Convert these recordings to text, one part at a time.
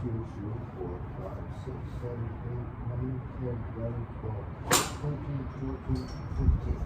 2, 3, 4, 5, 6, 7, 8, 9, 10, 11, 12, 13, 14, 15.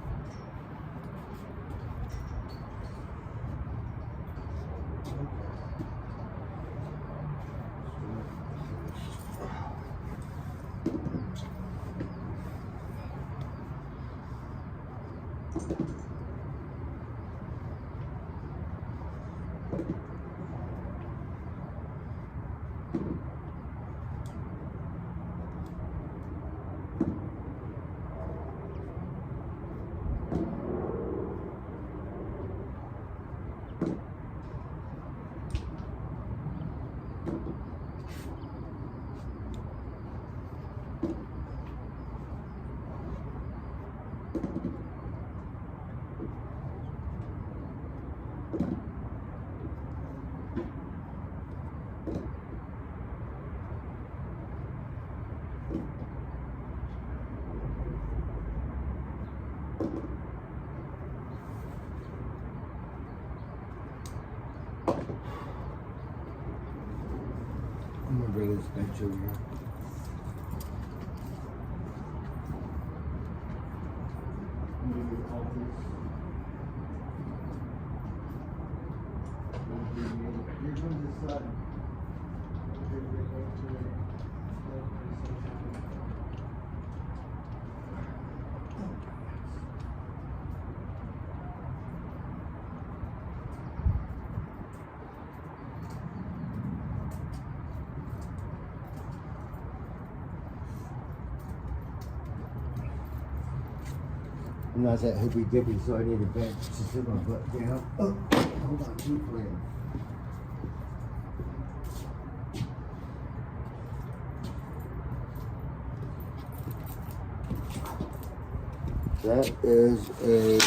I'm gonna bring this bench over here. Here comes the sun. I'm not that hippy dippy, so I need a bench to sit my butt down. Oh, hold on, keep playing. That is a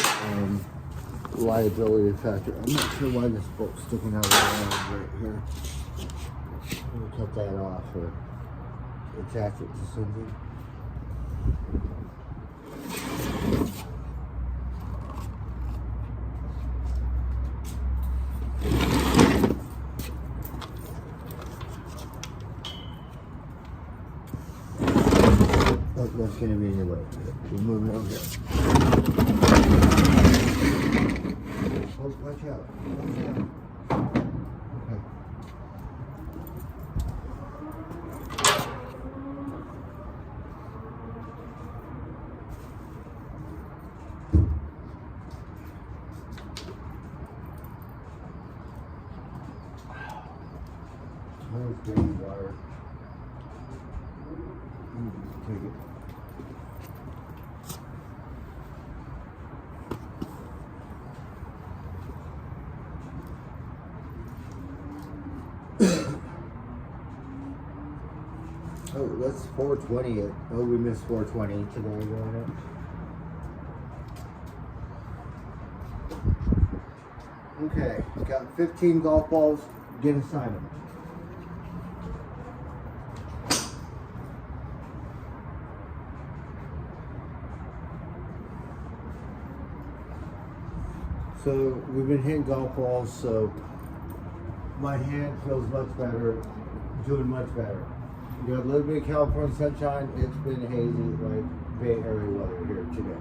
liability factor. I'm not sure why this bolt's sticking out of the arm right here. I'm gonna cut that off or attach it to something. Oh, that's gonna be in your way. We're moving over here. Oh, watch out. Watch out. Okay. Smells dirty water. Take it. Oh, that's 420. Oh, we missed 420 today going up. Okay, got 15 golf balls. Get aside them. So we've been hitting golf balls, so my hand feels much better, doing much better. We got a little bit of California sunshine. It's been hazy, like Bay Area weather here today.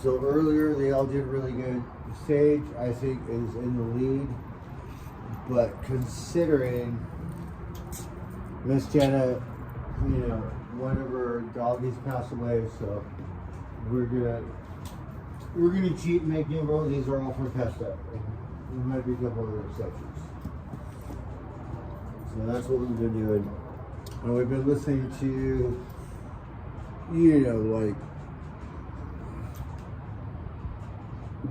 So earlier they all did really good. Sage, I think, is in the lead, but considering Miss Jenna, you know, one of her doggies passed away, so we're gonna cheat and make new rules. These are all from Pesto. There might be a couple other exceptions. So that's what we've been doing, and we've been listening to, you know, like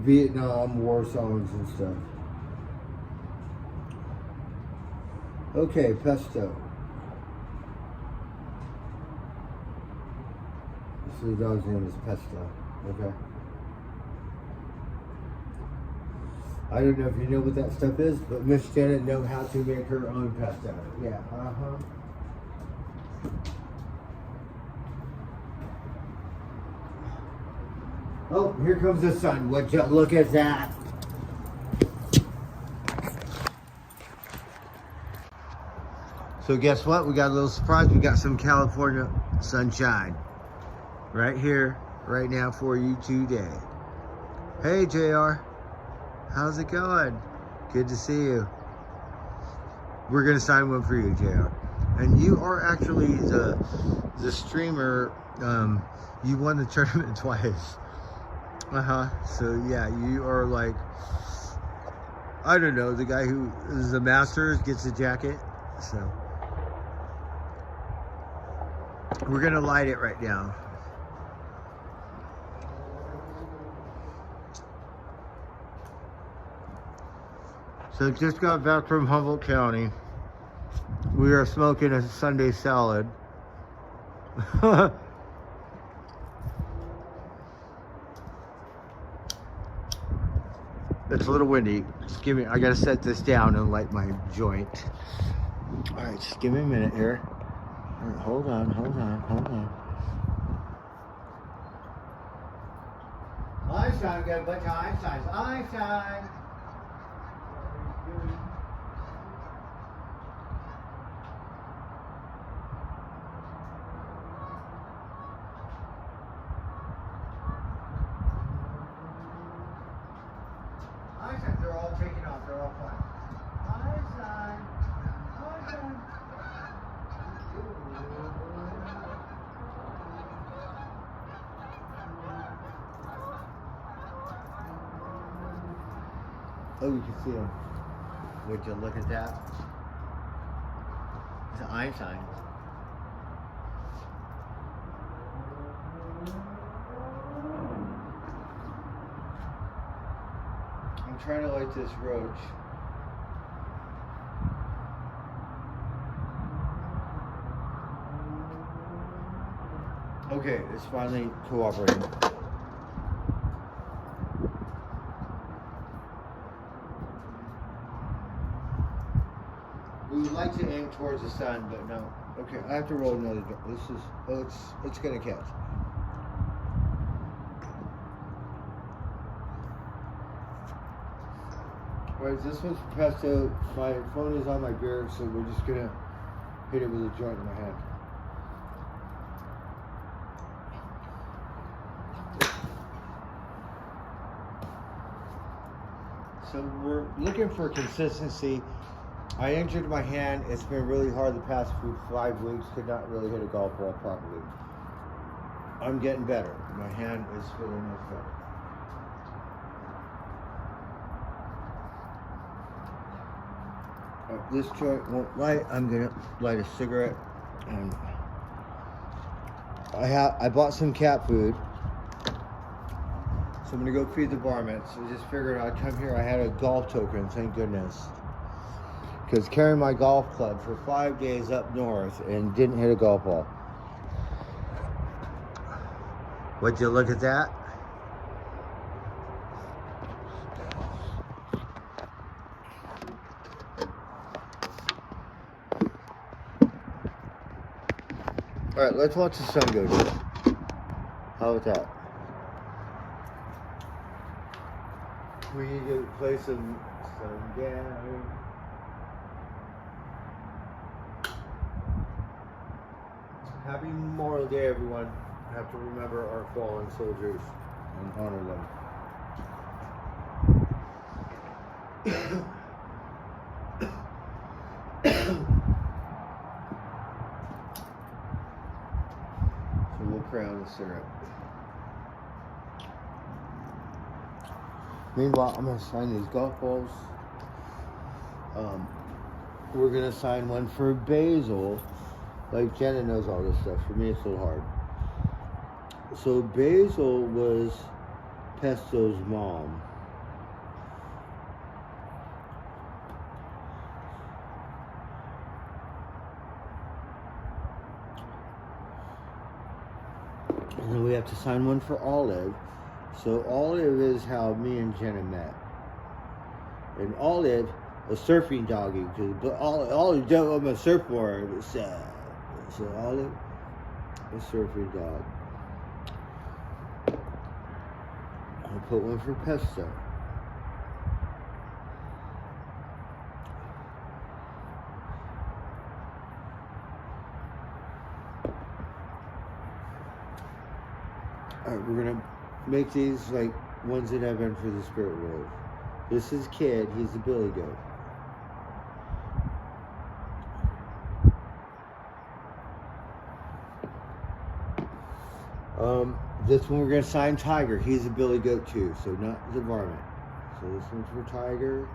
Vietnam War songs and stuff. Okay, Pesto. So the dog's name is Pesto. Okay. I don't know if you know what that stuff is, but Miss Janet knows how to make her own pesto. Yeah, Oh, here comes the sun. Would you look at that? So guess what? We got a little surprise. We got some California sunshine right here, right now for you today. Hey, JR. How's it going? Good to see you. We're going to sign one for you, JR. And you are actually the streamer. You won the tournament twice. So yeah, you are like, I don't know, the guy who is the Masters gets the jacket. So we're gonna light it right now. So just got back from Humboldt County. We are smoking a Sunday salad. It's a little windy. Just give me, I gotta set this down and light my joint. All right, just give me a minute here. All right, hold on. Einstein, we got a bunch of Einsteins. Einstein! Einsteins, they're all taking off. They're all fine. Einstein! Oh, you can see them. Would you look at that? It's Einstein. I'm trying to light this roach. Okay, it's finally cooperating. We would like to aim towards the sun, but no. Okay, I have to roll another. This is, oh, it's gonna catch. Alright, this one's pesto. My phone is on my beard, so we're just gonna hit it with a joint in my hand. So we're looking for consistency. I injured my hand. It's been really hard the past 5 weeks. Could not really hit a golf ball properly. I'm getting better. My hand is feeling much better. This joint won't light. I'm gonna light a cigarette, and I bought some cat food. So I'm gonna go feed the varmints. I just figured I'd come here. I had a golf token, thank goodness. Because carrying my golf club for 5 days up north and didn't hit a golf ball. Would you look at that? All right, let's watch the sun go down. How about that? We need to play some down. Happy Memorial Day, everyone. I have to remember our fallen soldiers and honor them. So we'll crown the syrup. Meanwhile, I'm going to sign these golf balls. We're going to sign one for Basil. Like, Jenna knows all this stuff. For me, it's a little hard. So, Basil was Pesto's mom. And then we have to sign one for Olive. So, Olive is how me and Jenna met. And Olive, a surfing doggy. But Olive jumped on my surfboard. So Olive, a surfing dog. I'll put one for Pesto. Alright, we're gonna make these like ones that I've been for the spirit world. This is Kid, he's the billy goat. This one we're gonna sign Tiger, he's a billy goat too, so not the varmint. So this one's for Tiger,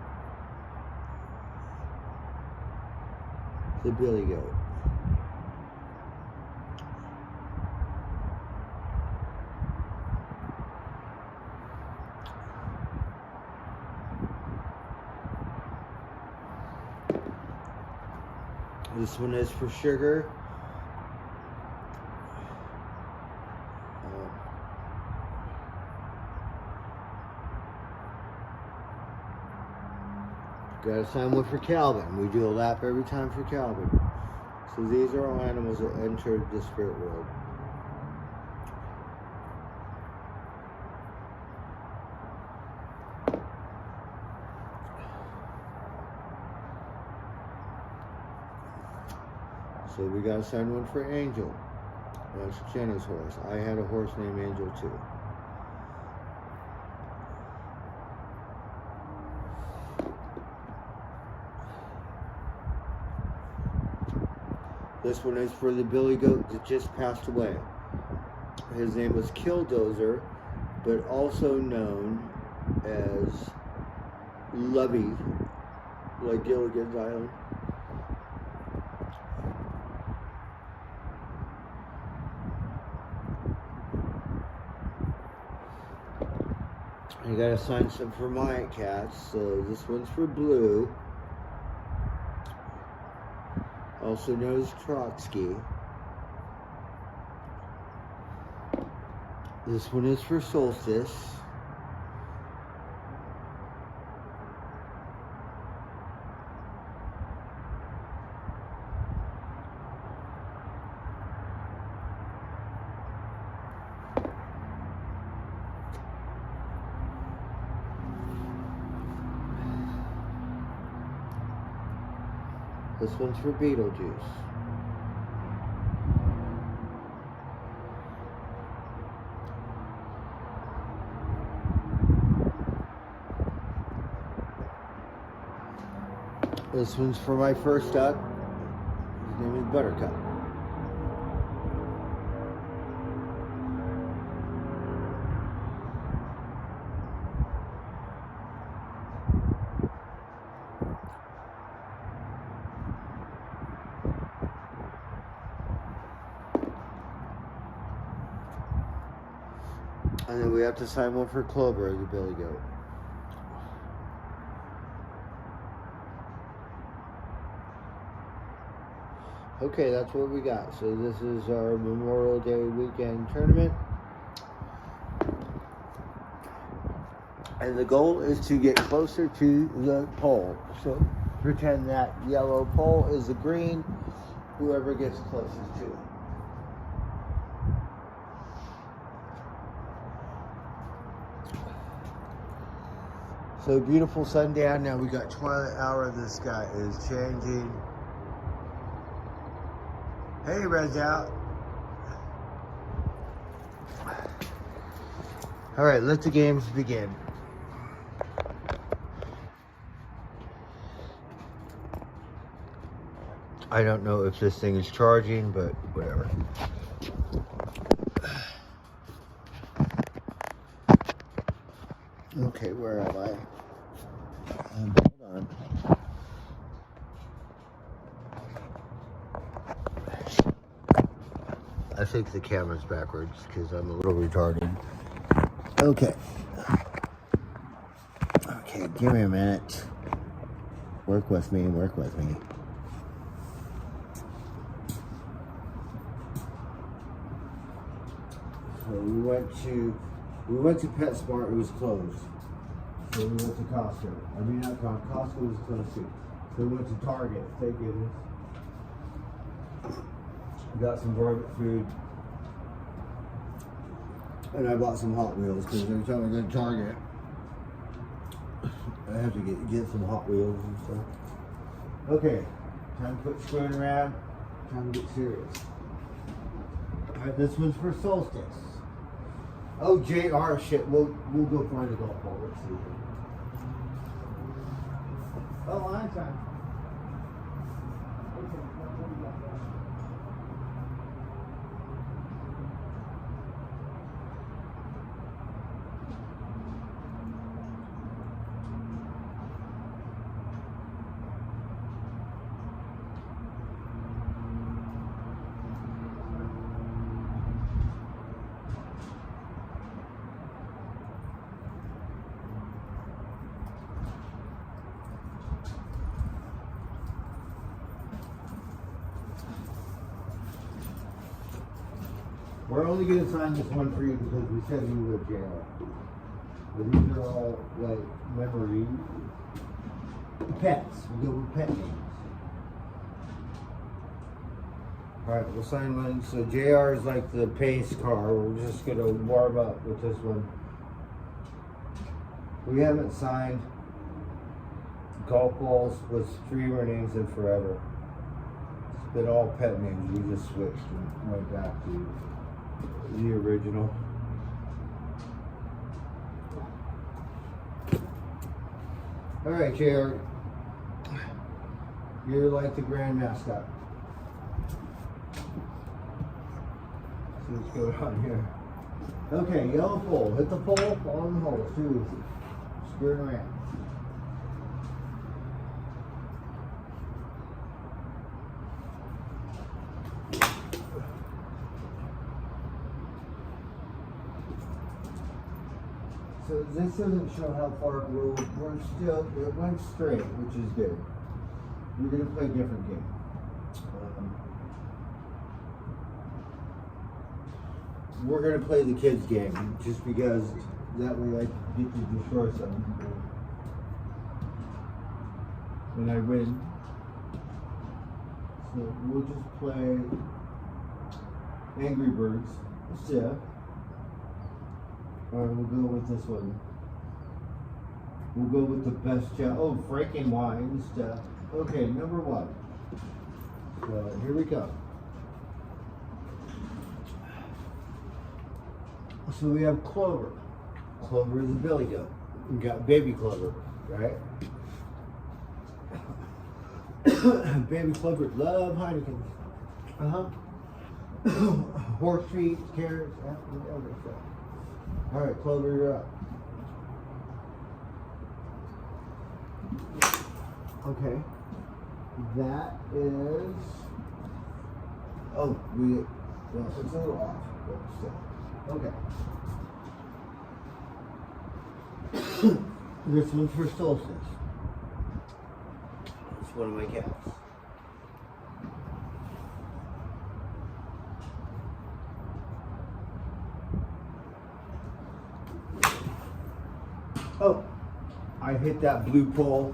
the billy goat. This one is for Sugar. Gotta sign one for Calvin. We do a lap every time for Calvin. So these are all animals that entered the spirit world. So we gotta sign one for Angel. That's Jenna's horse. I had a horse named Angel too. This one is for the billy goat that just passed away. His name was Killdozer, but also known as Lovey, like Gilligan's Island. I gotta sign some for my cats. So this one's for Blue, also known as Trotsky. This one is for Solstice. This one's for Beetlejuice. This one's for my first duck. His name is Buttercup. And then we have to sign one for Clover, the billy goat. Okay, that's what we got. So this is our Memorial Day weekend tournament. And the goal is to get closer to the pole. So pretend that yellow pole is the green, whoever gets closest to it. So beautiful sundown. Now we got twilight hour. The sky is changing. Hey, Red's out. All right, let the games begin. I don't know if this thing is charging, but whatever. Okay, where am I? Hold on. I think the camera's backwards because I'm a little retarded. Okay. Okay, give me a minute. Work with me, work with me. So we went to PetSmart, it was closed. So we went to Costco. I mean, not Costco. Costco was close too. So we went to Target. Thank goodness. We got some barbecue food. And I bought some Hot Wheels because every time I go to Target, I have to get some Hot Wheels and stuff. Okay, time to quit screwing around. Time to get serious. Alright, this one's for Solstice. Oh, JR shit. We'll go find a golf ball. Let's see. Oh, line time. We're only going to sign this one for you because we said we would, JR. But these are all, like, memory pets. We go with pet names. Alright, we'll sign one. So JR is like the pace car. We're just going to warm up with this one. We haven't signed golf balls with streamer names in forever. It's been all pet names. We just switched and went back to the original. Alright, JR. You're like the grand mascot. See what's going on here. Okay, yellow pole. Hit the pole on the hole. Too easy. Screwing around. So this doesn't show how far we're still, it went straight, which is good. We're going to play a different game. We're going to play the kids game, just because that way I get to destroy some people. And I win. So we'll just play Angry Birds. Yeah. Alright, we'll go with this one. We'll go with the best job. Oh, Franken wine stuff. Okay, number one. So here we go. So we have Clover. Clover is a billy goat. We got Baby Clover, right? Baby Clover love Heineken. Horse feet, carrots, everything. All right, Clover, you're up. Okay, that is. Oh, well, it's a little off, but still. Okay. This one's for Solstice. It's one of my cats. Oh, I hit that blue pole.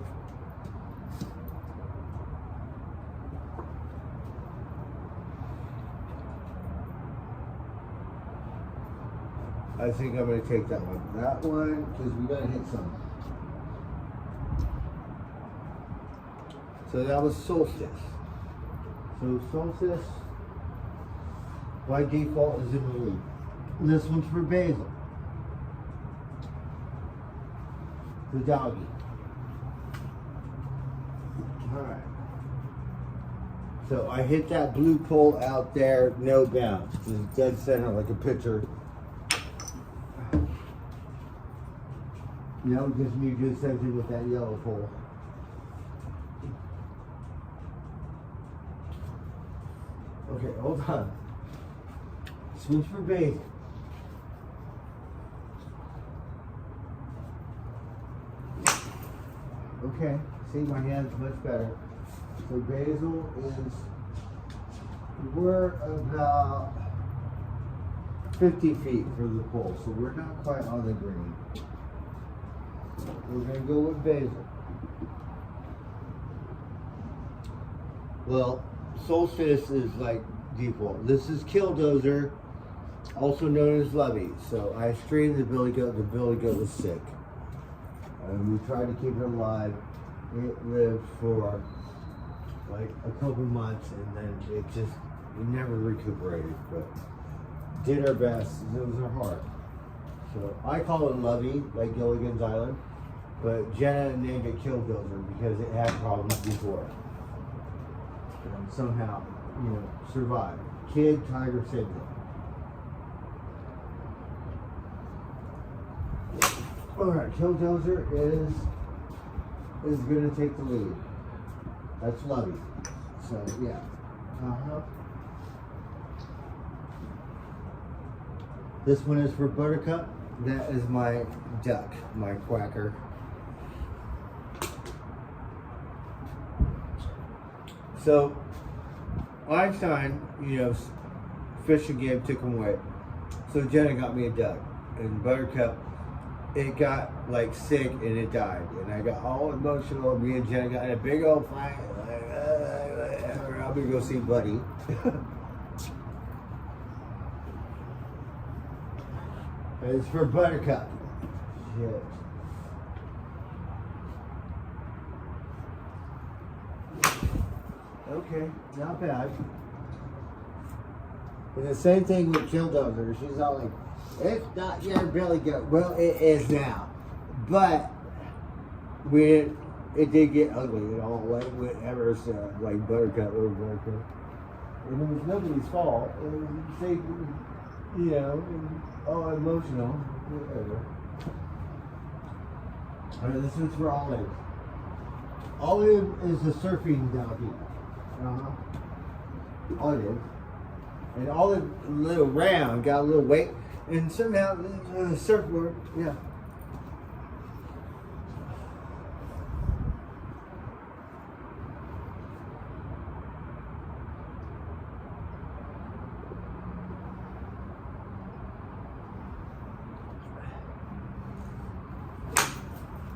I think I'm going to take that one. That one, because we got to hit some. So that was Solstice. So Solstice, by default, is in the lead. This one's for Basil. The doggy. Alright. So I hit that blue pole out there, no bounce. It's dead center like a pitcher. You know, just need to do the same thing with that yellow pole. Okay, hold on. Switch for base. Okay, see, my hand's much better. So Basil is, we're about 50 feet for the pole, so we're not quite on the green. we're gonna go with Basil. Well, Solstice is like default. This is Killdozer, also known as Lovey. So I streamed the billy goat. The billy goat was sick. And we tried to keep it alive. It lived for like a couple months, and then we never recuperated. But did our best. It was our heart. So I call it Lovey, like Gilligan's Island. But Jenna named it Killdozer because it had problems before. And somehow, survived. Kid Tiger syndrome. Alright, Killdozer is gonna take the lead. That's Lovey. So yeah. This one is for Buttercup. That is my duck, my quacker. So Einstein, fishing game took him away. So Jenna got me a duck, and Buttercup, it got like sick and it died, and I got all emotional. Me and Jenna got in a big old fight. I'm gonna go see Buddy. It's for Buttercup. Shit. Okay, not bad. And the same thing with Killdozer. She's all like, it's not your billy goat. Well, it is now. But it did get ugly, like whatever, like Buttercup or Buttercup. And it was nobody's fault. It was all emotional, whatever. Alright, this one's for Olive. Olive is a surfing donkey. Olive. And Olive, a little round, got a little weight, and somehow the surfboard, yeah.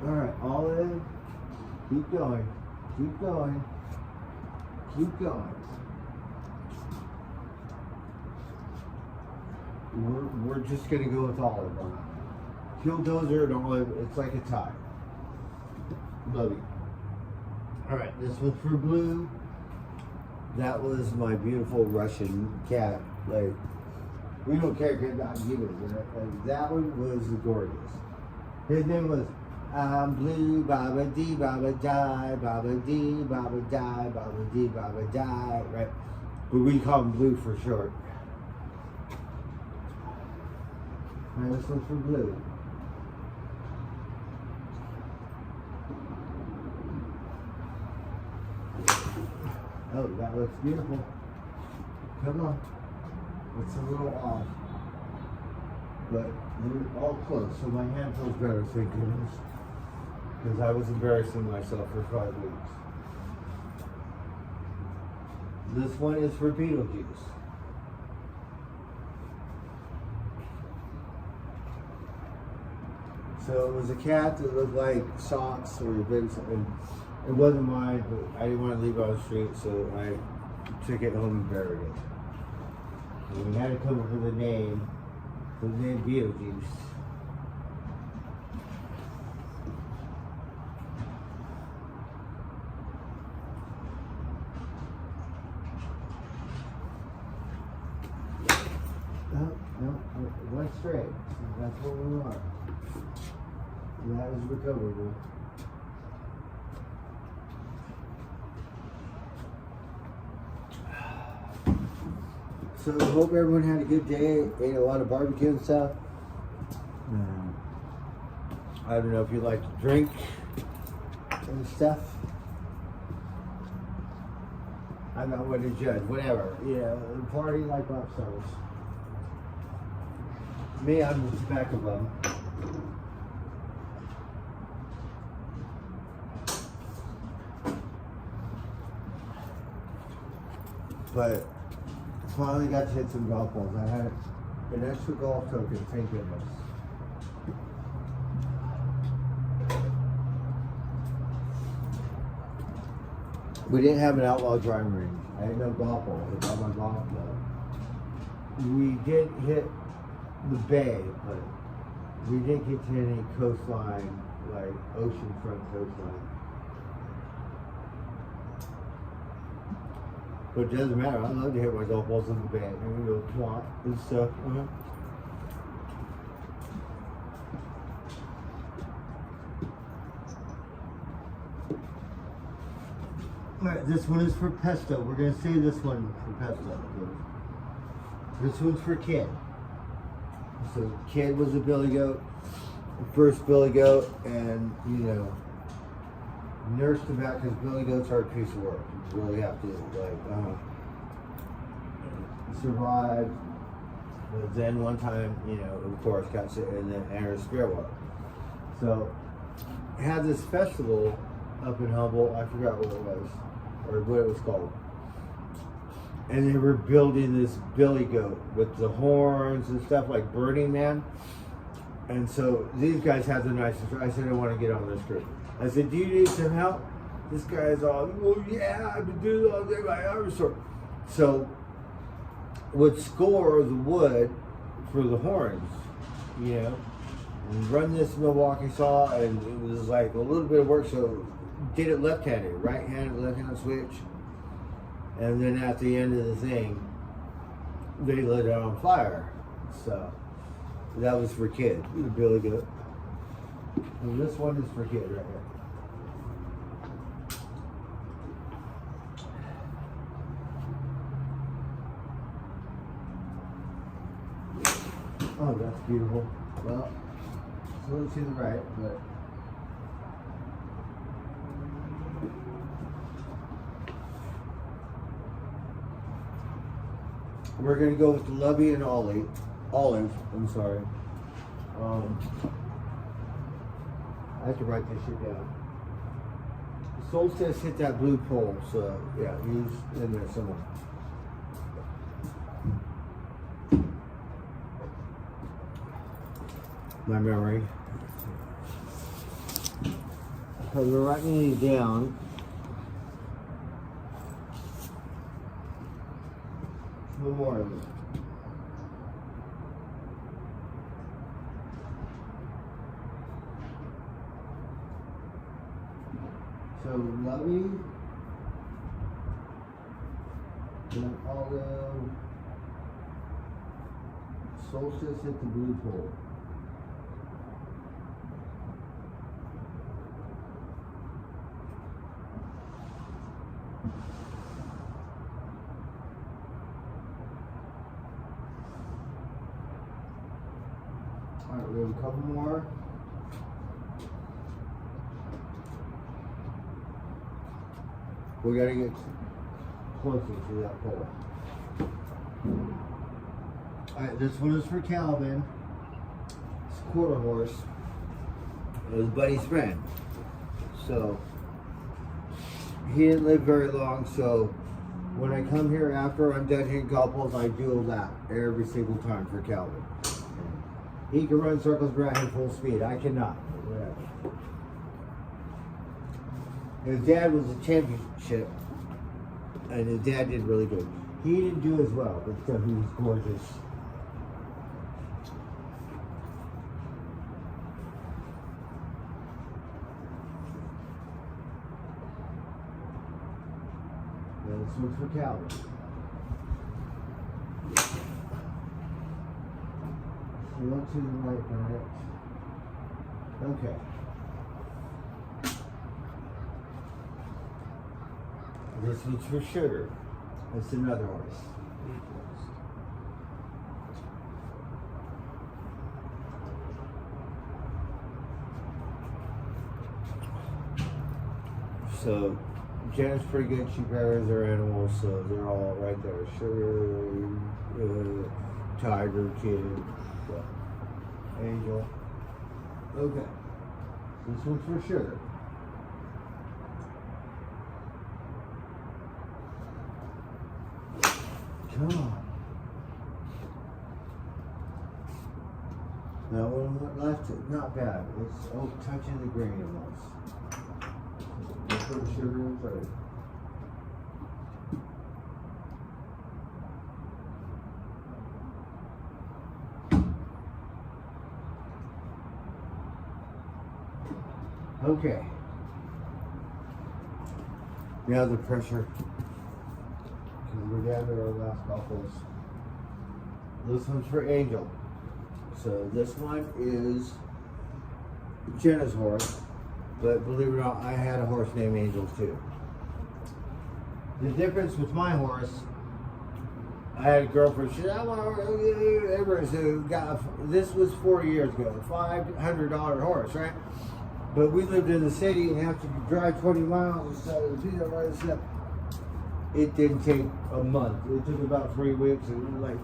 Alright, Olive, keep going, keep going, keep going. We're just gonna go with Olive on it. Killdozer and Olive, it's like a tie. Love you. Alright, this one's for Blue. That was my beautiful Russian cat. Like, we don't care if not give it. Like, that one was gorgeous. His name was Blue, Baba Dee, Baba Die, Baba Dee, Baba Die, Baba Dee, Baba Die, right? But we call him Blue for short. And this one's for Blue. Oh, that looks beautiful. Come on. It's a little off. But we're all close, so my hand feels better, thank goodness. Because I was embarrassing myself for 5 weeks. This one is for Beetlejuice. So it was a cat that looked like socks or been something. It wasn't mine, but I didn't want to leave it on the street, so I took it home and buried it. And we had to come up with a name. The name Beetlejuice. No, one straight. That's what we want. And that is recoverable. So I hope everyone had a good day, ate a lot of barbecue and stuff. I don't know if you like to drink and stuff. I'm not one to judge, whatever. Yeah, party like rock stars. Me, I'm the tobacco bum. But finally got to hit some golf balls. I had an extra golf token, thank goodness. We didn't have an outlaw driving range. I had no golf balls. I got my golf club. We did hit the bay, but we didn't get to any coastline, like oceanfront coastline. But it doesn't matter. I love to hit my golf balls in the bay. And we go twat and stuff. Alright, this one is for Pesto. We're going to save this one for Pesto. This one's for Kid. So Kid was a billy goat, the first billy goat, and you know, nursed him out because billy goats are a piece of work. You really have to survive. But then one time, you know, of course, got sick and then entered spirit water. So had this festival up in Humboldt. I forgot what it was or what it was called. And they were building this billy goat with the horns and stuff like Burning Man. And so these guys had the nicest. I said, I want to get on this group. I said, do you need some help? This guy's all, well, yeah, I've been doing all day by hour sort. So would score the wood for the horns, you know, and run this Milwaukee saw, and it was like a little bit of work. So did it left-handed, right-handed, left-handed switch. And then at the end of the thing, they lit it on fire. So that was for Kid, the billy goat. And this one is for Kid right here. Oh, that's beautiful. Well, it's a little to the right, but we're going to go with the Lovey and Olive. I'm sorry. I have to write this shit down. Solstice hit that blue pole, so yeah, he's in there somewhere. My memory. So we're writing these down. Memorial. So Lovey, then Olive, Solstice hit the blue pole. Alright, we have a couple more. We gotta get closer to that pole. Alright, this one is for Calvin. It's a quarter horse. It was Buddy's friend. So he didn't live very long, so when I come here after I'm done hitting couples, I do a lap every single time for Calvin. He can run circles around at full speed. I cannot. His dad was a championship, and his dad did really good. He didn't do as well, but still, he was gorgeous. Now this one's for Calvin. So look to the right, Bennett. Okay. This one's for Sugar. That's another horse. So Janet's pretty good. She pairs her animals, so they're all right there. Sugar, Tiger, Kid, Angel. Okay. This one's for Sugar. Come on. That one went left. Not bad. It's touching the green almost. Let's put Sugar in third. Okay. Now the pressure. Because we're down to our last buckles. This one's for Angel. So this one is Jenna's horse. But believe it or not, I had a horse named Angel too. The difference with my horse, I had a girlfriend. She said, "I want to this was 4 years ago, a $500 horse, right? But we lived in the city and have to drive 20 miles and stuff. It didn't take a month. It took about 3 weeks, and we were like,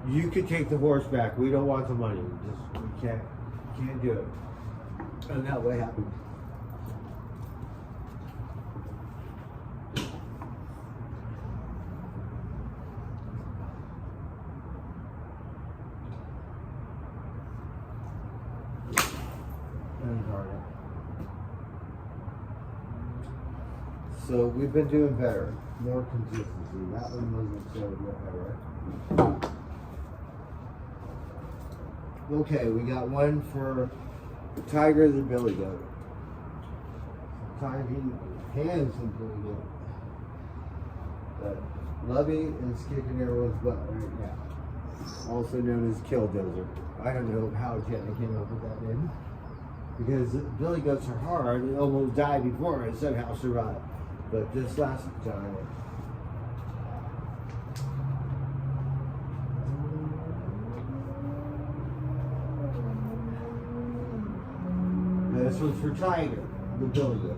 you could take the horse back. We don't want the money. We can't do it." And that way happened. So we've been doing better, more consistency. That one wasn't so good, right? Okay, we got one for Tiger the Billy Goat. Sometimes he handsome Billy Goat. But Lovey is kicking everyone's butt right now. Also known as Killdozer. I don't know how Jenna came up with that name. Because Billy Goats are hard, they almost died before and somehow survived. But this last time, this was for Tiger, the Billy Goat.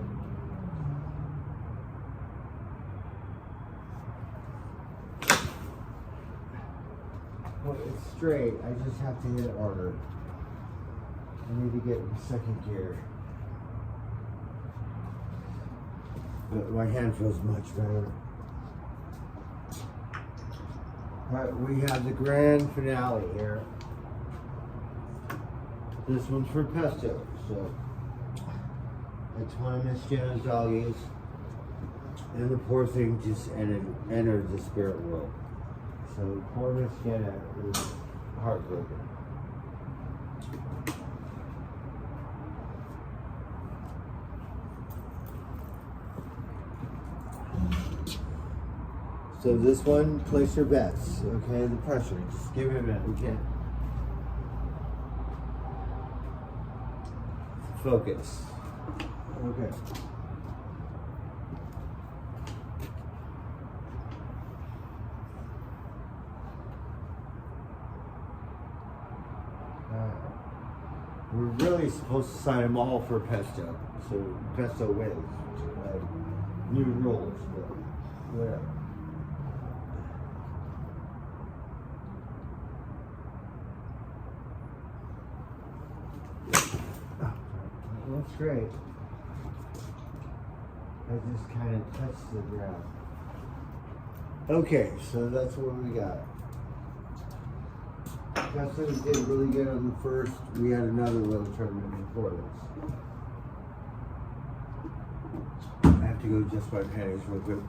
Well, it's straight. I just have to hit it harder. I need to get in second gear. But my hand feels much better. Alright, we have the grand finale here. This one's for Pesto, so it's one of Miss Jenna's doggies. And the poor thing just entered the spirit world. So poor Miss Jenna is heartbroken. So this one, place your bets, okay? The pressure, just give it a minute, we can't. Focus. Okay. We're really supposed to sign them all for Pesto, so Pesto wins. New rules, but whatever. That's great. I just kind of touched the ground. Okay, so that's what we got. Pesto did really good on the first. We had another little tournament before this. I have to go adjust my panties real quick.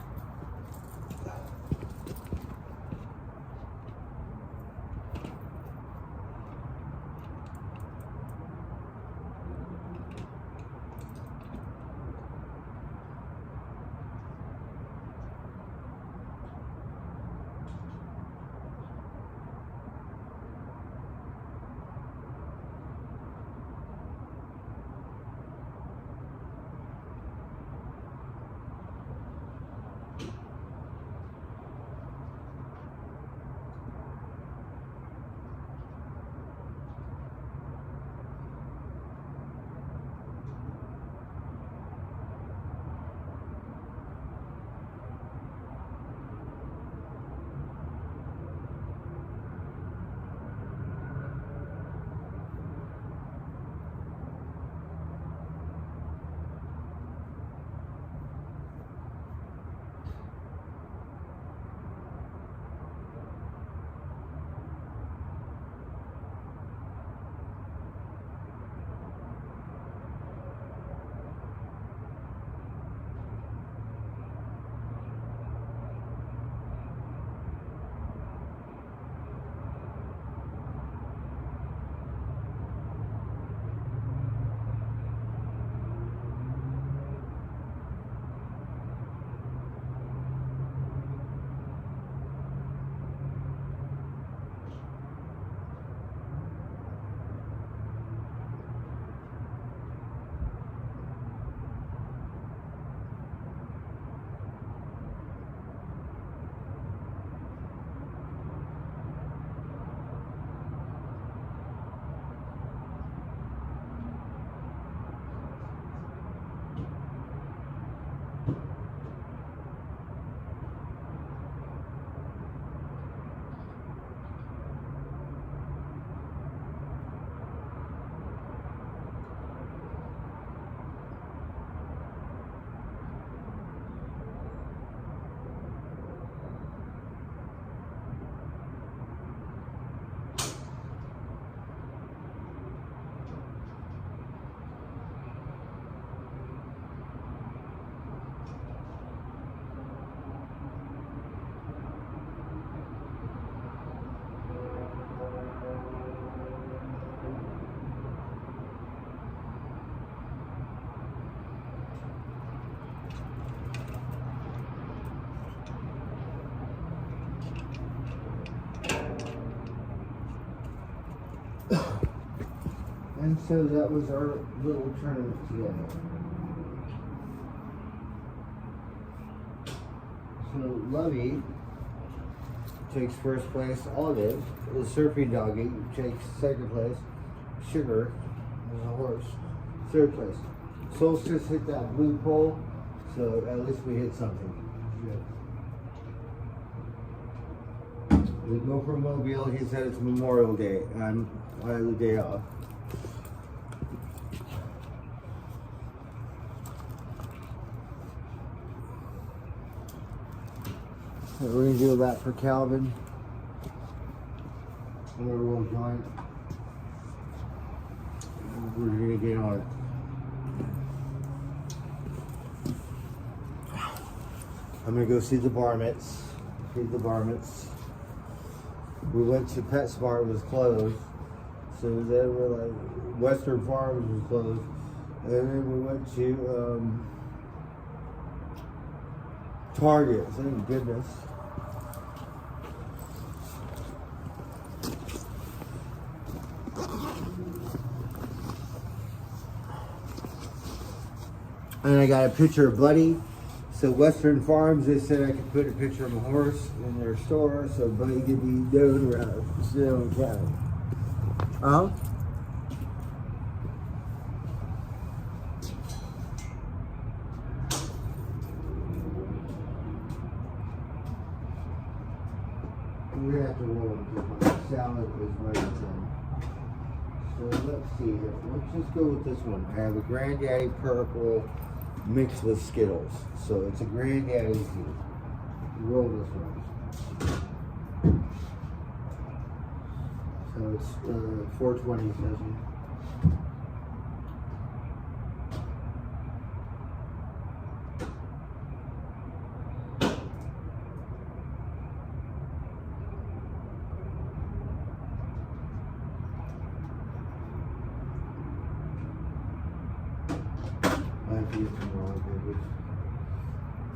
And so that was our little tournament together. So Lovey takes first place. Olive, the surfing doggy, takes second place. Sugar, there's a horse, third place. Solstice hit that blue pole, so at least we hit something. We go for Mobile. He said it's Memorial Day. I have the day off. We're gonna do a lap for Calvin. And we're all joint. We're gonna get on it. I'm gonna go see the Barmits. Feed the Barmits. We went to PetSmart, it was closed. So then we're like, Western Farms was closed. And then we went to Target, thank goodness. And I got a picture of Buddy. So Western Farms, they said I could put a picture of a horse in their store so Buddy could be known around Sonoma County. We're gonna have to roll because my salad was right at them. So let's see here. Let's just go with this one. I have a Granddaddy Purple mixed with Skittles. So it's a Granddaddy here. Roll this one. So it's 420 session.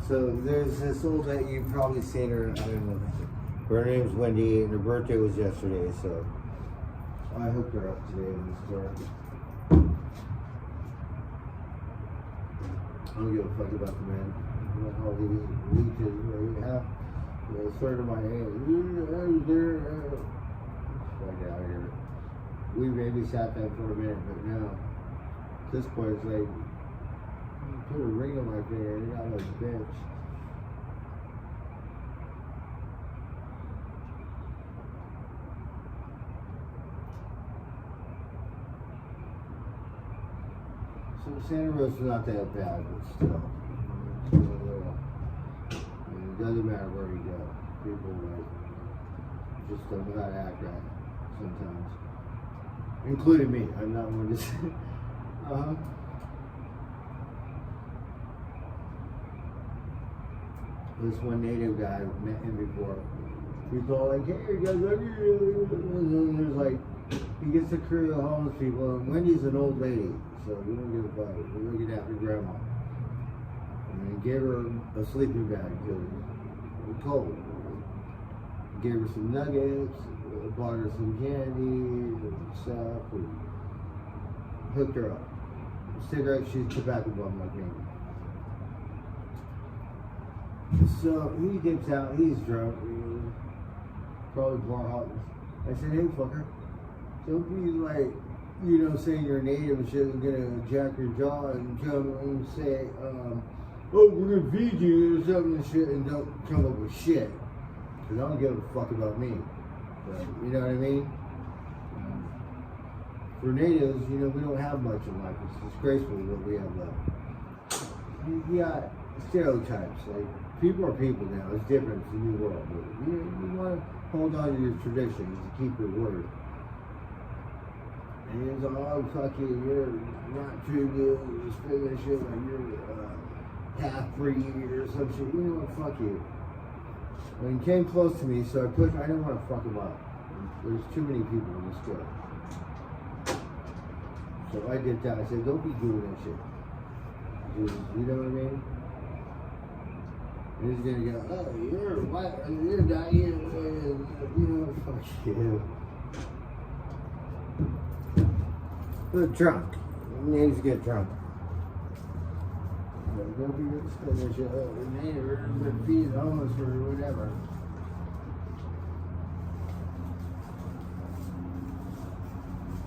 So there's this old lady, you've probably seen her, I don't know. Her name's Wendy and her birthday was yesterday, so I hooked her up today in the store. I don't give a fuck about the man. All these leeches, half, a third of my hand. Right out here. We maybe sat there for a minute, but now, at this point it's like, put a ring on my finger and got like a bitch. So Santa Rosa's not that bad, but still. It doesn't matter where you go. People just don't know how to act right sometimes. Including me. I'm not one to say. This one native guy, met him before. He's all like, hey, you guys, and there's like, he gets a crew of homeless people, and Wendy's an old lady, so we don't give a fuck. We're looking after grandma. And gave her a sleeping bag, because it was cold. Gave her some nuggets, bought her some candy and stuff, and hooked her up. Cigarette, she's a tobacco bum like me. So he dips out, he's drunk, probably bar hopping. I said, hey fucker, don't be like, you know, saying you're native and shit and gonna jack your jaw and come and say, oh, we're gonna feed you or something and shit, and don't come up with shit. Cause I don't give a fuck about me. But, you know what I mean? For natives, you know, we don't have much in life. It's disgraceful what we have left. You got stereotypes, like, people are people now. It's different. It's a new world. But you want to hold on to your traditions and keep your word. And it's all fuck you. You're not true to spin this shit like you're half breed or some shit. You know what? Fuck you. And he came close to me, so I didn't want to fuck him up. There's too many people in the store. So I dipped out. I said, don't be doing that shit. You know what I mean? And he's gonna go, oh, you're white, you're not, you know, fuck you. But drunk. Natives get drunk. They'll be there's a native that feed homeless or whatever.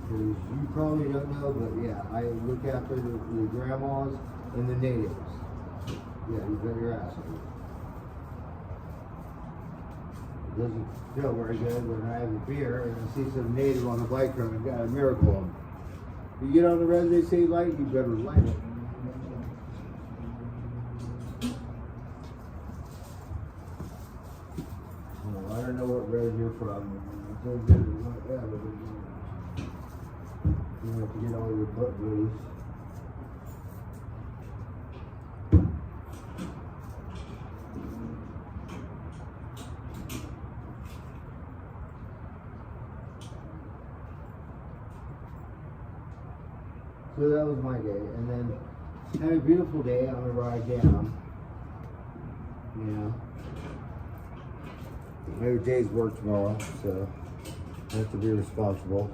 You probably don't know, but yeah, I look after the grandmas and the natives. Yeah, you bet your ass on it. It doesn't feel very good when I have a beer and I see some native on the bike ride and got a miracle on. You get on the road, they say light, you better light it. Well, I don't know what road you're from. You have to get all your butt blues. So that was my day, and then had a beautiful day on the ride down. You know, every day's work tomorrow, so I have to be responsible.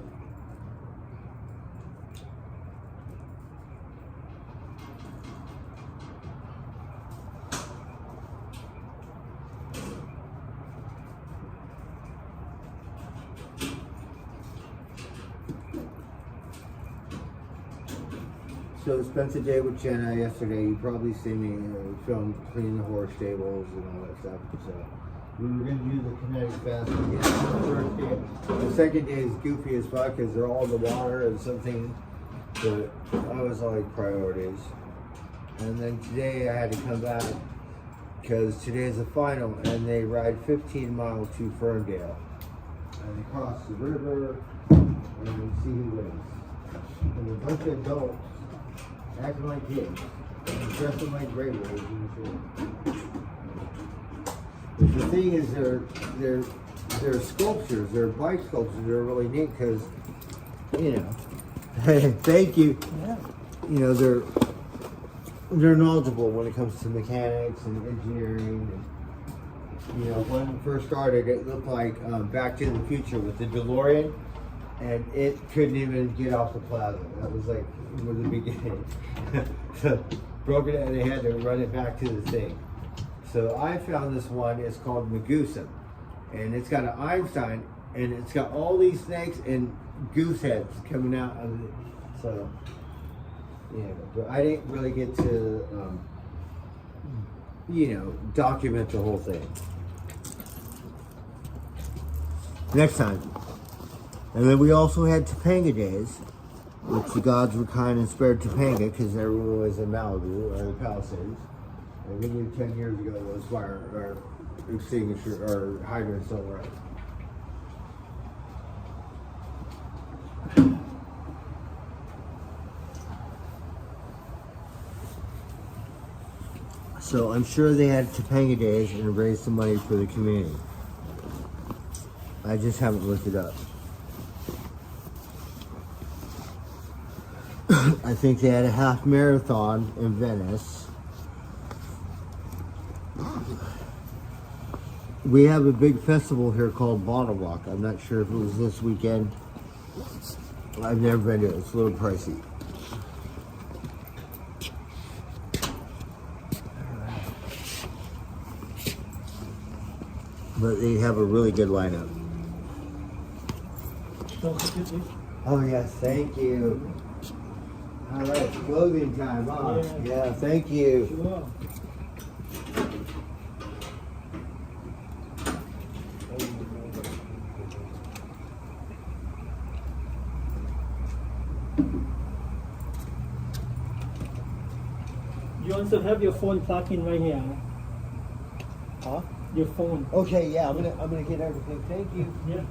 So spent the day with Jenna yesterday. You probably see me film cleaning the horse stables and all that stuff. So we were going to do the kinetic fast again. The first day. The second day is goofy as fuck because they're all in the water and something. But I was like priorities. And then today I had to come back because today is the final and they ride 15 miles to Ferndale. And they cross the river and we see who wins. And a bunch of adults acting like kids, dressing like regulars. But the thing is, they're sculptures. They're bike sculptures. They're really neat because, you know, thank you. Yeah. You know, they're knowledgeable when it comes to mechanics and engineering. And, you know, when it first started, it looked like Back to the Future with the DeLorean. And it couldn't even get off the plaza. That was like from the beginning. So broke it and they had to run it back to the thing. So I found this one, it's called Megusa. And it's got an Einstein and it's got all these snakes and goose heads coming out of it. So yeah, but I didn't really get to you know, document the whole thing. Next time. And then we also had Topanga Days, which the gods were kind and spared Topanga because everyone was in Malibu or the Palisades. And we knew 10 years ago those fire or extinguisher or hydrants don't work. So I'm sure they had Topanga Days and raised some money for the community. I just haven't looked it up. I think they had a half marathon in Venice. We have a big festival here called Bottle Rock. I'm not sure if it was this weekend. I've never been to it. It's a little pricey. But they have a really good lineup. Oh yes, thank you. All right, it's clothing time, huh? Yeah, thank you. Sure. You also have your phone plugged in right here. Huh? Your phone. Okay, yeah, I'm gonna get everything. Thank you. Yeah.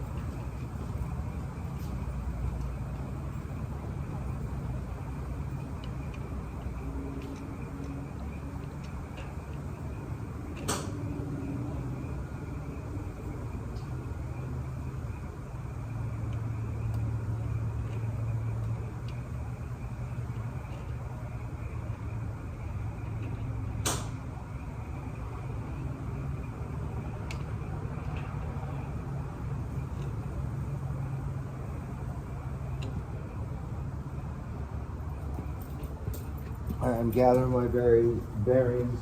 I'm gathering my bearings.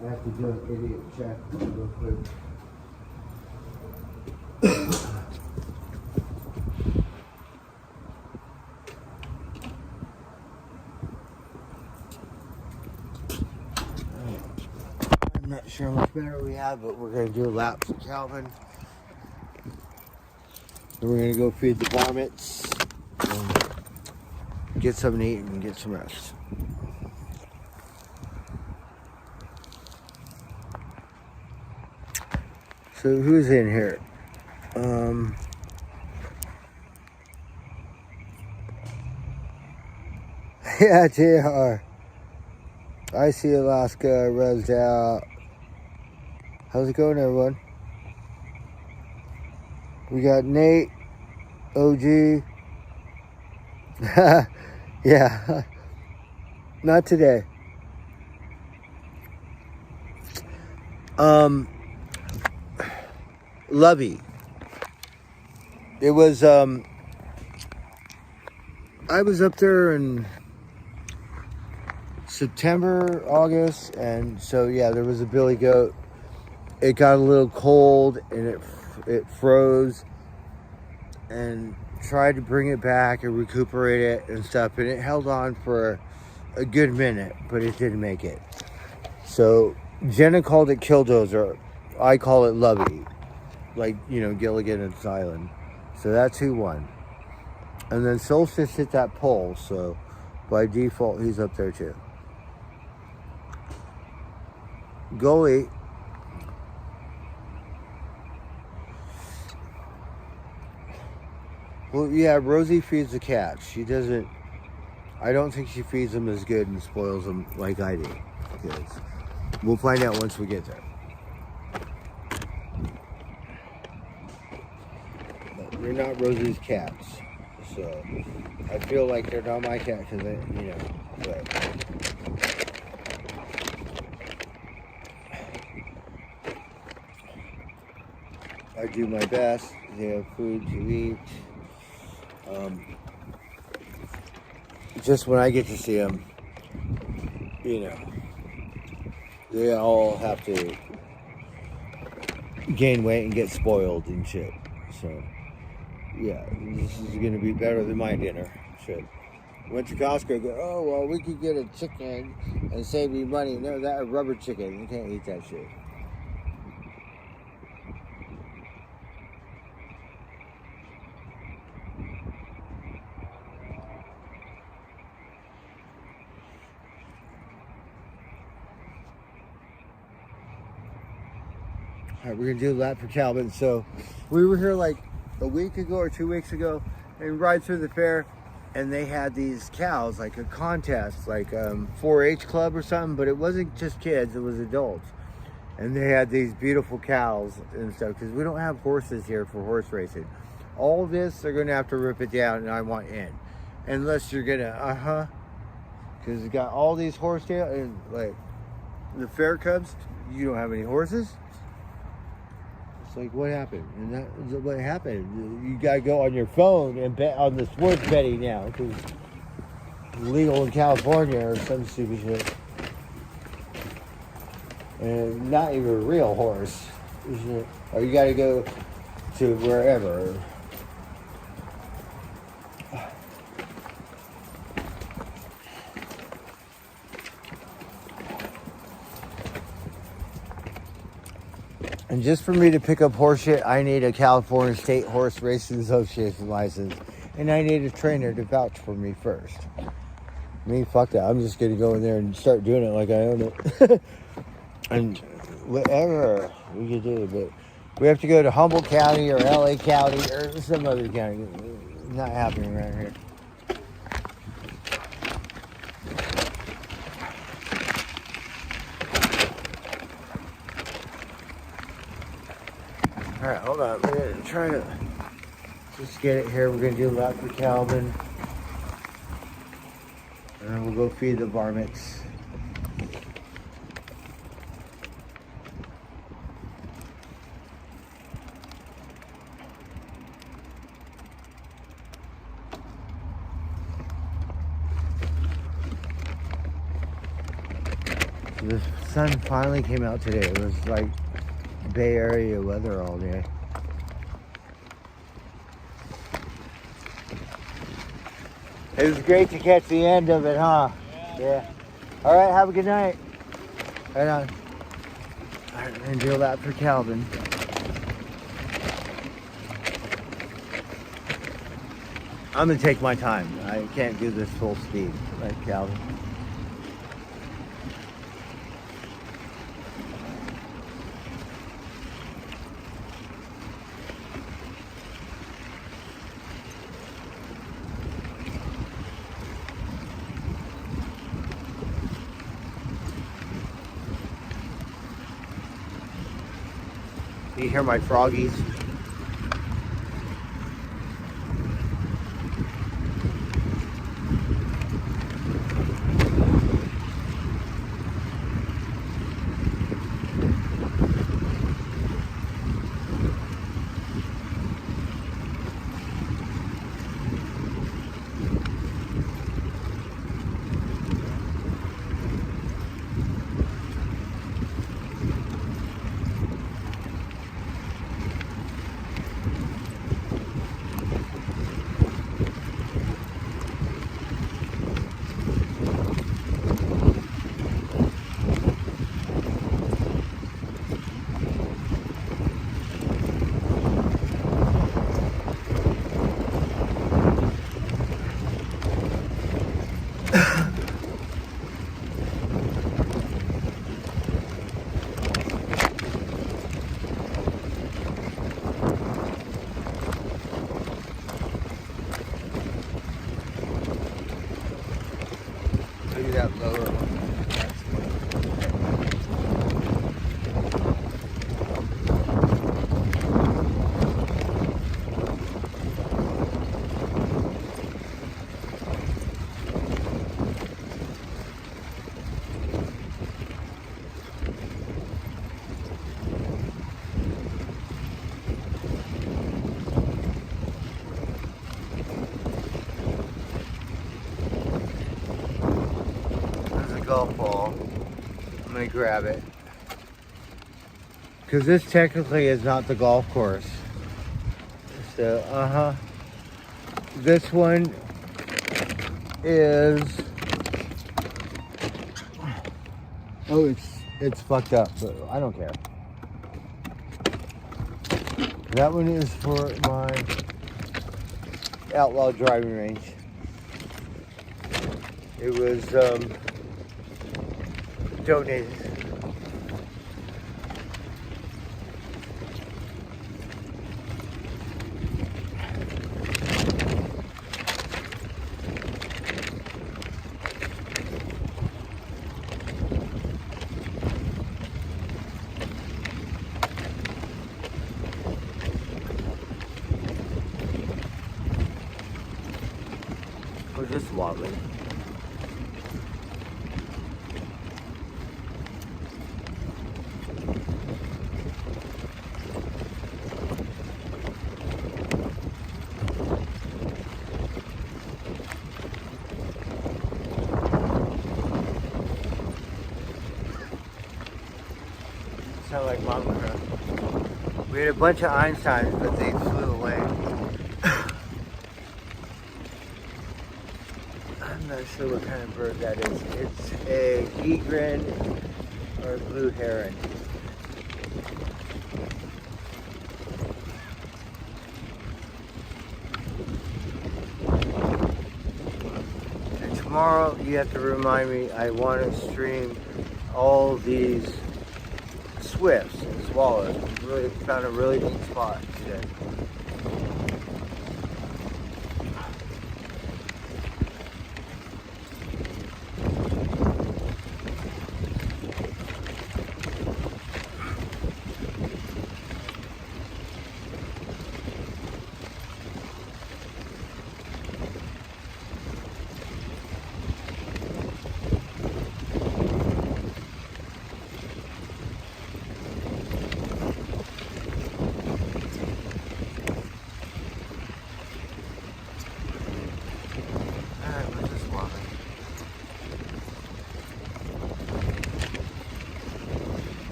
I have to do an idiot check real quick. I'm not sure how much better we have, but we're going to do a lap for Calvin. Then we're going to go feed the varmints and get something to eat and get some rest. So who's in here? Yeah, JR. I see Alaska, Rev's out. How's it going, everyone? We got Nate, OG. Yeah, not today. Lovey. It was, I was up there in September, August, and so yeah, there was a billy goat. It got a little cold and it froze, and tried to bring it back and recuperate it and stuff, and it held on for a good minute, but it didn't make it. So Jenna called it Killdozer. I call it Lovey, like, you know, Gilligan's Island. So that's who won. And then Solstice hit that pole, so by default he's up there too. Goalie. Well, yeah, Rosie feeds the cats. She doesn't, I don't think she feeds them as good and spoils them like I do. Because we'll find out once we get there. But they're not Rosie's cats. So I feel like they're not my cat because, you know, but. I do my best. They have food to eat. Just when I get to see them, you know, they all have to gain weight and get spoiled and shit. So, yeah, this is going to be better than my dinner. Shit. Went to Costco, go, oh, well, we could get a chicken and save me money. No, that a rubber chicken. You can't eat that shit. All right, we're gonna do a lap for Calvin. So we were here like a week ago or 2 weeks ago and ride through the fair, and they had these cows, like a contest, like 4-H club or something, but it wasn't just kids, it was adults. And they had these beautiful cows and stuff, because we don't have horses here for horse racing. All this, they're gonna have to rip it down, and I want in. Unless you're gonna, because it's got all these horse tail, and like the fair cubs, you don't have any horses. It's like, what happened? And that's what happened. You gotta go on your phone and bet on the sports betting now, because it's legal in California or some stupid shit. And not even a real horse. Or you gotta go to wherever. And just for me to pick up horse shit, I need a California State Horse Racing Association license. And I need a trainer to vouch for me first. Me, fuck that. I'm just going to go in there and start doing it like I own it. And whatever we could do. But we have to go to Humboldt County or LA County or some other county. Not happening right here. Alright, hold on. We're going to try to just get it here. We're going to do a lap for Calvin. And then we'll go feed the varmints. The sun finally came out today. It was like Bay Area weather all day. It was great to catch the end of it, huh? Yeah. All right, have a good night. Right on. All right, I'm gonna do that for Calvin. I'm gonna take my time. I can't do this full speed like Calvin. You hear my froggies? Look at that lower one. Golf ball. I'm gonna grab it because this technically is not the golf course. So this one is, oh, it's fucked up, but I don't care. That one is for my outlaw driving range. It was donated. We're just wobbling. Sound like Mama Crow. We had a bunch of Einsteins, but they flew away. I'm not sure what kind of bird that is. It's a egret or a blue heron. And tomorrow, you have to remind me, I want to stream all these swifts and swallows. Really found a really neat spot today.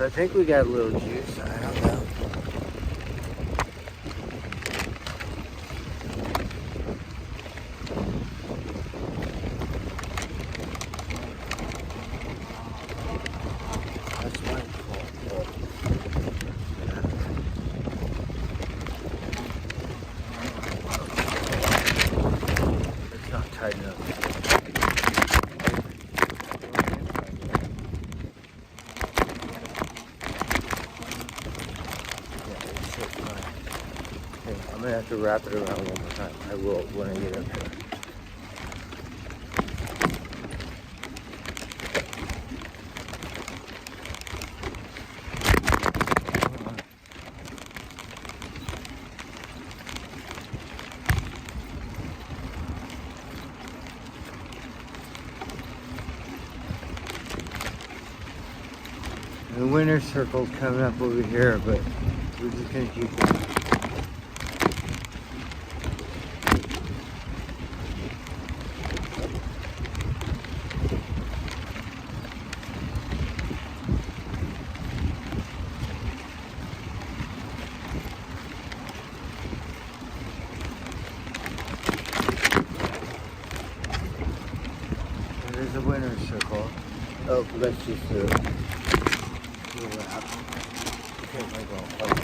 So I think we got a little juice. I don't know. That's my fault. It's not tight enough. I'm gonna have to wrap it around one more time. I will when I get up there. The winter circle's coming up over here, but we're just gonna keep going. There's a winter circle. Oh, let's just do it. Okay, my God.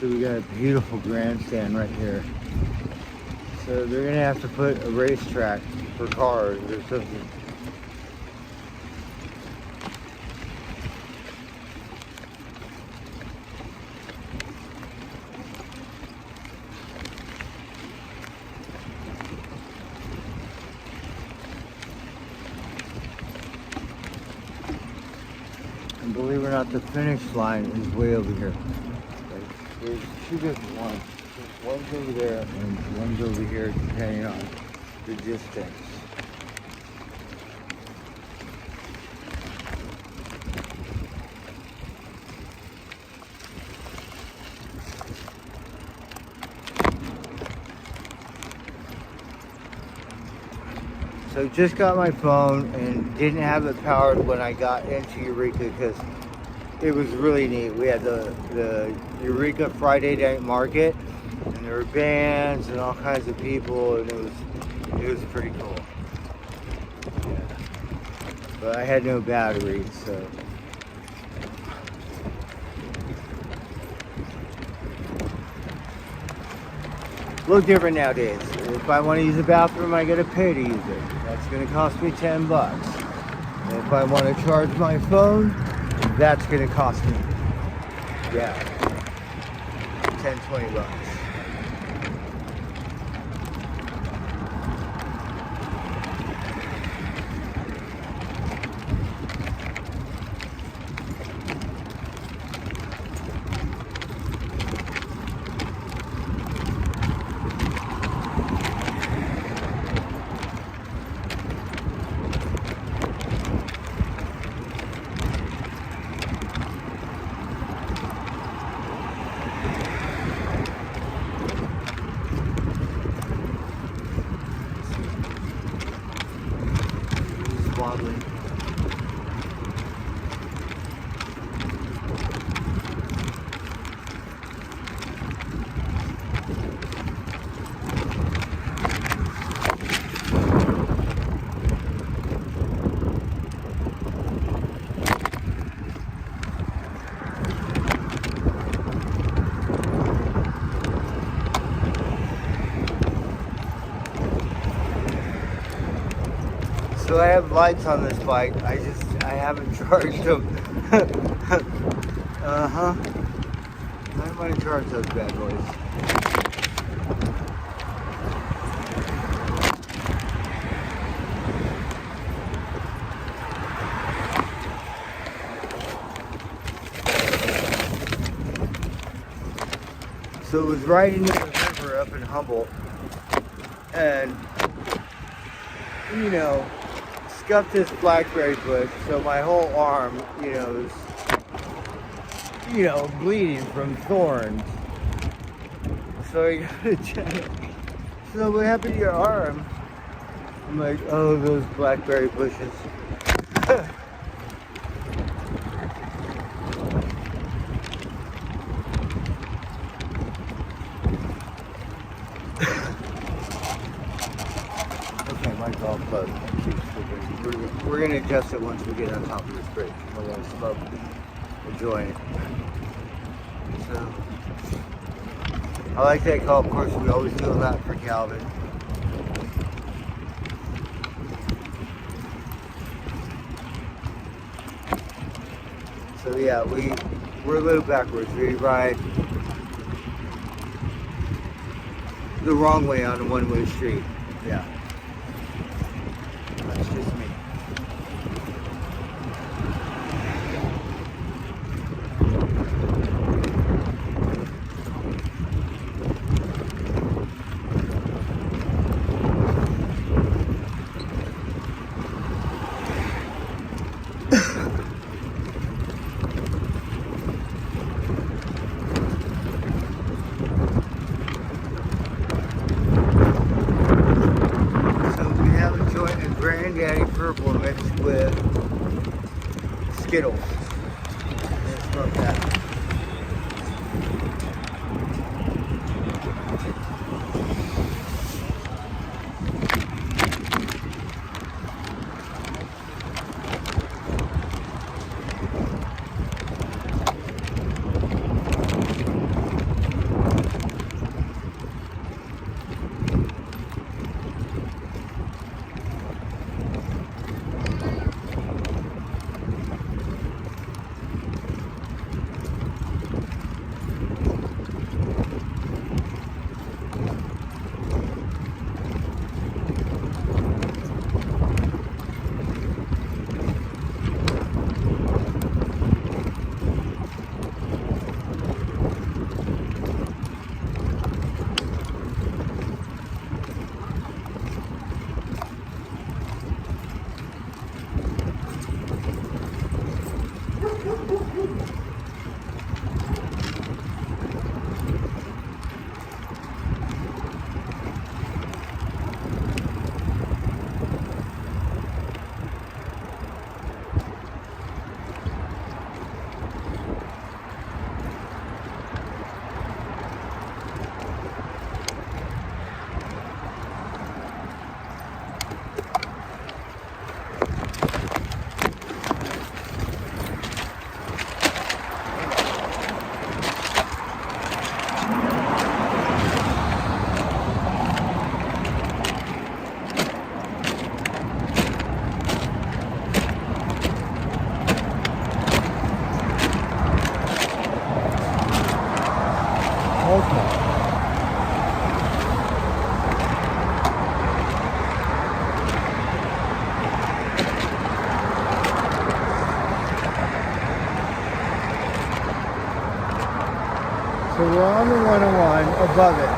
So we got a beautiful grandstand right here. So they're gonna have to put a racetrack for cars or something. And believe it or not, the finish line is way over here. There's two different ones. One's over there and one's over here, depending on the distance. So just got my phone and didn't have it powered when I got into Eureka because it was really neat. We had the Eureka Friday Night Market, and there were bands and all kinds of people, and it was pretty cool. Yeah. But I had no battery, so. A little different nowadays. If I want to use the bathroom, I gotta pay to use it. That's gonna cost me $10. And if I want to charge my phone, that's gonna cost me, yeah, 10, 20 bucks. Wobbling. So I have lights on this bike. I haven't charged them. I'm gonna charge those bad boys. So it was right into the river up in Humboldt, and you know, scuffed this blackberry bush, so my whole arm, is, bleeding from thorns. So I gotta check. So what happened to your arm? I'm like, oh, those blackberry bushes. Okay, mic's all closed. We're gonna adjust it once we get on top of this bridge. We're gonna smoke and join it. So I like that golf course. We always do that for Calvin. So yeah, we're a little backwards. We ride the wrong way on a one-way street. Yeah. That's just me. Granddaddy Purple mixed with Skittles. Let's smoke that. So we're on the 101 above it.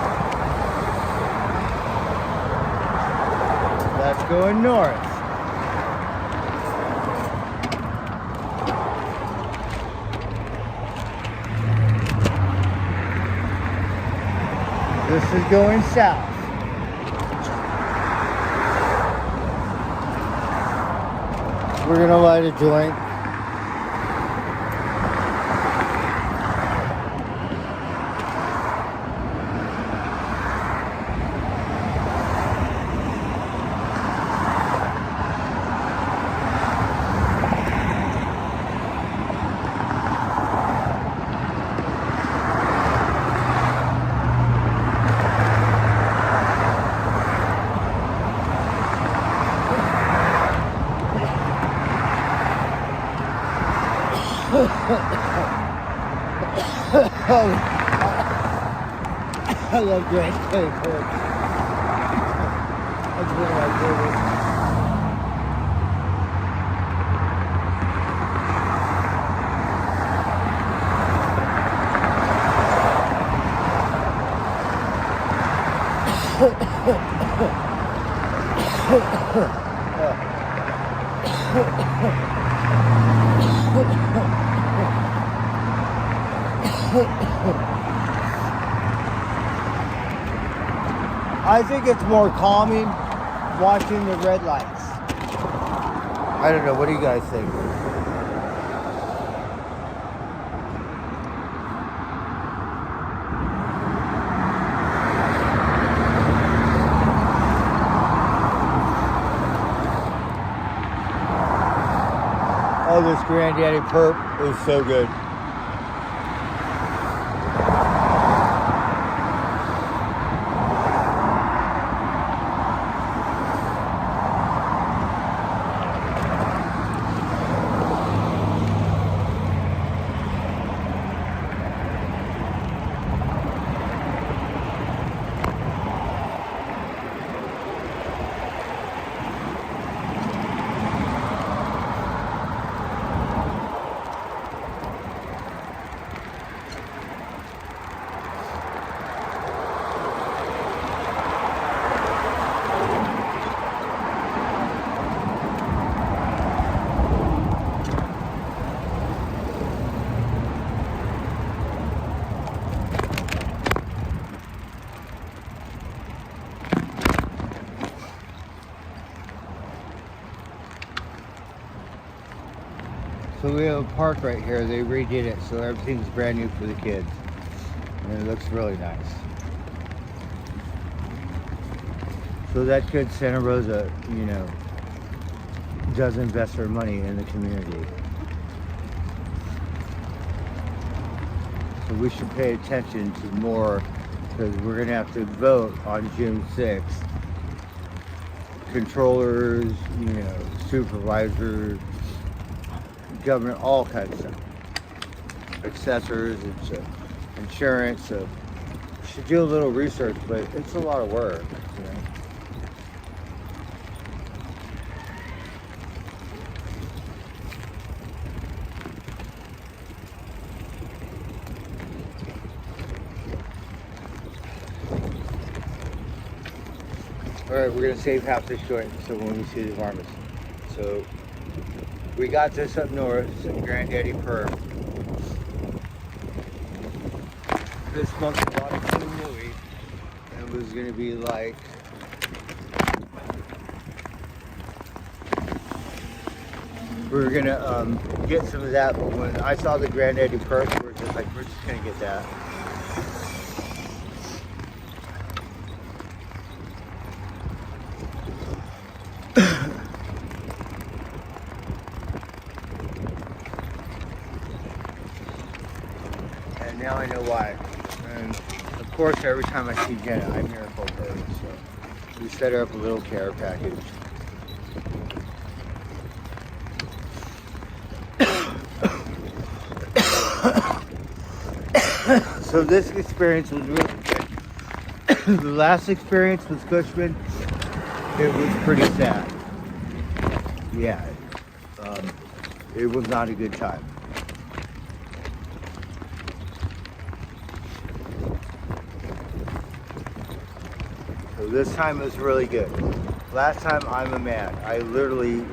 That's going north. This is going south. We're gonna light a joint. I love Grand Canyon Park. That's one of my favorites. I think it's more calming watching the red lights. I don't know. What do you guys think? Oh, this Granddaddy Perp is so good. So we have a park right here. They redid it, so everything's brand new for the kids. And it looks really nice. So that good Santa Rosa, you know, does invest their money in the community. So we should pay attention to more, because we're gonna have to vote on June 6th. Controllers, you know, supervisors, government, all kinds of stuff. Assessors, it's insurance. So we should do a little research, but it's a lot of work, you know. All right, we're gonna save half this joint so when we see the varmints. So we got this up north, some Granddaddy Perp. This month we bought it from Louis, and it was gonna be like we were gonna get some of that, but when I saw the Granddaddy Perp, we're just gonna get that. And now I know why. And of course, every time I see Jenna, I miracle her. So we set her up a little care package. So this experience was really good. The last experience with Cushman, it was pretty sad. Yeah, it was not a good time. So this time was really good. Last time, I'm a man. I literally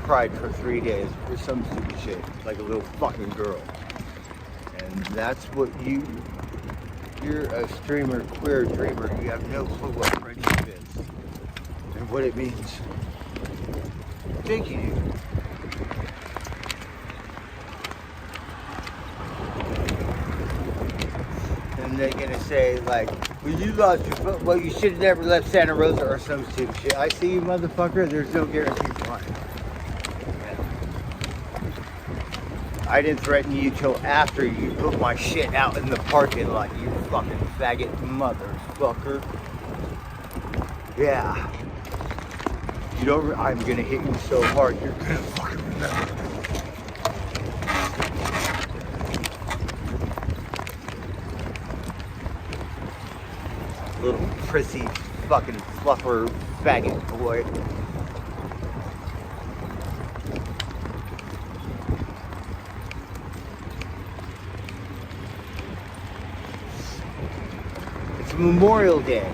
cried for 3 days for some stupid shit, like a little fucking girl. And that's what you're a streamer, queer dreamer. You have no clue what friendship is and what it means. Thank you. And they're gonna say well, you lost your foot. Well, you should have never left Santa Rosa or some stupid shit. I see you, motherfucker. There's no guarantee for mine. I didn't threaten you till after you put my shit out in the parking lot, you fucking faggot motherfucker. Yeah. You don't. I'm gonna hit you so hard, you're gonna fucking remember. little prissy fucking fluffer faggot boy. It's Memorial Day.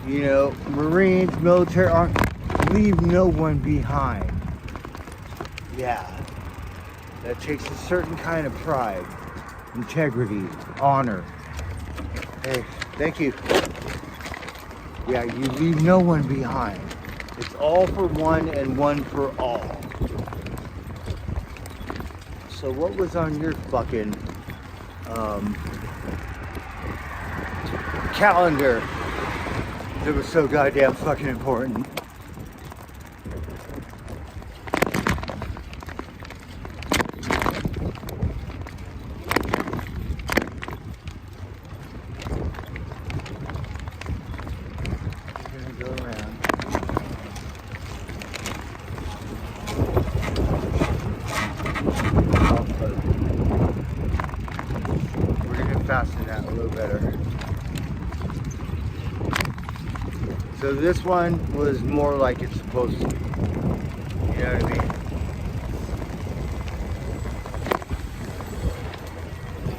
You know, Marines, military, leave no one behind. Yeah. That takes a certain kind of pride, integrity, honor. Hey, thank you. Yeah, you leave no one behind. It's all for one and one for all. So what was on your fucking calendar that was so goddamn fucking important? Fasten that a little better. So this one was more like it's supposed to be. You know what I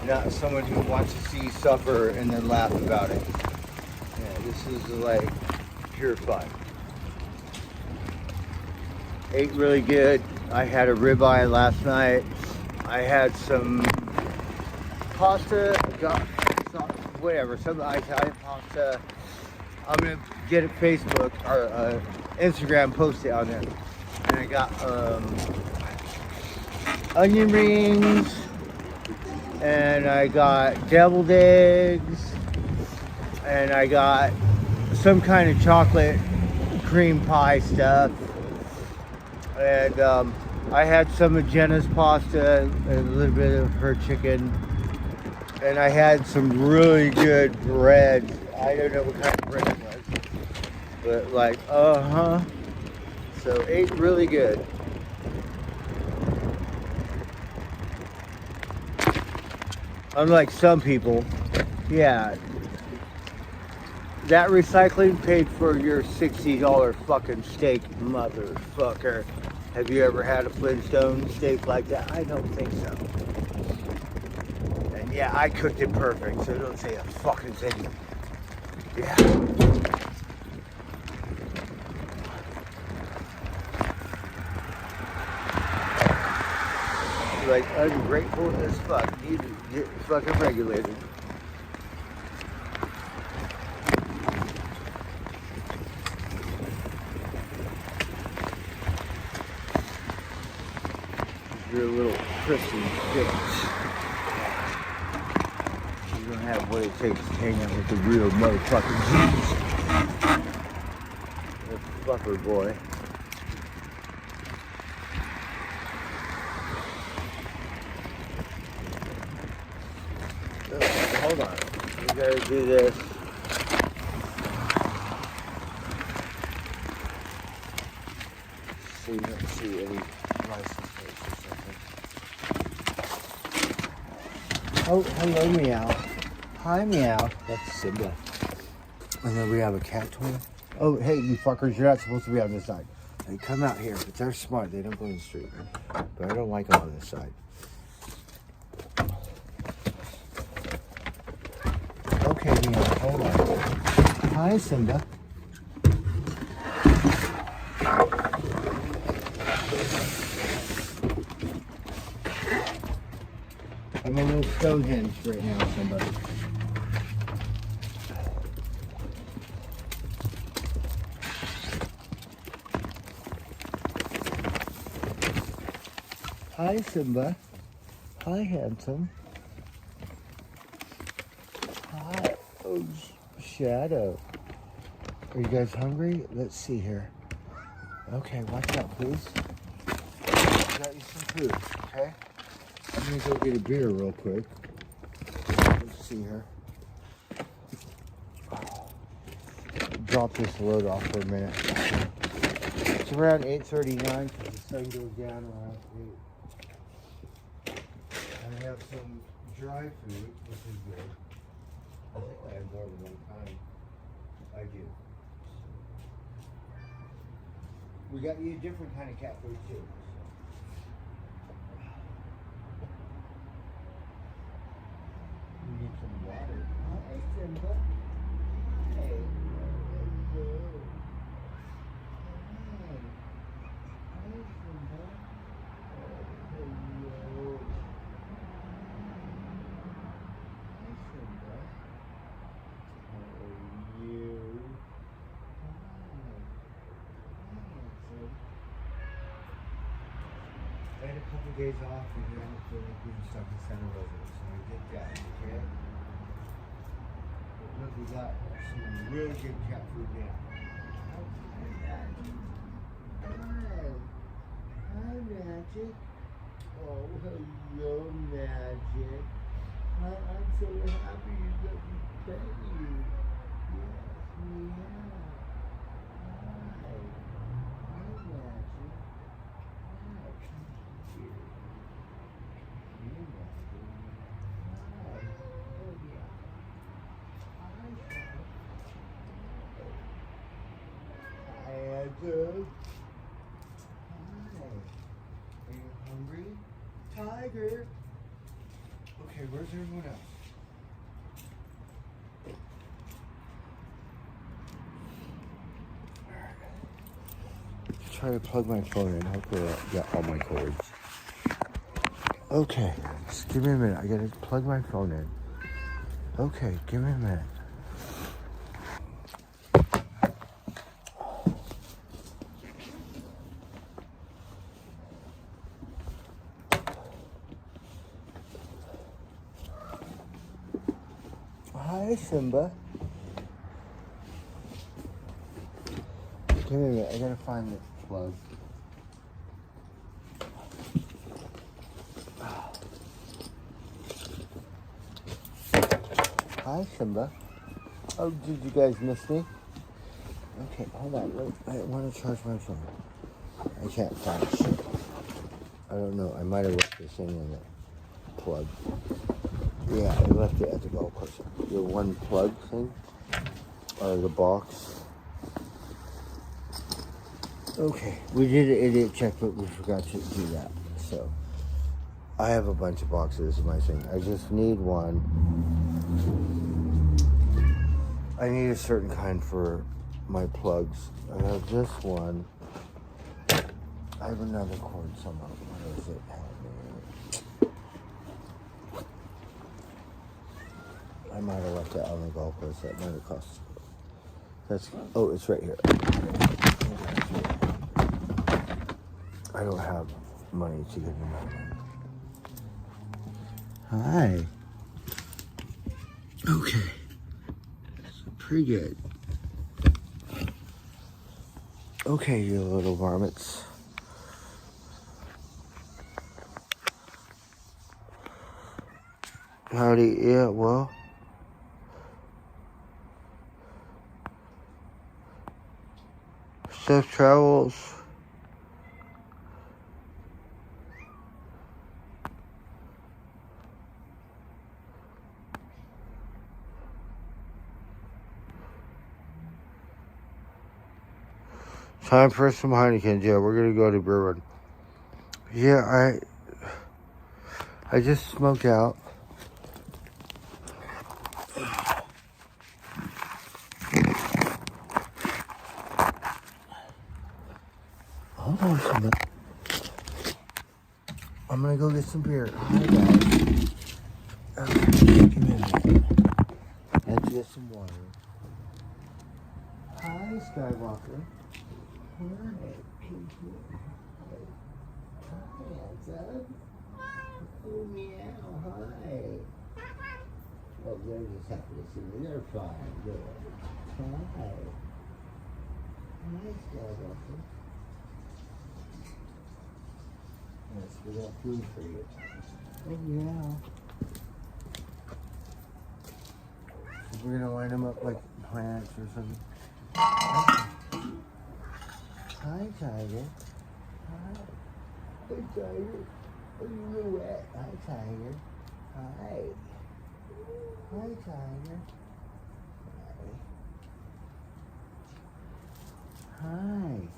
mean? Not someone who wants to see you suffer and then laugh about it. Yeah, this is like pure fun. Ate really good. I had a ribeye last night. I had some pasta, whatever, some Italian pasta. I'm gonna get a Facebook or Instagram, post it on there. And I got onion rings, and I got deviled eggs, and I got some kind of chocolate cream pie stuff, and I had some of Jenna's pasta, and a little bit of her chicken. And I had some really good bread. I don't know what kind of bread it was. But like, So ate really good. Unlike some people, yeah. That recycling paid for your $60 fucking steak, motherfucker. Have you ever had a Flintstone steak like that? I don't think so. Yeah, I cooked it perfect, so don't say a fucking thing. Yeah. Like, ungrateful as fuck. Need to get fucking regulated. You're a little prissy bitch. Have what it takes to hang out with the real motherfucking G's. That fucker boy. Hold on. We gotta do this. Let's see any license plates or something. Oh, hello, meow. Hi, meow. That's Simba. And then we have a cat toy. Oh, hey, you fuckers, you're not supposed to be on this side. They come out here, but they're smart. They don't go in the street. But I don't like them on this side. Okay, meow, hold on. Hi, Simba. I'm a little Stonehenge right now, Simba. Hi, Simba. Hi, handsome. Hi. Oh, Shadow. Are you guys hungry? Let's see here. Okay, watch out, please. Got you some food, okay? I'm gonna go get a beer real quick. Let's see here. Drop this load off for a minute. It's around 8:39 because the sun goes down around 8. And I have some dry food, which is good. I think I had more than one kind. I do. We got you a different kind of cat food too. You need some water. Hi, Simba. Hey. Hello. Hi. Hi, Simba. Hello. Hi, Simba. How are you? I had a couple days off and then I feel like being stuck in Santa Rosa, so I did that, okay? But look, we got some really good cat food now. Hi. Hi, Magic. Oh, hello, Magic. I'm so happy you let me pet you. Yes, meow. Hi. Hi, Magic. Hi, come here. You, Magic. Hi. Oh, yeah. Hi, Hi. Hi, Andrew. Hi. Are you hungry? Tiger. Okay, where's everyone else? Try to plug my phone in. Hopefully I'll get all my cords. Okay, just give me a minute. I gotta plug my phone in. Okay, give me a minute. Hi, Simba. Give me a minute. I gotta find the plug. Hi, Simba. Oh, did you guys miss me? Okay, hold on. Wait, I want to charge my phone. I can't find shit. I don't know. I might have left this thing in the plug. Yeah, I left it at the golf course. The one plug thing, or the box. Okay, we did an idiot check, but we forgot to do that. So, I have a bunch of boxes in my thing. I just need one. I need a certain kind for my plugs. I have this one. I have another cord somewhere. Where is it? I might have left it on the golf course. That might have cost. That's. Oh, it's right here. I don't have money to get another one. Hi. Okay. So pretty good. Okay, you little varmints. Howdy, yeah, well. Safe travels. Time for some Heineken. Yeah, we're gonna go to Brewer. Yeah, I just smoked out. Hold on a minute. I'm gonna go get some beer. Hi guys. Okay, give me a minute. I have to get some water. Hi, Skywalker. Hi. Hi, handsome. Oh, meow. Hi. Oh, they're just happy to see me. They're fine. Good. Hi. Hi, Skywalker. Yes, we got food for you. Oh, yeah. We're gonna line them up like plants or something. Hi, Tiger. Hi. Hey, Tiger. Oh, you were wet. Hi, Tiger. Hi. Hi, Tiger. Hi. Hi.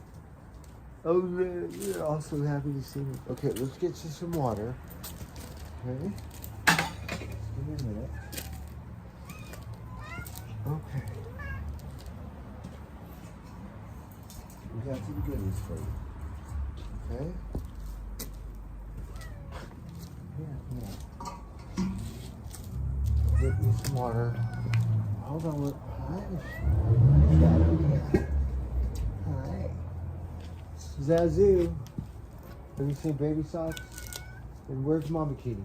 Oh, they're also happy to see me. Okay, let's get you some water. Okay. Just give me a minute. Okay. We got some goodies for you. Okay? Yeah. Get you some water. Hold on. Hi. Shadow. Hi. Zazu. Have you seen baby socks? And where's Mama Kitty?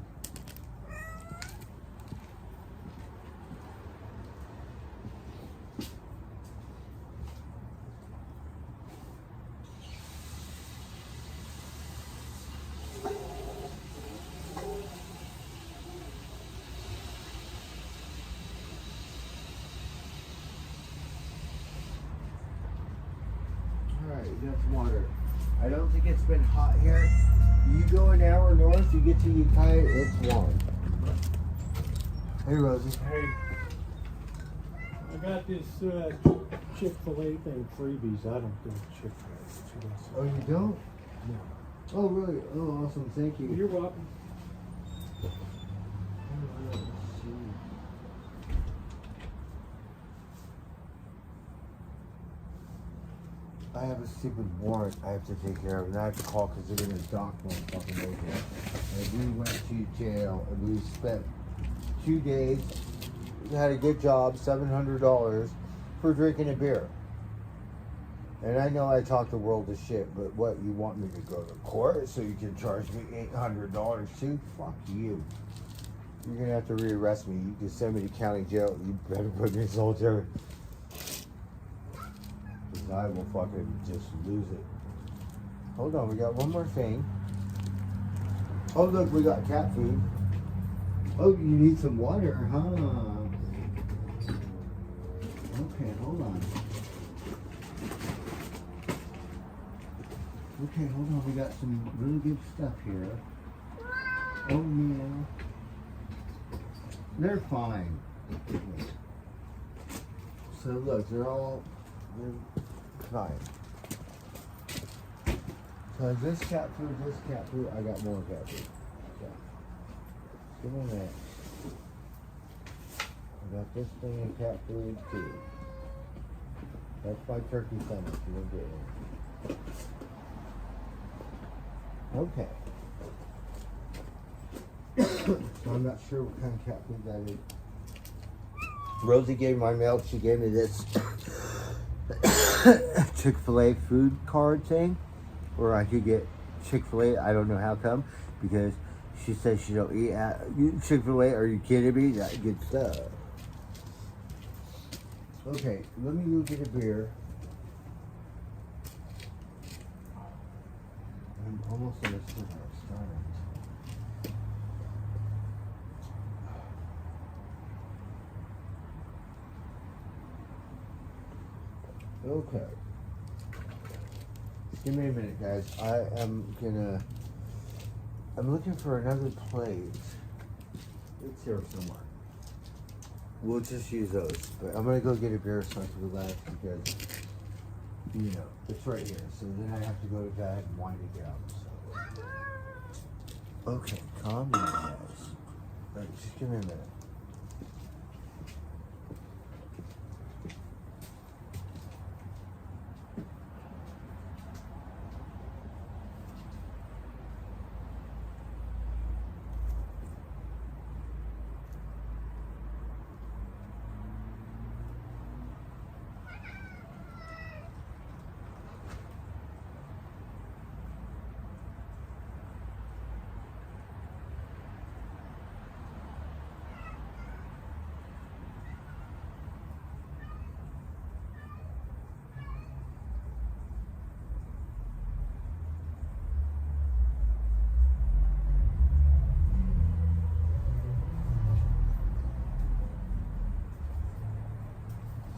Alright, you got some water. I don't think it's been hot here. You go an hour north, you get to Ukiah, it's warm. Hey, Rosie. Hey. I got this Chick-fil-A thing, freebies. I don't do Chick-fil-A. Oh, you don't? No. Oh, really? Oh, awesome. Thank you. You're welcome. I have a stupid warrant I have to take care of, and I have to call because they're going to dock my fucking local. And we went to jail, and we spent 2 days, we had a good job, $700 for drinking a beer. And I know I talk the world of shit, but what, you want me to go to court so you can charge me $800 too? Fuck you. You're going to have to rearrest me. You can send me to county jail. You better put me in solitary. I will fucking just lose it. Hold on, we got one more thing. Oh, look, we got cat food. Oh, you need some water, huh? Okay, hold on. Okay, hold on. We got some really good stuff here. Oh, yeah. They're fine. So, look, they're fine. So this cat food, I got more cat food. So, give me that. I got this thing of cat food too. That's my turkey sandwich. You'll get it. Okay. So I'm not sure what kind of cat food that is. Rosie gave me my mail. She gave me this Chick-fil-A food card thing where I could get Chick-fil-A. I don't know how come, because she says she don't eat at Chick-fil-A. Are you kidding me? That good stuff. Okay, let me go get a beer. I'm almost at a start. Okay. Give me a minute, guys. I'm looking for another plate. It's here somewhere. We'll just use those. But I'm gonna go get a beer so I can relax because, you know, it's right here. So then I have to go to bed and wind it down. So. Okay, calm down, guys. Alright, just give me a minute.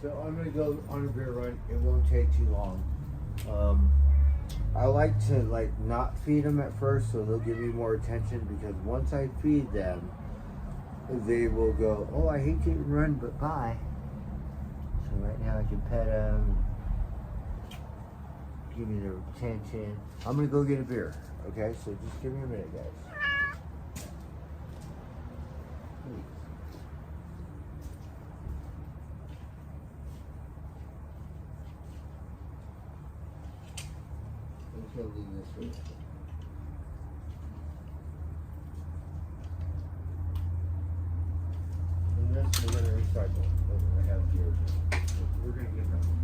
So I'm gonna go on a beer run. It won't take too long. I like to not feed them at first, so they'll give me more attention, because once I feed them, they will go, oh, I hate to run, but bye. So right now I can pet them. give me their attention. I'm gonna go get a beer. Okay, so just give me a minute, guys. Please. Let's go leave this way. And this we're gonna recycle. I have here. We're gonna get them.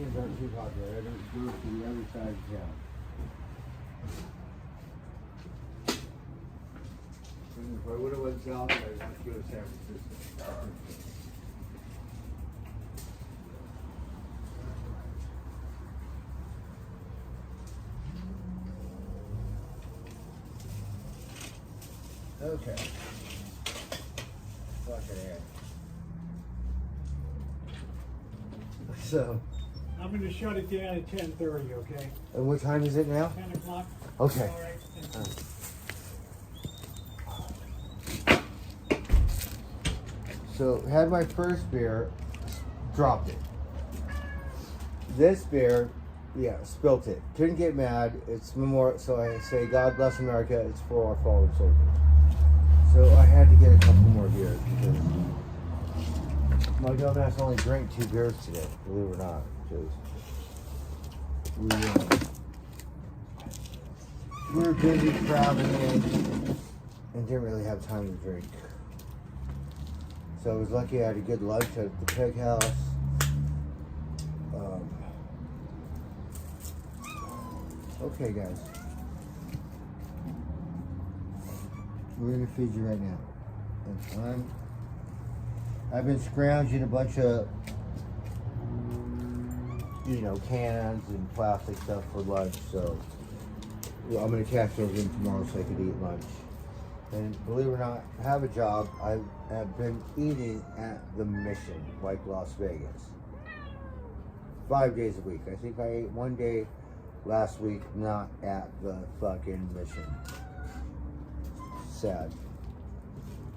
Americans aren't too popular. I don't go to the other side of town. And if I would have went south, I'd have to go to San Francisco. Okay. Fucking A. So, I'm gonna shut it down at 10:30, okay? and what time is it now? 10 o'clock? Okay. All right. So, had my first beer, dropped it. This beer, yeah, spilt it. Couldn't get mad. It's memorial, so I say, God bless America. It's for our fallen soldiers. So I had to get a couple more beers because my dumbass only drank 2 beers today, believe it or not. Because we were busy traveling and didn't really have time to drink. So I was lucky I had a good lunch at the Peg House. Okay, guys. We're gonna feed you right now. And I've been scrounging a bunch of, cans and plastic stuff for lunch. So I'm gonna cash those in tomorrow so I could eat lunch. And believe it or not, I have a job. I have been eating at the Mission, like Las Vegas, 5 days a week. I think I ate 1 day last week, not at the fucking Mission. Sad.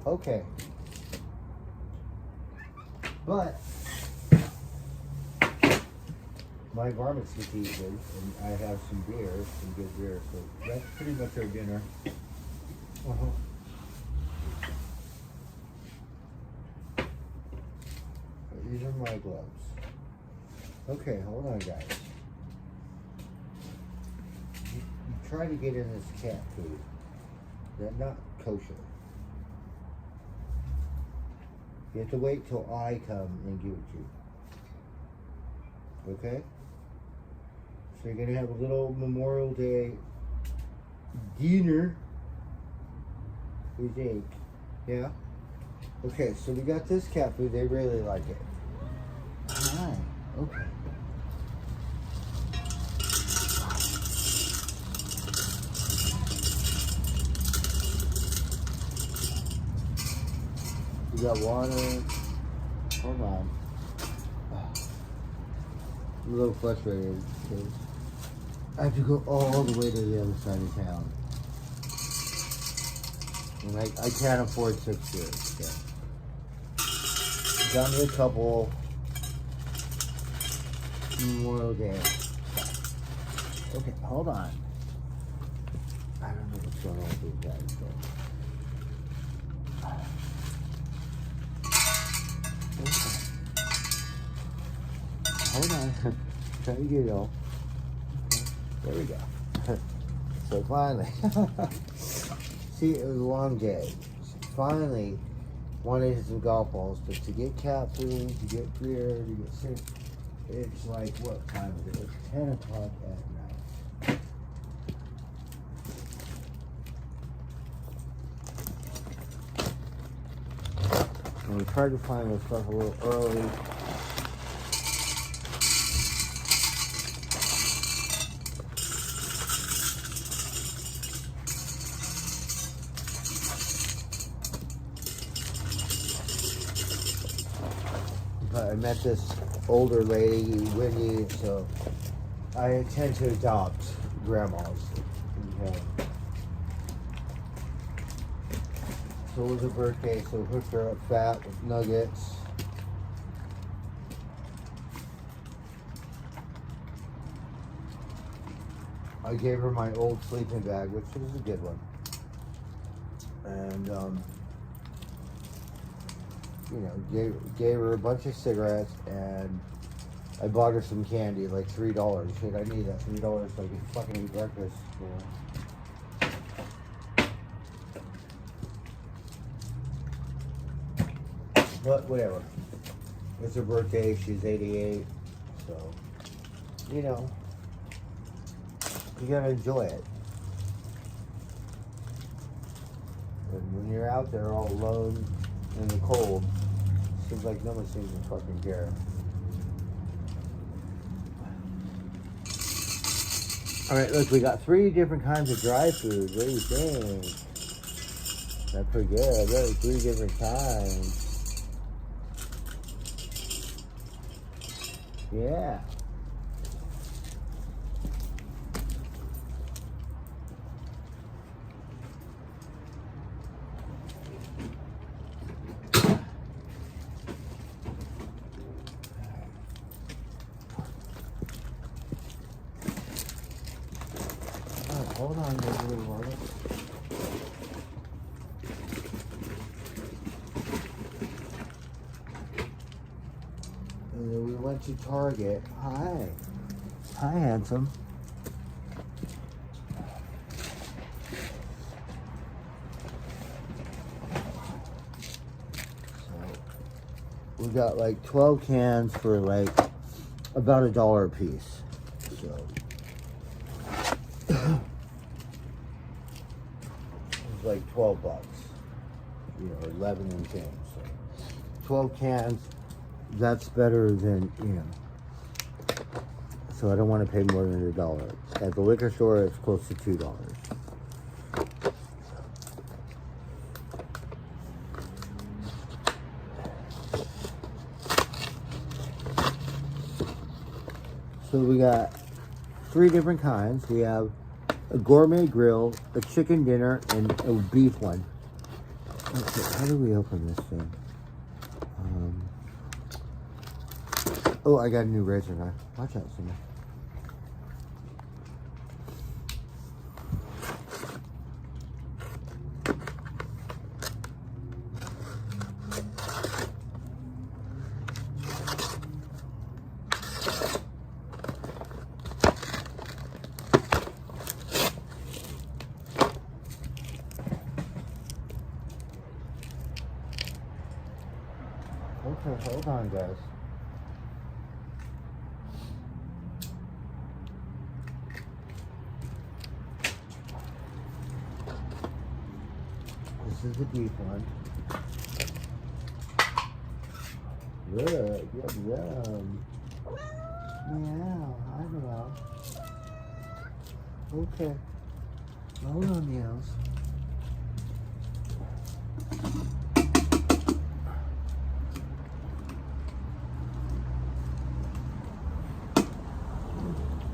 Okay. But my varmints get to eat good, and I have some beers, some good beers. So that's pretty much our dinner. These are my gloves. Okay, hold on, guys. You try to get in this cat food. They're not kosher. You have to wait till I come and give it to you. Okay? So you're gonna have a little Memorial Day dinner with Jake. Yeah? Okay, so we got this cat food. They really like it. Alright, okay. We got water. Hold on. I'm a little frustrated because I have to go all the way to the other side of town. And I can't afford 6 beers. So. Got me a couple Memorial Day. Okay, hold on. I don't know what's going on with these guys. Hold on. Try to get it all. Okay. There we go. So finally. See, it was a long day. Finally, wanted some golf balls, but to get cat food, to get beer, to get sick, it's like, what time is it? It's 10 o'clock at night. And we tried to find this stuff a little early. I met this older lady, Wendy, so I tend to adopt grandmas. Okay. So it was her birthday, so we hooked her up fat with nuggets. I gave her my old sleeping bag, which was a good one. And, gave her a bunch of cigarettes, and I bought her some candy, like $3. Shit, I need that $3 so I can fucking eat breakfast. But whatever. It's her birthday. She's 88, so you know, you gotta enjoy it. And when you're out there all alone in the cold, seems like no one seems to fucking care. Alright, look, we got 3 different kinds of dry food. What do you think? That's pretty good. Look, 3 different kinds. Yeah. Hold on, little water. And then we went to Target. Hi. Hi, handsome. So, we got like 12 cans for like about $1 a piece. So. Like $12, you know, 11 and change. So 12 cans, that's better than, you know. So I don't want to pay more than $1. At the liquor store, it's close to $2. So we got 3 different kinds. We have a gourmet grill, a chicken dinner, and a beef one. Okay, how do we open this thing? Oh, I got a new razor knife. Watch out, Simon. Okay, hold on, guys. This is the beef one. Look, yum, yum. Meow, I know. Okay. Hold on, meows.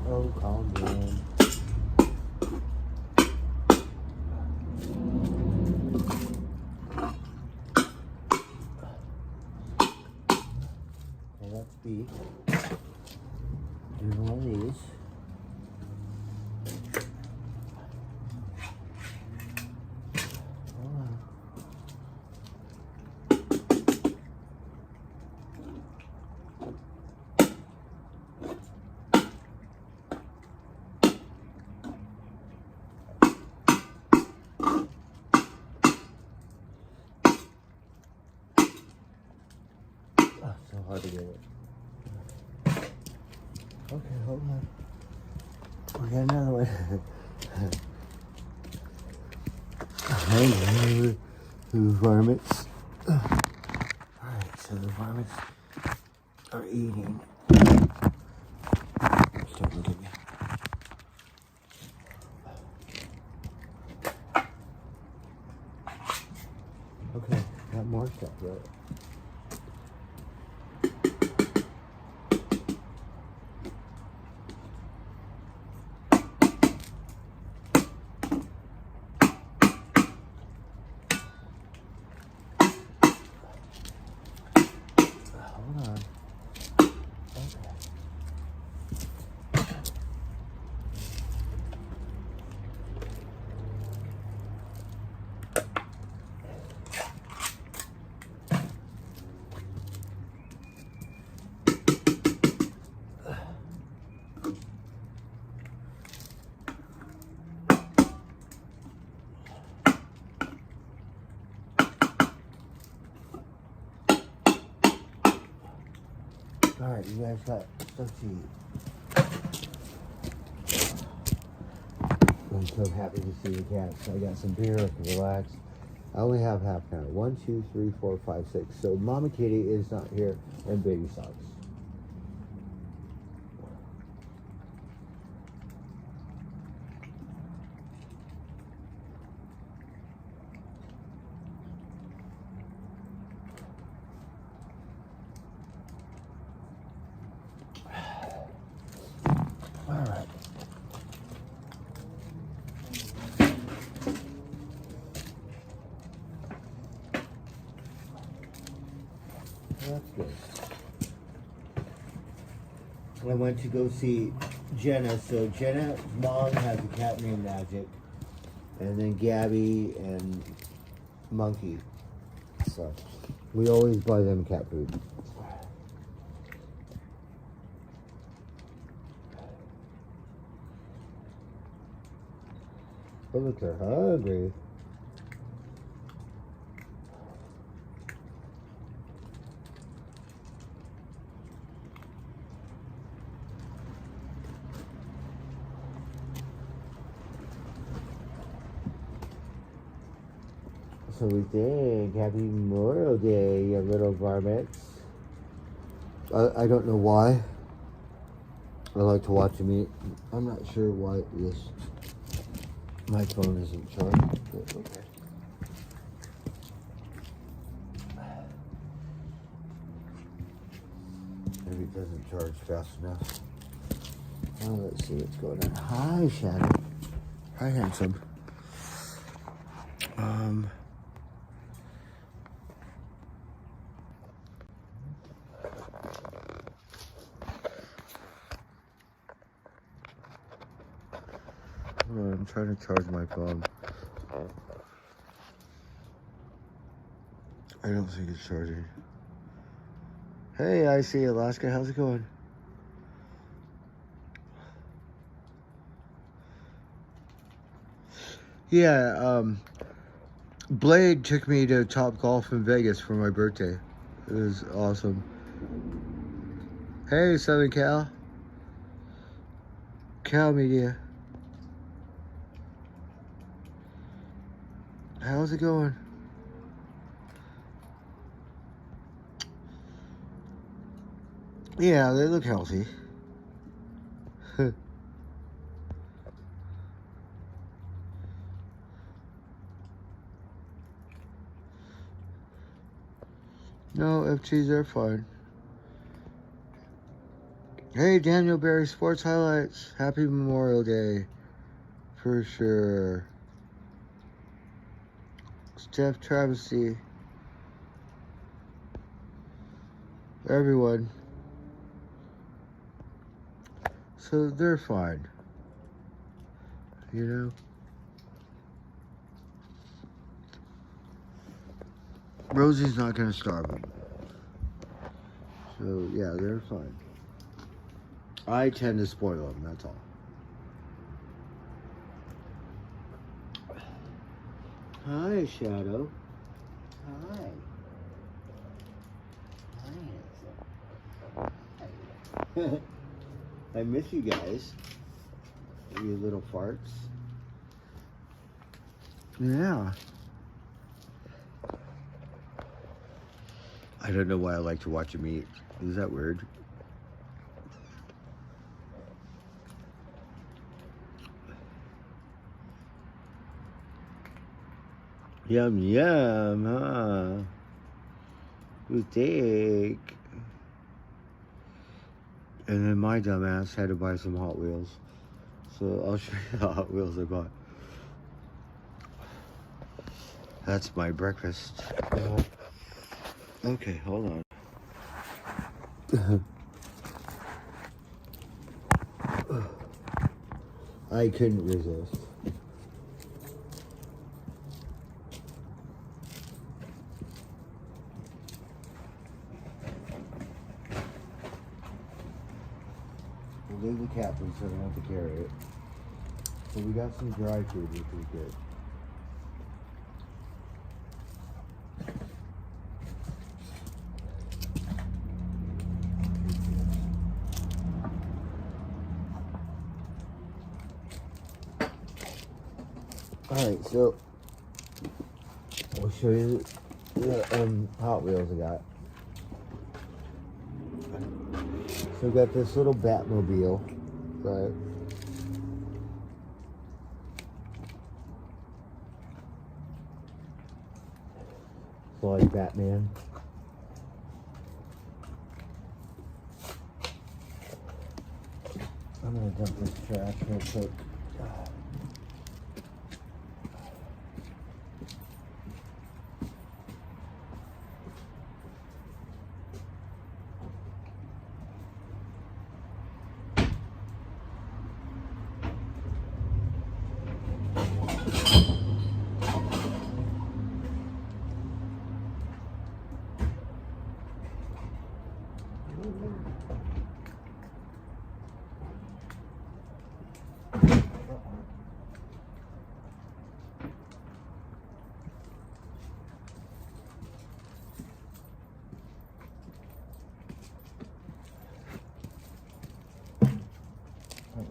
Oh, calm down. Okay, that's beef. Do one of these. Hold on. Oh, so hard to get it. Okay, hold on. We got another one. Hey, the varmints. Alright, so the varmints are eating. So look at me. Okay, got more stuff, right? Hold on. Okay. Alright, you guys got stuff to eat. I'm so happy to see the cats. I got some beer, I can relax. I only have half an hour. 1, 2, 3, 4, 5, 6. So Mama Kitty is not here, and Baby sucks. All right. That's good. I went to go see Jenna. So Jenna's mom has a cat named Magic, and then Gabby and Monkey. So we always buy them cat food. Oh, look, they're hungry. So we think Happy Memorial Day, you little varmints. I don't know why. I like to watch them eat. I'm not sure why my phone isn't charged, but okay. Maybe it doesn't charge fast enough. Oh, let's see what's going on. Hi, Shadow. Hi, handsome. I'm trying to charge my phone. I don't think it's charging. Hey, I see Alaska. How's it going? Yeah, Blade took me to Top Golf in Vegas for my birthday. It was awesome. Hey, Southern Cal. Cal Media. How's it going? Yeah, they look healthy. No, FTs are fine. Hey, Daniel Berry Sports Highlights. Happy Memorial Day. For sure. Steph Travesty. Everyone. So they're fine. You know? Rosie's not gonna starve them. So yeah, they're fine. I tend to spoil them, that's all. Hi, Shadow. Hi. Hi. I miss you guys. You little farts. Yeah. I don't know why I like to watch them eat. Is that weird? Yum, yum, huh? You think? And then my dumbass had to buy some Hot Wheels. So I'll show you the Hot Wheels I bought. That's my breakfast. Okay, hold on. I couldn't resist. We'll leave the cat food so I don't have to carry it. So we got some dry food, which is good. Alright, so I'll show you the Hot Wheels I got. So we got this little Batmobile, right? So like Batman. I'm gonna dump this trash real quick.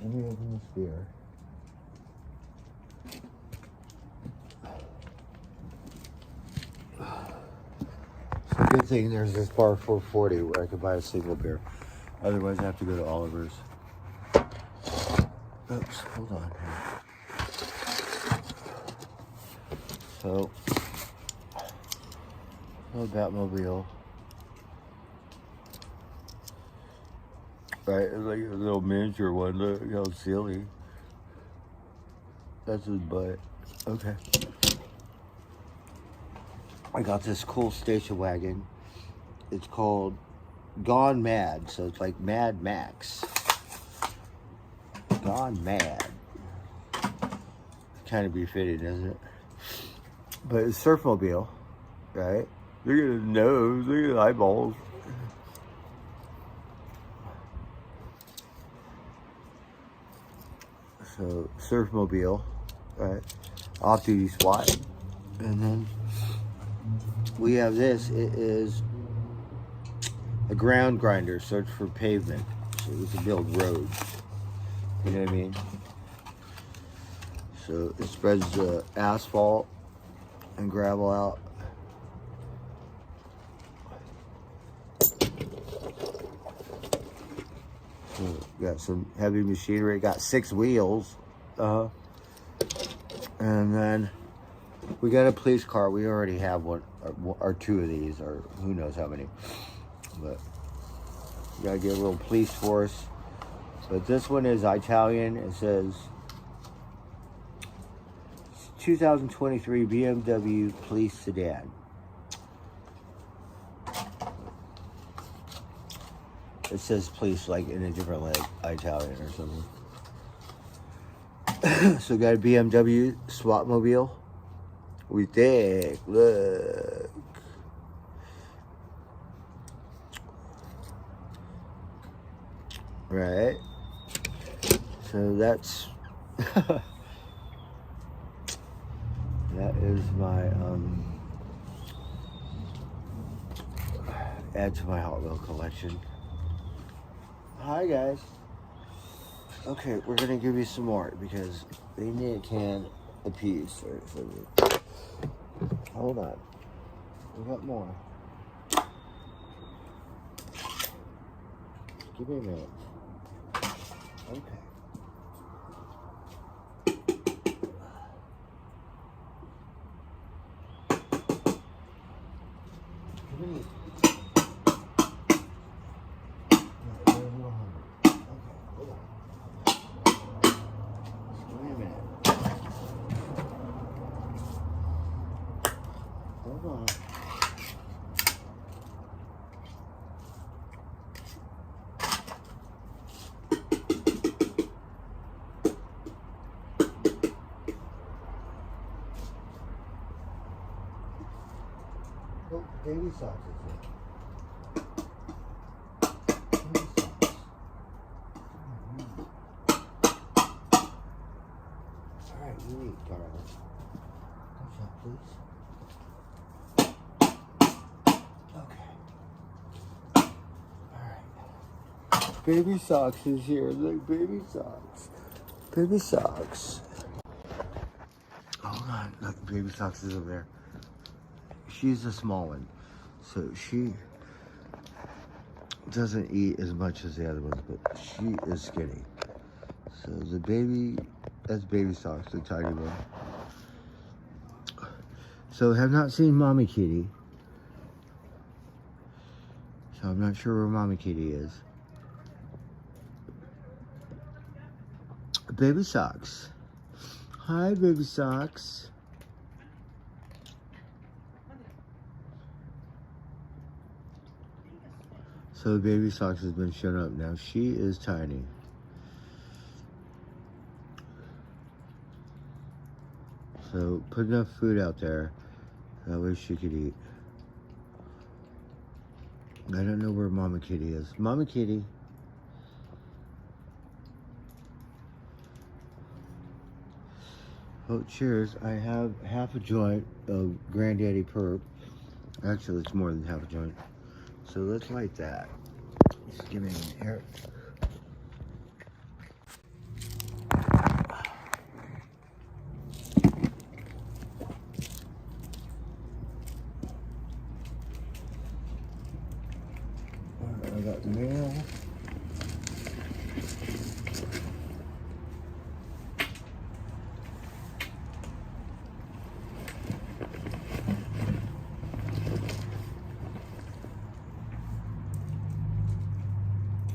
Let me open this beer. It's a good thing there's this bar 440 where I could buy a single beer. Otherwise, I have to go to Oliver's. Oops, hold on here. So, little Batmobile. Right, it's like a little miniature one. Look how silly. That's his butt. Okay. I got this cool station wagon. It's called Gone Mad. So it's like Mad Max. Gone Mad. Kind of befitting, isn't it? But it's Surfmobile, right? Look at his nose. Look at his eyeballs. So Surfmobile, right? Off-duty SWAT, and then we have this. It is a ground grinder, so it's for pavement. So we can build roads. You know what I mean? So it spreads the asphalt and gravel out. Got some heavy machinery. Got 6 wheels. And then we got a police car. We already have one or 2 of these, or who knows how many. But we gotta get a little police force. But this one is Italian. It says 2023 BMW police sedan. It says police like in a different like Italian or something. So got a BMW SWAT mobile. We think, look. Right. So that's that is my add to my Hot Wheel collection. Hi guys. Okay, we're gonna give you some more because they need a can apiece. Hold on, we got more. Give me a minute. Okay. Give me. Hold on. Oh, baby socks is here. Baby socks. Alright, you eat, darling. Come shop, please. Baby socks is here. Look, baby socks. Baby socks. Oh, Look, baby socks is over there. She's a small one, so she doesn't eat as much as the other ones, but she is skinny. So the baby, that's baby socks, the tiny one. So have not seen Mommy Kitty. So I'm not sure where Mommy Kitty is. Baby socks. Hi, baby socks. So baby socks has been shown up now. She is tiny. So put enough food out there. That way she could eat. I don't know where Mama Kitty is. Mama Kitty. Oh, cheers. I have half a joint of Granddaddy Perp. Actually, it's more than half a joint. So let's light that. Just give me a minute here. I got mail.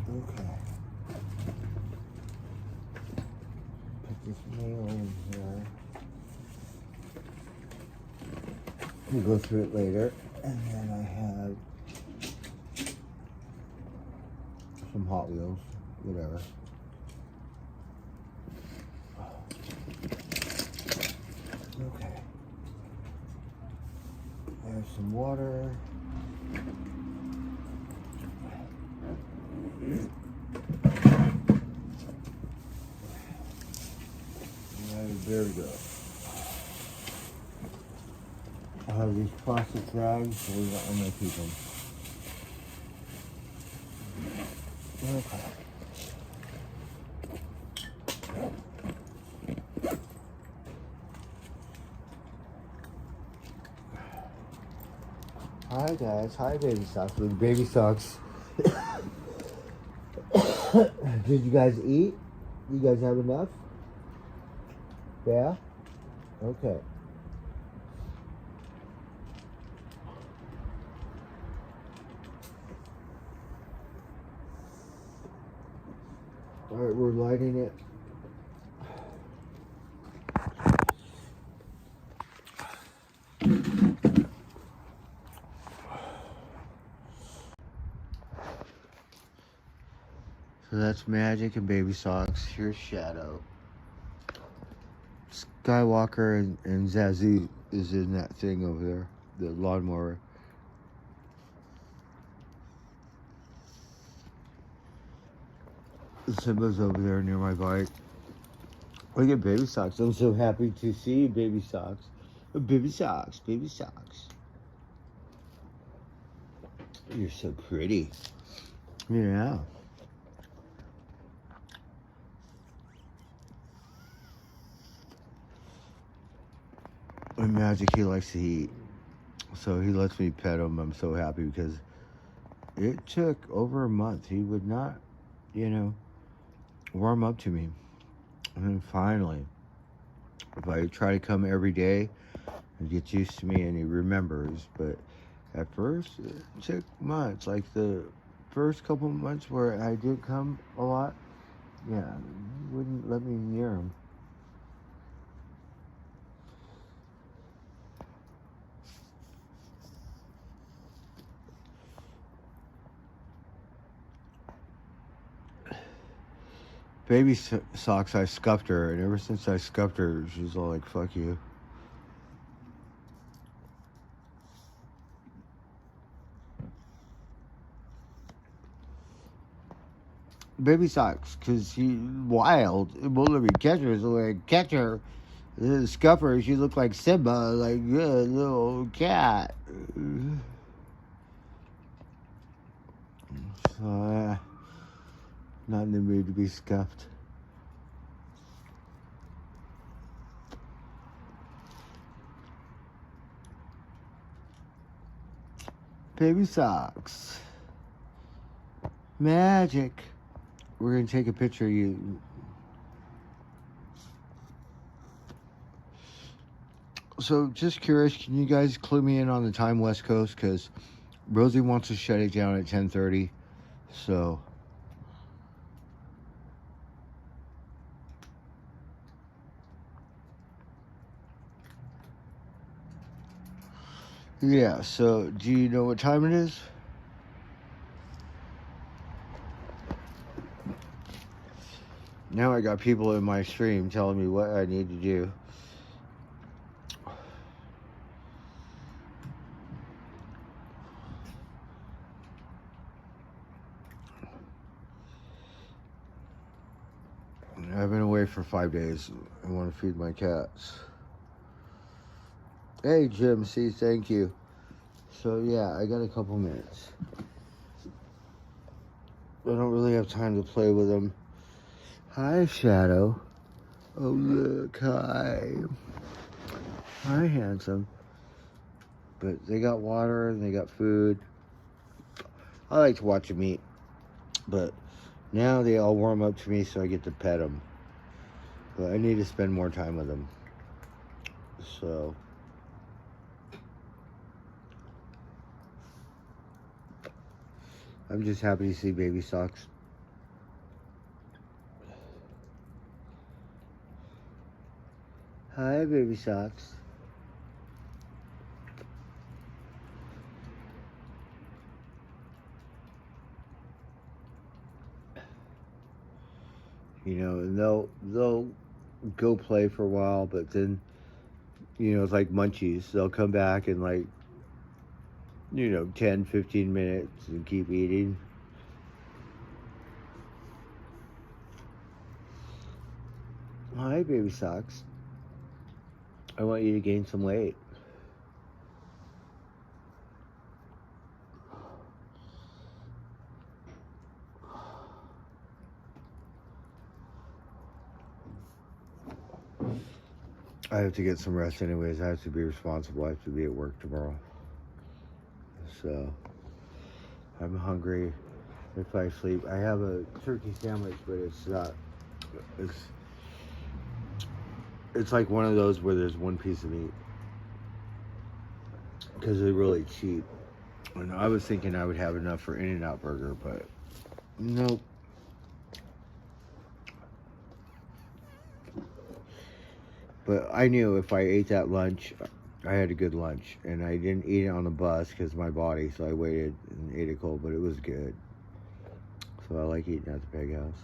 Okay. Put this mail in here. We'll go through it later. And then I have some Hot Wheels, whatever. Okay. There's some water. There we go. I have these plastic bags, so I'm gonna keep them. Okay. Hi guys, hi baby socks. Look, baby socks. Did you guys eat? You guys have enough? Yeah? Okay. Alright, we're lighting it. So that's Magic and Baby Socks. Here's Shadow. Skywalker and Zazu is in that thing over there, the lawnmower. Simba's over there near my bike. Look at Baby Socks. I'm so happy to see Baby Socks. Baby Socks, Baby Socks. You're so pretty. Yeah. And Magic, he likes to eat. So he lets me pet him. I'm so happy because it took over a month. He would not, warm up to me. And then finally, if I try to come every day, he gets used to me and he remembers. But at first, it took months. Like the first couple months where I did come a lot, he wouldn't let me near him. Baby Socks, I scuffed her, and ever since I scuffed her, she's all like, fuck you. Baby Socks, because she's wild. It won't let me catch her, so when I catch her, scuff her, she looked like Simba, like a little cat. So, not in the mood to be scuffed. Baby socks. Magic. We're going to take a picture of you. So, just curious, can you guys clue me in on the time West Coast? Because Rosie wants to shut it down at 10:30. So, yeah. So, do you know what time it is? Now I got people in my stream telling me what I need to do. I've been away for 5 days. I want to feed my cats. Hey, Jim C, thank you. So, yeah, I got a couple minutes. I don't really have time to play with them. Hi, Shadow. Oh, look, hi. Hi, handsome. But they got water and they got food. I like to watch them eat. But now they all warm up to me, so I get to pet them. But I need to spend more time with them. So I'm just happy to see Baby Socks. Hi, Baby Socks. You know, and they'll go play for a while, but then, you know, it's like munchies. They'll come back in like, you know, 10, 15 minutes and keep eating. Hi, Baby Socks. I want you to gain some weight. I have to get some rest anyways. I have to be responsible. I have to be at work tomorrow. So, I'm hungry. If I sleep, I have a turkey sandwich, but it's not, it's like one of those where there's one piece of meat. Because they're really cheap. And I was thinking I would have enough for In-N-Out Burger, but nope. But I knew if I ate that lunch, I had a good lunch. And I didn't eat it on the bus because of my body, so I waited and ate it cold, but it was good. So I like eating at the Peg House.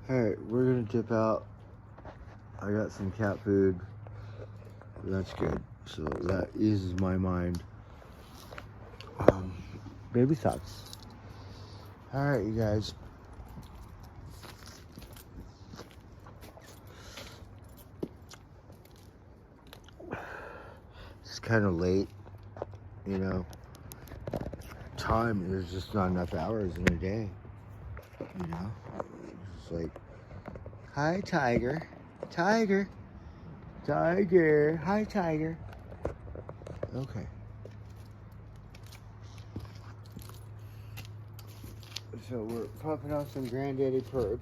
Alright, we're gonna dip out. I got some cat food. That's good. So that eases my mind. Baby Socks. Alright, you guys. It's kind of late, you know. Time, there's just not enough hours in a day, you know. It's like, hi, Tiger. Tiger. Tiger. Hi, Tiger. Okay. So we're popping off some Granddaddy Perps.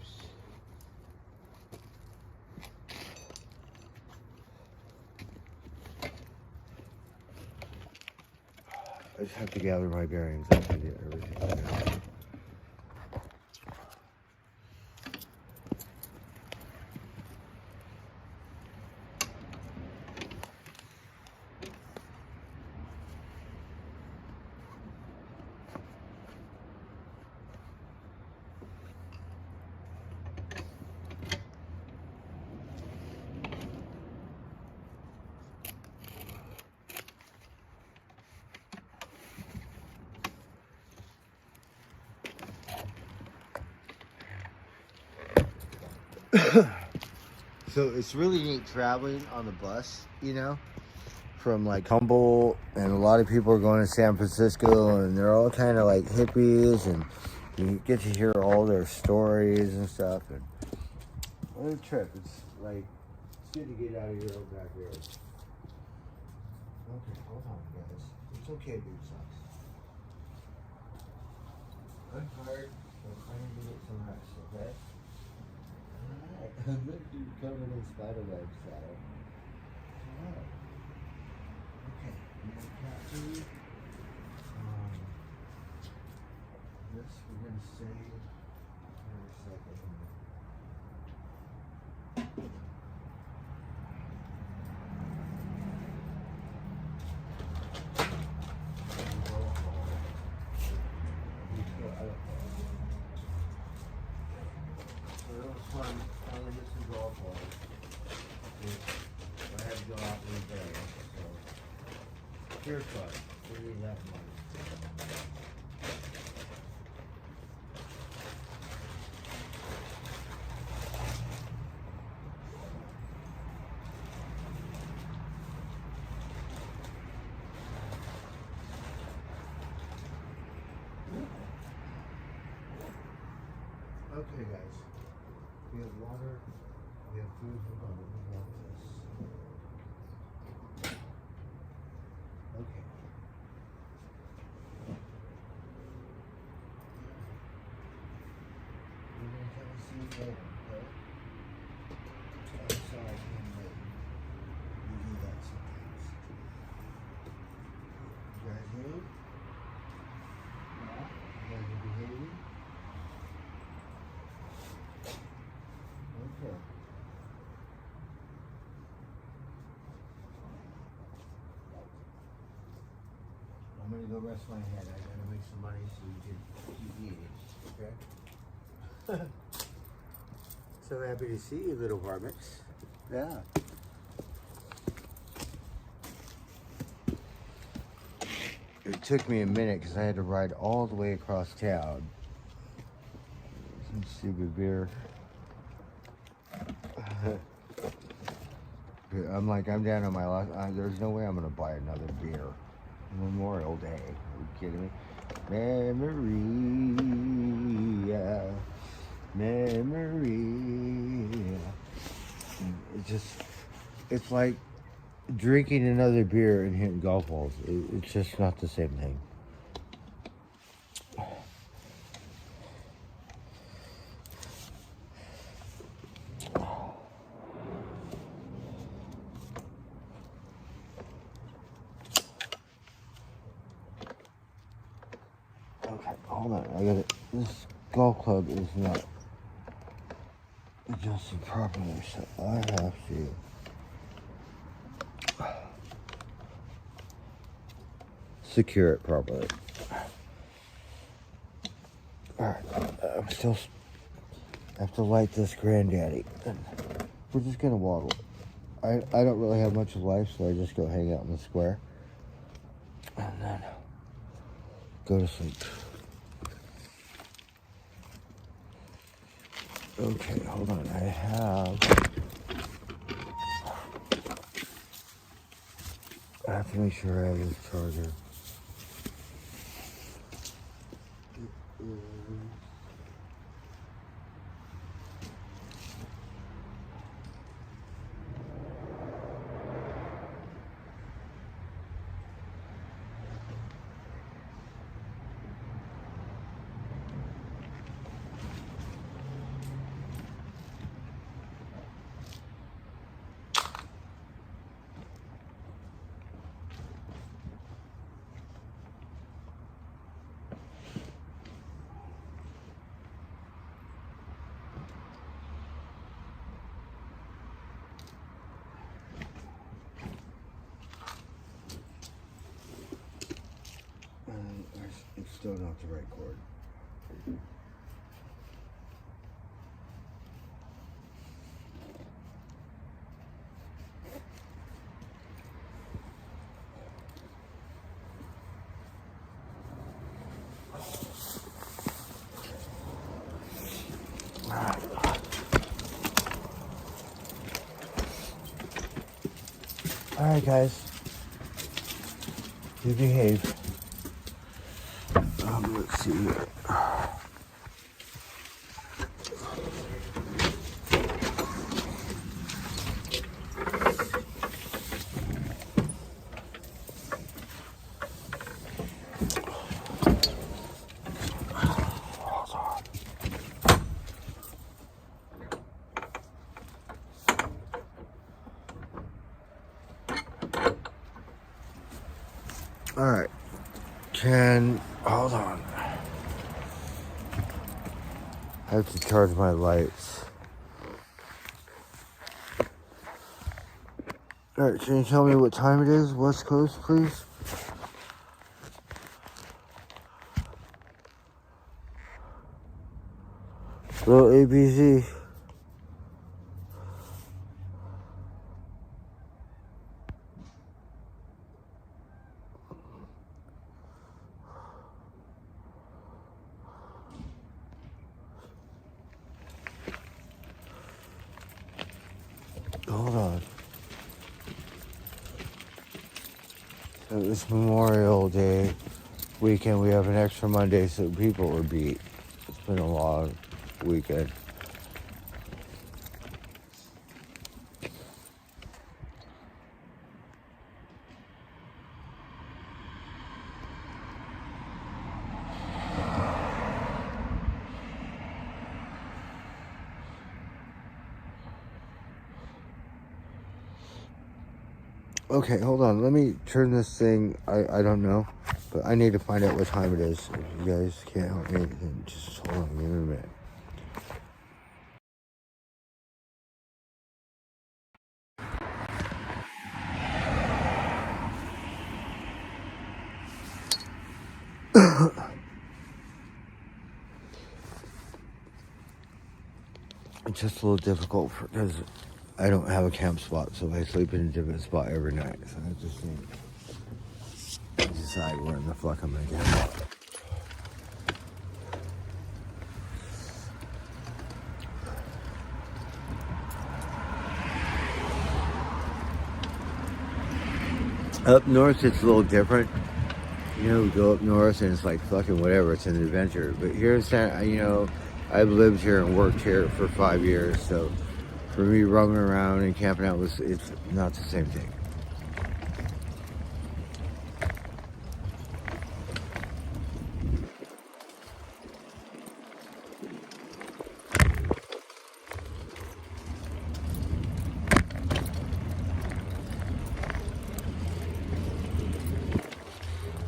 I just have to gather my bearings. I have to get everything together. So it's really neat traveling on the bus, you know, from like Humboldt, and a lot of people are going to San Francisco, and they're all kind of like hippies, and you get to hear all their stories and stuff. And what a trip! It's like good to get out of your own backyard. Okay, hold on, guys. It's okay, big socks. I'm tired, but I need to get some rest, okay? Alright, look, dude, covered in spiderwebs, Sally. Alright. Okay, more cat food. This we're gonna save for a second. So that was fun. Finally get some golf balls. I had to go out in the day, so here's fun. We need that money. Okay, guys. We have water. We have food. Hold on, let me lock this. Okay. We're gonna come and see you later, okay? I'm sorry I came late. We do that sometimes. You guys good? Yeah? You guys are behaving? Okay. I'm gonna go rest my head. I gotta make some money so you can keep eating. Okay? So happy to see you, little varmints. Yeah. It took me a minute because I had to ride all the way across town. Some stupid beer. I'm like, I'm down on my last. There's no way I'm gonna buy another beer. Memorial Day. Are you kidding me? Memoria, memoria. It's like drinking another beer and hitting golf balls. It's just not the same thing. Okay, hold on. I got it. This golf club is not adjusted properly, so I have to. Secure it properly. Alright, I'm still. I have to light this granddaddy. And we're just gonna waddle. I don't really have much of life, so I just go hang out in the square. And then go to sleep. Okay, hold on. I have to make sure I have this charger. It's still not the right cord. All right, guys. You behave. Let's see here. Alright. Hold on. I have to charge my lights. Alright, can you tell me what time it is? West Coast, please? Little ABZ. Hold on. So it's Memorial Day weekend. We have an extra Monday, so people were beat. It's been a long weekend. Okay, hold on. Let me turn this thing. I don't know, but I need to find out what time it is. If you guys can't help me, then just hold on. Give me a minute. It's just a little difficult because I don't have a camp spot, so I sleep in a different spot every night. So I just need to decide where in the fuck I'm gonna get. Up north, it's a little different. You know, we go up north and it's like fucking whatever. It's an adventure. But here in San, you know, I've lived here and worked here for 5 years, so for me, roaming around and camping out it's not the same thing.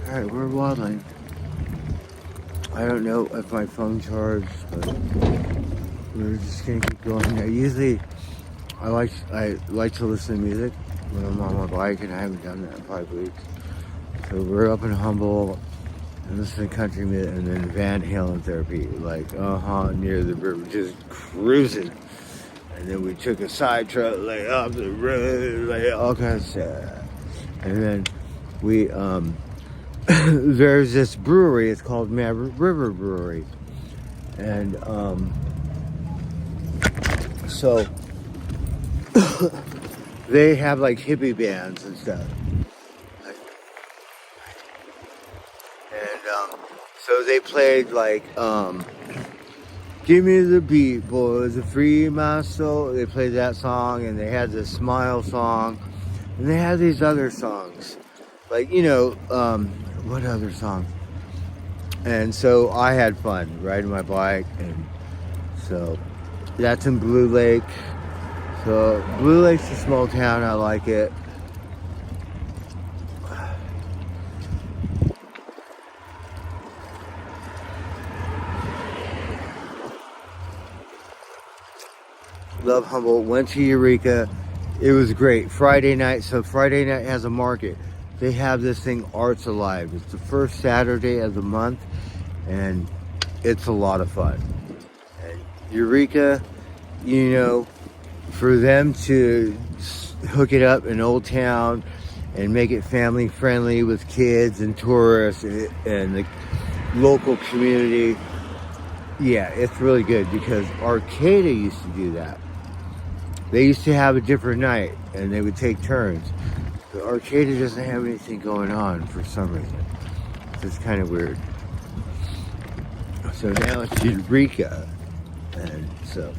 Alright, we're waddling. I don't know if my phone charged, but we're just gonna keep going. I like to listen to music when I'm on my bike, and I haven't done that in 5 weeks. So we're up in Humboldt and listening to country music, and then Van Halen therapy, like near the river, just cruising. And then we took a side truck, like up the road, like all kinds of stuff. And then we there's this brewery. It's called Mad River Brewery, and so they have like hippie bands and stuff. And so they played like "Give Me the Beat, Boys, Free My Soul." They played that song, and they had the Smile song, and they had these other songs, like what other song? And so I had fun riding my bike, and so that's in Blue Lake. So Blue Lake's a small town. I like it. Love Humboldt. Went to Eureka. It was great. Friday night. So Friday night has a market. They have this thing, Arts Alive. It's the first Saturday of the month, and it's a lot of fun. And Eureka, for them to hook it up in Old Town and make it family friendly with kids and tourists and the local community, yeah, it's really good, because Arcata used to do that. They used to have a different night, and they would take turns. The Arcata doesn't have anything going on for some reason. It's kind of weird. So now it's Eureka. And so,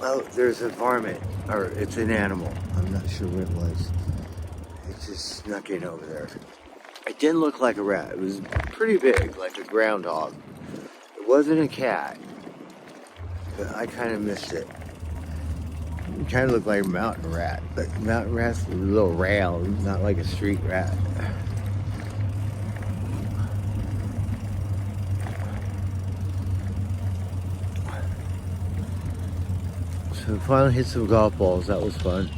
well, there's a varmint, or it's an animal. I'm not sure what it was. It just snuck in over there. It didn't look like a rat. It was pretty big, like a groundhog. It wasn't a cat, but I kind of missed it. It kind of looked like a mountain rat, but mountain rats are a little round, not like a street rat. So finally hit some golf balls. That was fun.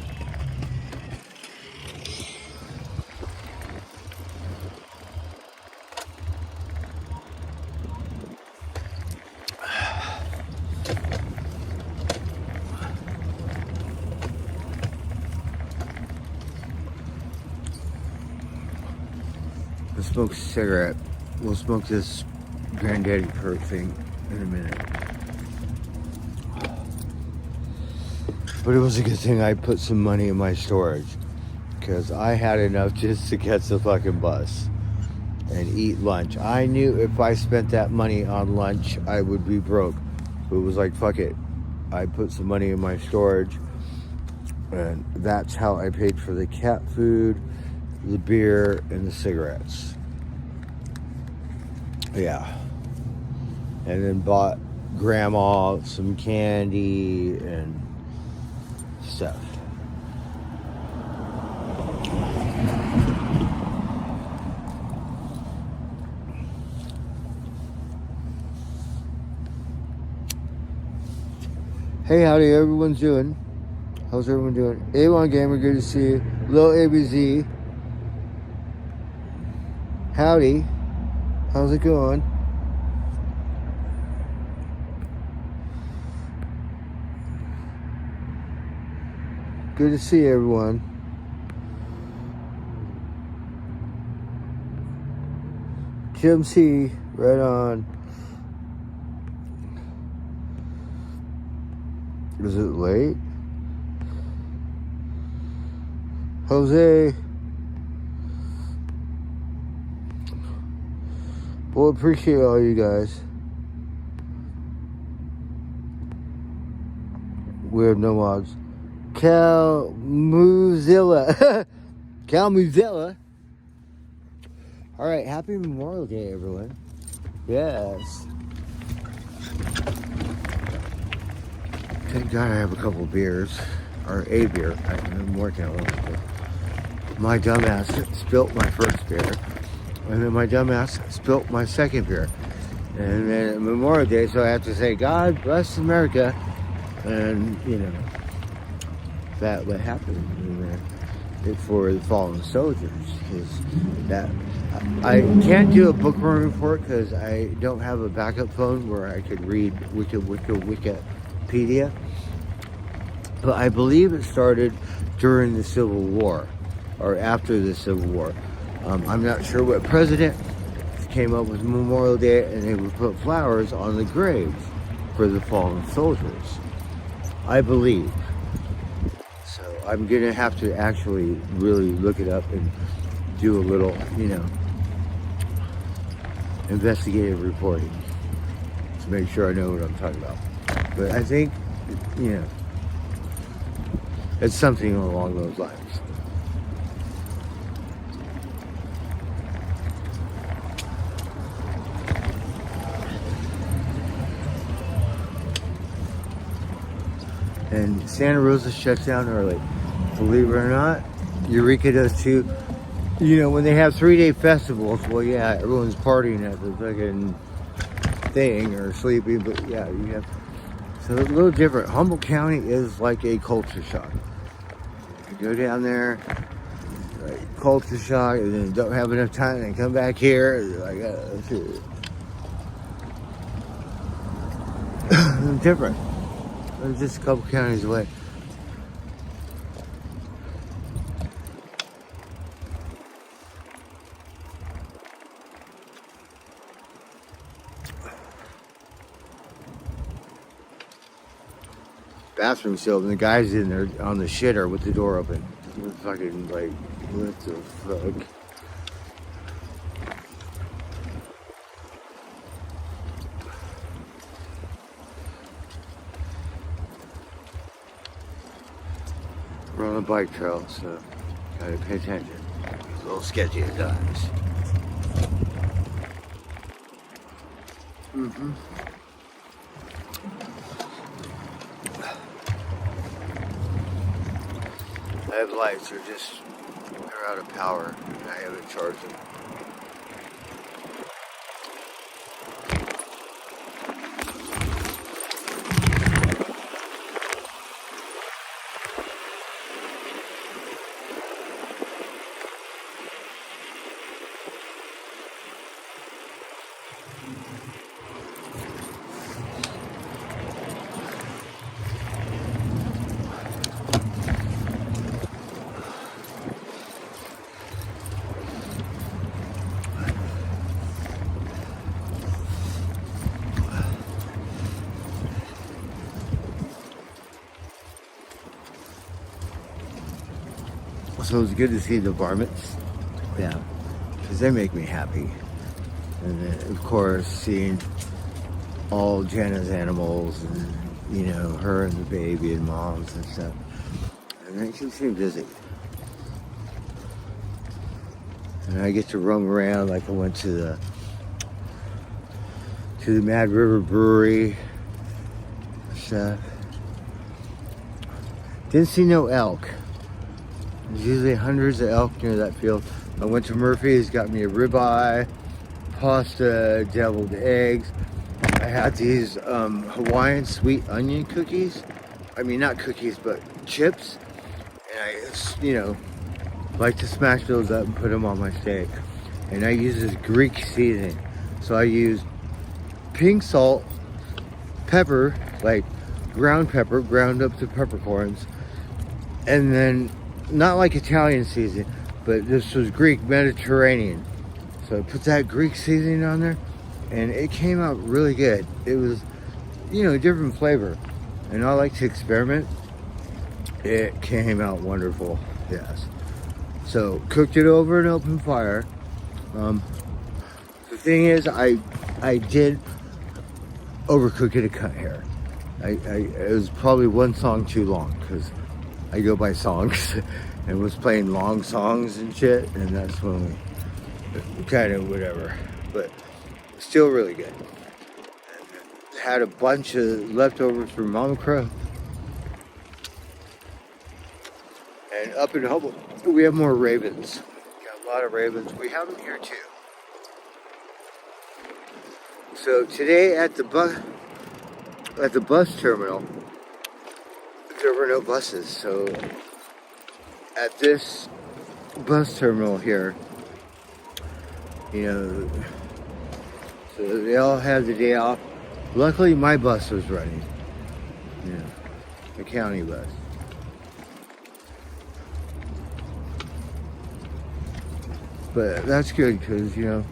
Let's smoke a cigarette. We'll smoke this Granddaddy Perk thing in a minute. But it was a good thing I put some money in my storage, because I had enough just to catch the fucking bus and eat lunch. I knew if I spent that money on lunch, I would be broke. But it was like, fuck it. I put some money in my storage, and that's how I paid for the cat food, the beer, and the cigarettes. Yeah. And then bought grandma some candy and stuff. Hey, howdy, everyone's doing? How's everyone doing? A1 Gamer, good to see you. Lil ABZ. Howdy. How's it going? Good to see everyone. Jim C, right on. Is it late? Jose. Well, appreciate all you guys. We have no mods. Cal Muzilla. Cal Muzilla. Alright, happy Memorial Day, everyone. Yes. Thank God I have a couple beers. Or a beer. I'm working on it. My dumbass spilt my first beer. And then my dumbass spilt my second beer. And then Memorial Day, so I have to say, God bless America. And, you know, that what happened for the fallen soldiers is that I can't do a bookworm report because I don't have a backup phone where I could read Wikipedia. But I believe it started during the Civil War or after the Civil War. I'm not sure what president came up with Memorial Day and they would put flowers on the graves for the fallen soldiers. I believe. So I'm going to have to actually really look it up and do a little, you know, investigative reporting to make sure I know what I'm talking about. But I think, you know, it's something along those lines. And Santa Rosa shuts down early. Believe it or not, Eureka does too. You know, when they have 3-day festivals, well, yeah, everyone's partying at the fucking thing or sleeping, but yeah, you have. So it's a little different. Humboldt County is like a culture shock. You go down there, like culture shock, and then don't have enough time, and come back here, like, different. It's just a couple counties away. Bathroom sealed, and the guy's in there on the shitter with the door open. We're fucking like, what the fuck? We're on a bike trail, so gotta pay attention. a little sketchy at times. I have lights, they're out of power, and I haven't charged them. So it's good to see the varmints, yeah, because they make me happy. And then, of course, seeing all Jenna's animals and, you know, her and the baby and moms and stuff. And they keeps me busy. And I get to roam around, like I went to the Mad River Brewery and stuff. Didn't see no elk. There's usually hundreds of elk near that field. I went to Murphy's, got me a ribeye, pasta, deviled eggs. I had these Hawaiian sweet onion cookies. I mean, not cookies, but chips. And I, you know, like to smash those up and put them on my steak. And I use this Greek seasoning. So I use pink salt, pepper, like ground pepper, ground up to peppercorns. And then, not like Italian seasoning, but this was Greek Mediterranean. So I put that Greek seasoning on there, and it came out really good. It was, you know, a different flavor. And I like to experiment. It came out wonderful, yes. So cooked it over an open fire. The thing is, I did overcook it a cut hair. It was probably one song too long, because I go by songs and was playing long songs and shit, and that's when we kind of whatever, but still really good. Had a bunch of leftovers from Mama Crow. And up in Hubble, we have more ravens. Got a lot of ravens. We have them here too. So today at the bus terminal, there were no buses. So at this bus terminal here, you know, so they all had the day off. Luckily, my bus was running. You know, the county bus. But that's good because, you know,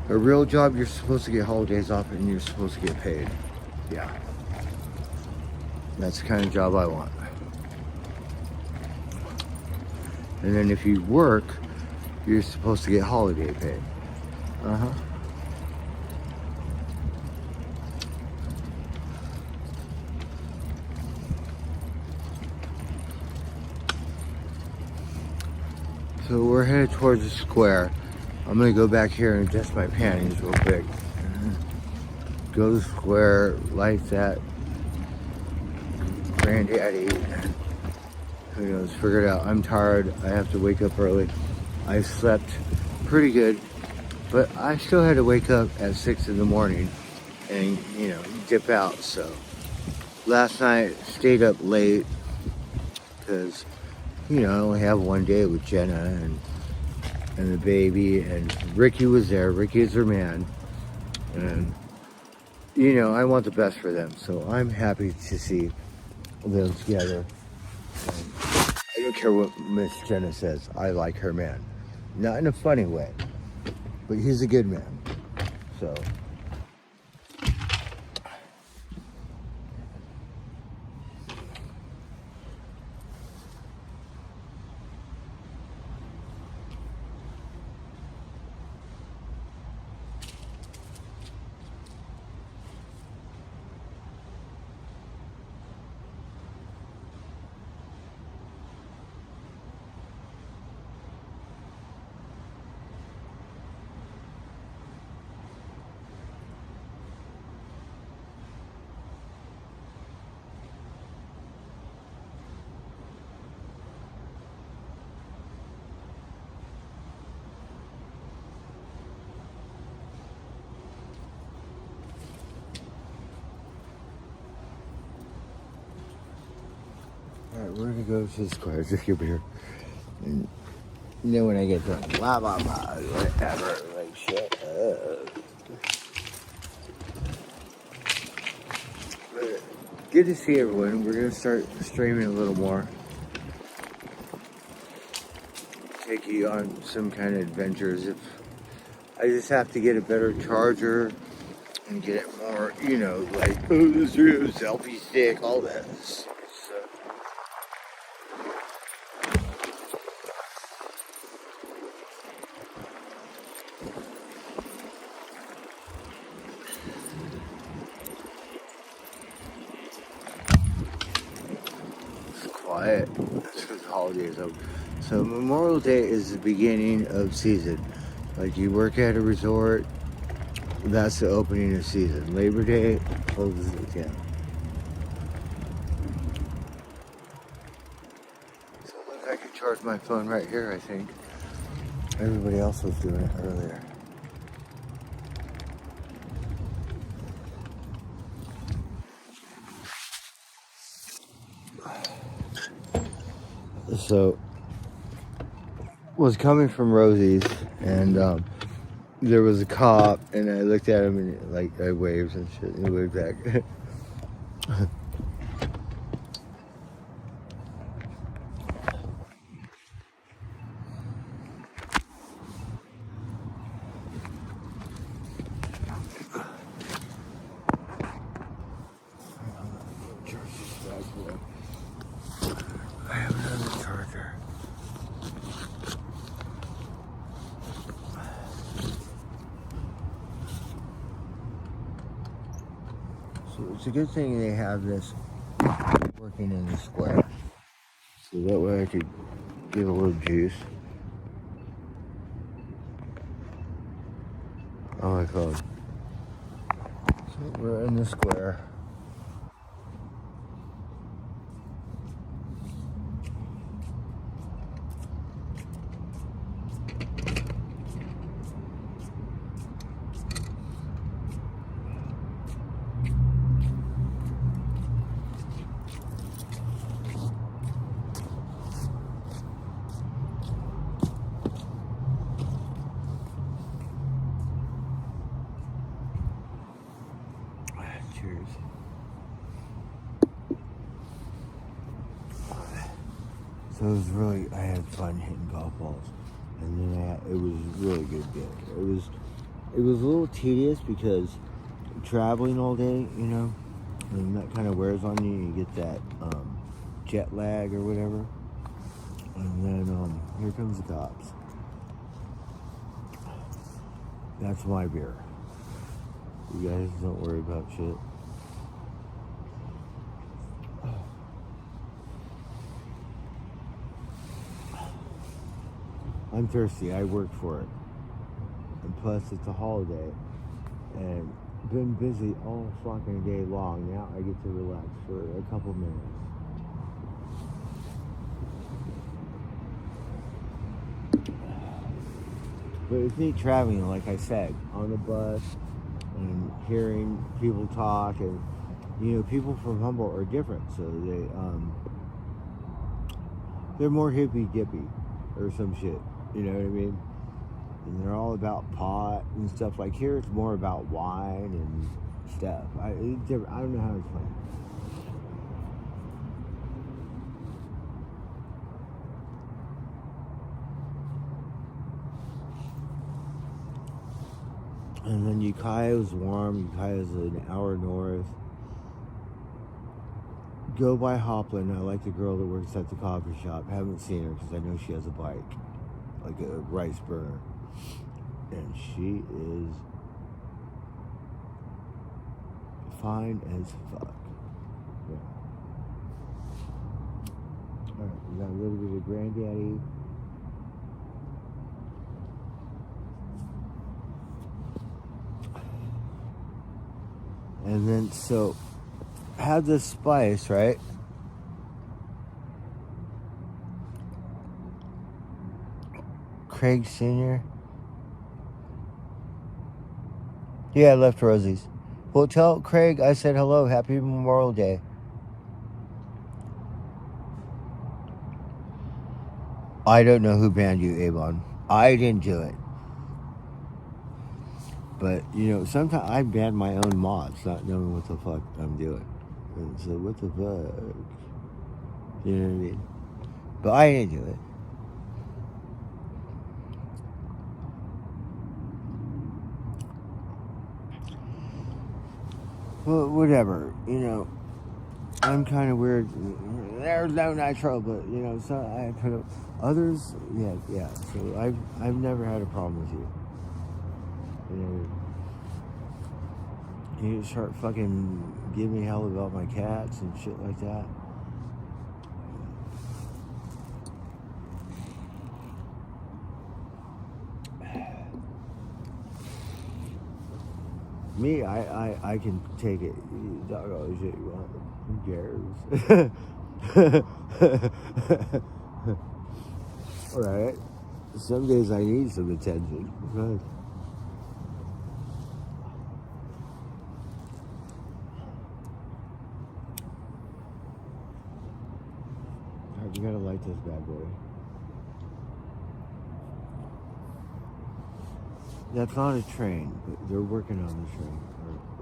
a real job, you're supposed to get holidays off and you're supposed to get paid. Yeah. That's the kind of job I want. And then if you work, you're supposed to get holiday pay. Uh-huh. So we're headed towards the square. I'm gonna go back here and adjust my panties real quick. Go to the square, light that. Granddaddy, who knows, figure it out. I'm tired, I have to wake up early. I slept pretty good, but I still had to wake up at 6 in the morning and, you know, dip out. So last night, stayed up late because, you know, I only have one day with Jenna and the baby, and Ricky was there. Ricky is her man, and, you know, I want the best for them, so I'm happy to see them together. I don't care what Miss Jenna says, I like her man. Not in a funny way, but he's a good man, so. Alright, we're gonna go to the square, just get here. And then when I get done, blah blah blah, whatever, like shut up. But good to see everyone. We're gonna start streaming a little more. Take you on some kind of adventures. If I just have to get a better charger and get it more, you know, like selfie stick, all that. So, it's quiet. That's because the holidays over. So Memorial Day is the beginning of season. Like you work at a resort, that's the opening of season. Labor Day closes it down. So look, I could charge my phone right here, I think. Everybody else was doing it earlier. So, was coming from Rosie's, and there was a cop, and I looked at him, and like I waved and shit, and he waved back. I have another charger. So it's a good thing they have this working in the square. So that way I could get a little juice. Oh my god. So we're in the square. Cheers. So it was really, I had fun hitting golf balls, and then it was really good day. It was a little tedious because traveling all day, you know, and that kind of wears on you. You get that jet lag or whatever, and then here comes the cops. That's my beer. You guys don't worry about shit. I'm thirsty. I work for it. And plus, it's a holiday. And been busy all fucking day long. Now I get to relax for a couple minutes. But it's neat traveling, like I said, on the bus and hearing people talk. And, you know, people from Humboldt are different. So they're more hippy-dippy or some shit. You know what I mean? And they're all about pot and stuff. Like here, it's more about wine and stuff. I don't know how to explain it. And then Ukiah's warm. Ukiah's an hour north. Go by Hopland. I like the girl that works at the coffee shop. Haven't seen her because I know she has a bike, like a rice burner, and she is fine as fuck. Yeah. All right, we got a little bit of Granddaddy. And then, so, had this spice, right? Craig Sr. Yeah, I left Rosie's. Well, tell Craig I said hello. Happy Memorial Day. I don't know who banned you, Avon. I didn't do it. But, sometimes I ban my own mods, not knowing what the fuck I'm doing. And so, what the fuck? You know what I mean? But I didn't do it. Well, whatever. I'm kind of weird. There's no nitro, but, so I put up others. Yeah. So I've never had a problem with you. You start fucking giving me hell about my cats and shit like that. Me, I can take it. You talk all the shit you want. Who cares? Alright. Some days I need some attention. Right. Alright, we gotta light this bad boy. That's not a train, but they're working on the train.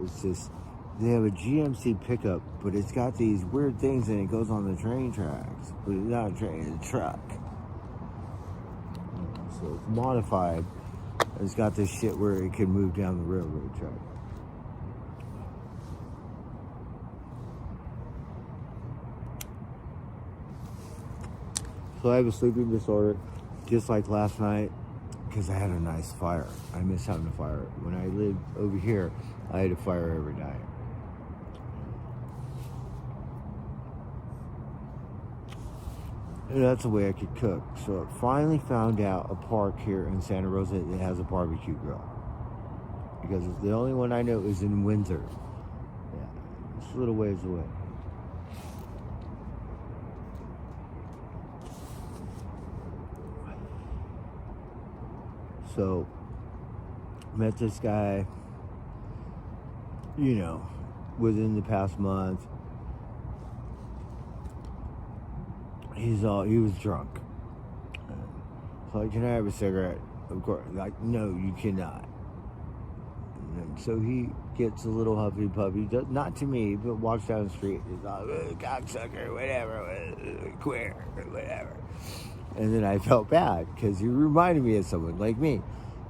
It's just, they have a GMC pickup, but it's got these weird things and it goes on the train tracks. But it's not a train, it's a truck. So it's modified. It's got this shit where it can move down the railroad track. So I have a sleeping disorder, just like last night. Because I had a nice fire. I miss having a fire. When I lived over here, I had a fire every night. And that's the way I could cook. So I finally found out a park here in Santa Rosa that has a barbecue grill. Because the only one I know is in Windsor. Yeah, it's a little ways away. So, met this guy, within the past month. He was drunk. So, like, can I have a cigarette? Of course. Like, no, you cannot. And so he gets a little huffy puppy, not to me, but walks down the street. He's like, cocksucker, whatever, queer, whatever. And then I felt bad because he reminded me of someone like me.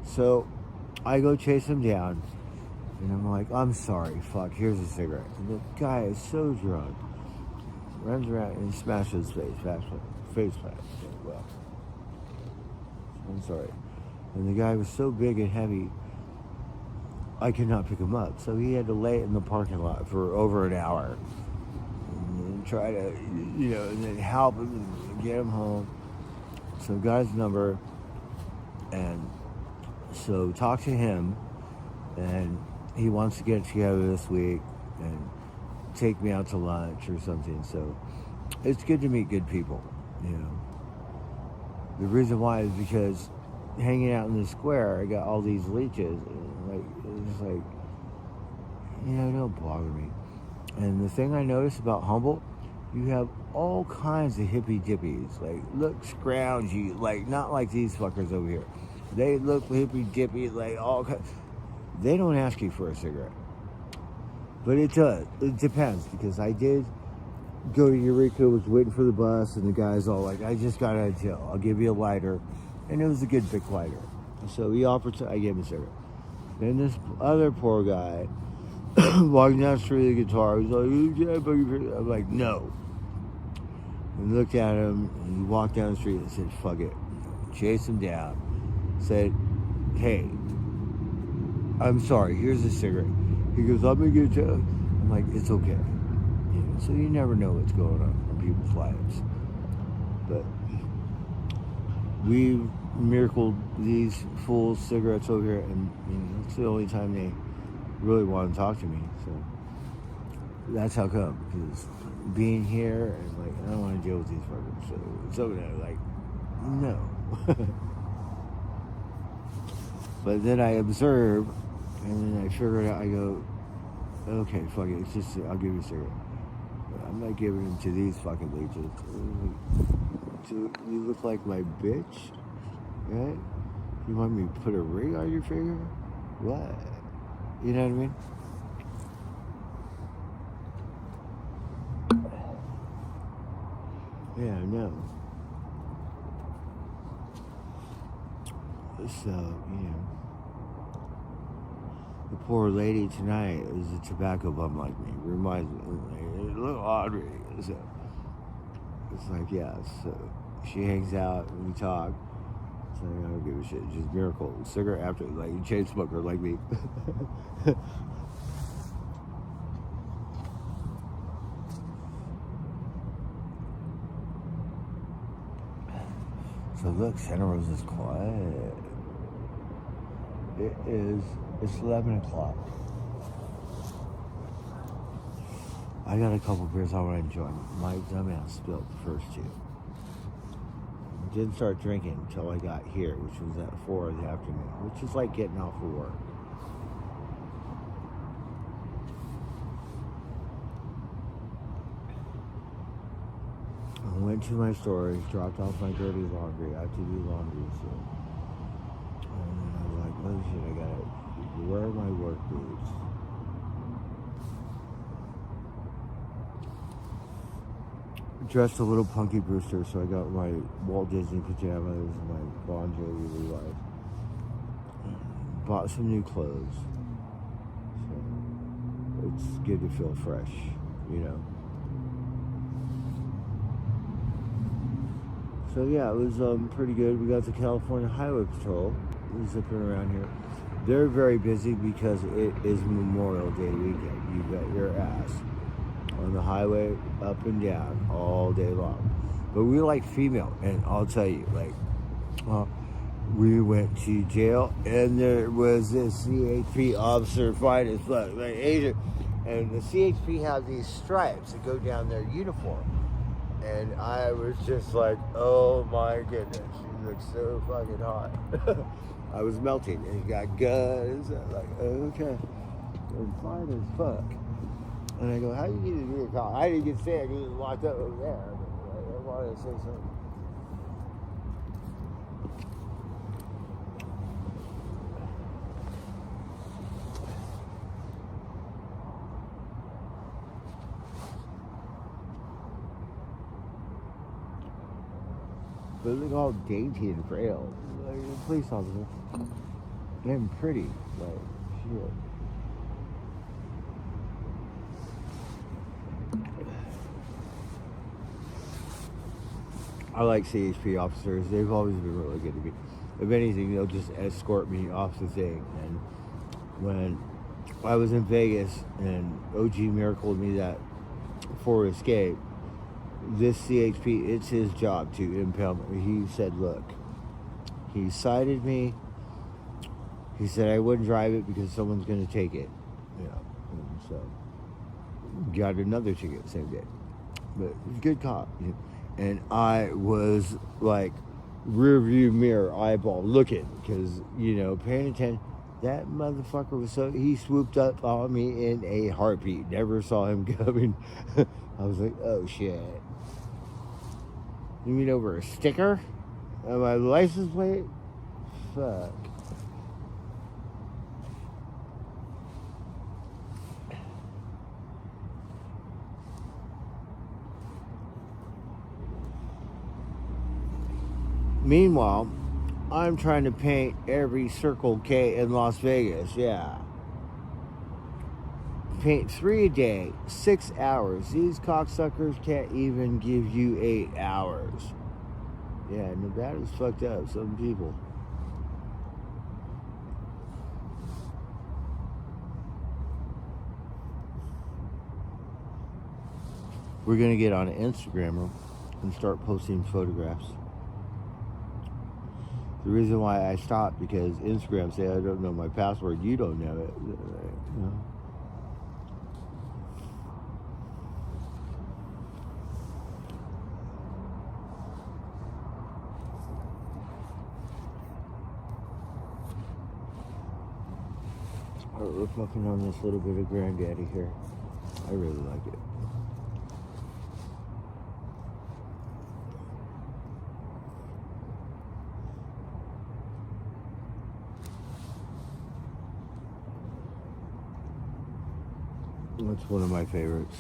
So I go chase him down. And I'm like, I'm sorry, fuck, here's a cigarette. And the guy is so drunk. Runs around and smashes his face plant. Well, I'm sorry. And the guy was so big and heavy, I could not pick him up. So he had to lay in the parking lot for over an hour. And try to, and then help him and get him home. So got his number, and so talked to him, and he wants to get together this week and take me out to lunch or something. So it's good to meet good people, The reason why is because hanging out in the square, I got all these leeches, and it's like, don't bother me. And the thing I noticed about Humboldt, you have all kinds of hippy dippies, like look scroungy, like not like these fuckers over here. They look hippy dippy, like all kinds. They don't ask you for a cigarette, but it does. It depends, because I did go to Eureka, was waiting for the bus, and the guy's all like, "I just got out of jail. I'll give you a lighter," and it was a good big lighter. So he offered to. I gave him a cigarette. Then this other poor guy walking down the street with a guitar. He's like, I'm like, no. And looked at him, and he walked down the street and said, fuck it. Chased him down. Said, hey, I'm sorry, here's a cigarette. He goes, I'm gonna get you. I'm like, it's okay. So you never know what's going on in people's lives. But we've miracled these full cigarettes over here, and it's the only time they really want to talk to me. So that's how come. Because being here, and like, I don't want to deal with these fuckers. So it's over there, like, no. But then I observe, and then I figure it out. I go, okay, fuck it. It's just, I'll give you a cigarette. But I'm not giving them to these fucking leeches. Do you look like my bitch? Right? You want me to put a ring on your finger? What? You know what I mean? Yeah, I know. So, you know. The poor lady tonight is a tobacco bum like me. Reminds me, like, a little Audrey. So, it's like, yeah, so she hangs out and we talk. So I don't give a shit. Just miracle. Cigarette after, like, chain smoker like me. So look, Santa Rosa's quiet. It's 11 o'clock. I got a couple beers I want to enjoy. My dumbass spilled the first two. Didn't start drinking until I got here, which was at 4 in the afternoon, which is like getting off of work. I went to my storage, dropped off my dirty laundry. I have to do laundry soon. And then I was like, oh shit, I gotta wear my work boots. Dressed a little Punky Brewster, so I got my Walt Disney pajamas and my Bon Jovi Levi's. Bought some new clothes. So it's good to feel fresh, you know. So yeah, it was pretty good. We got the California Highway Patrol zipping around here. They're very busy because it is Memorial Day weekend. You bet your ass on the highway up and down all day long. But we like female, and I'll tell you, like, we went to jail, and there was this CHP officer fine as fuck, like Asian, and the CHP have these stripes that go down their uniform. And I was just like, oh my goodness, she looks so fucking hot. I was melting, and he got guns. I'm like, okay, I'm fine as fuck. And I go, how do you get into your car? I didn't get sick, he was locked up over there. But I wanted to say something. But look all dainty and frail. Like a police officer. And pretty. Like, shit. I like CHP officers. They've always been really good to me. If anything, they'll just escort me off the thing. And when I was in Vegas and OG miracled me that for escape, this CHP, it's his job to impound me. He said, look, he cited me. He said I wouldn't drive it because someone's going to take it. You know, and so got another ticket the same day. But he's a good cop. And I was like rear view mirror eyeball looking because, you know, paying attention. That motherfucker was so, he swooped up on me in a heartbeat. Never saw him coming. I was like, oh shit. You mean over a sticker on my license plate? Fuck. Meanwhile, I'm trying to paint every Circle K in Las Vegas, yeah. Paint 3 a day, 6 hours. These cocksuckers can't even give you 8 hours. Yeah, Nevada's fucked up, some people. We're gonna get on Instagram and start posting photographs. The reason why I stopped because Instagram said I don't know my password. You don't know it. You know? Alright, we're fucking on this little bit of Granddaddy here. I really like it. That's one of my favorites.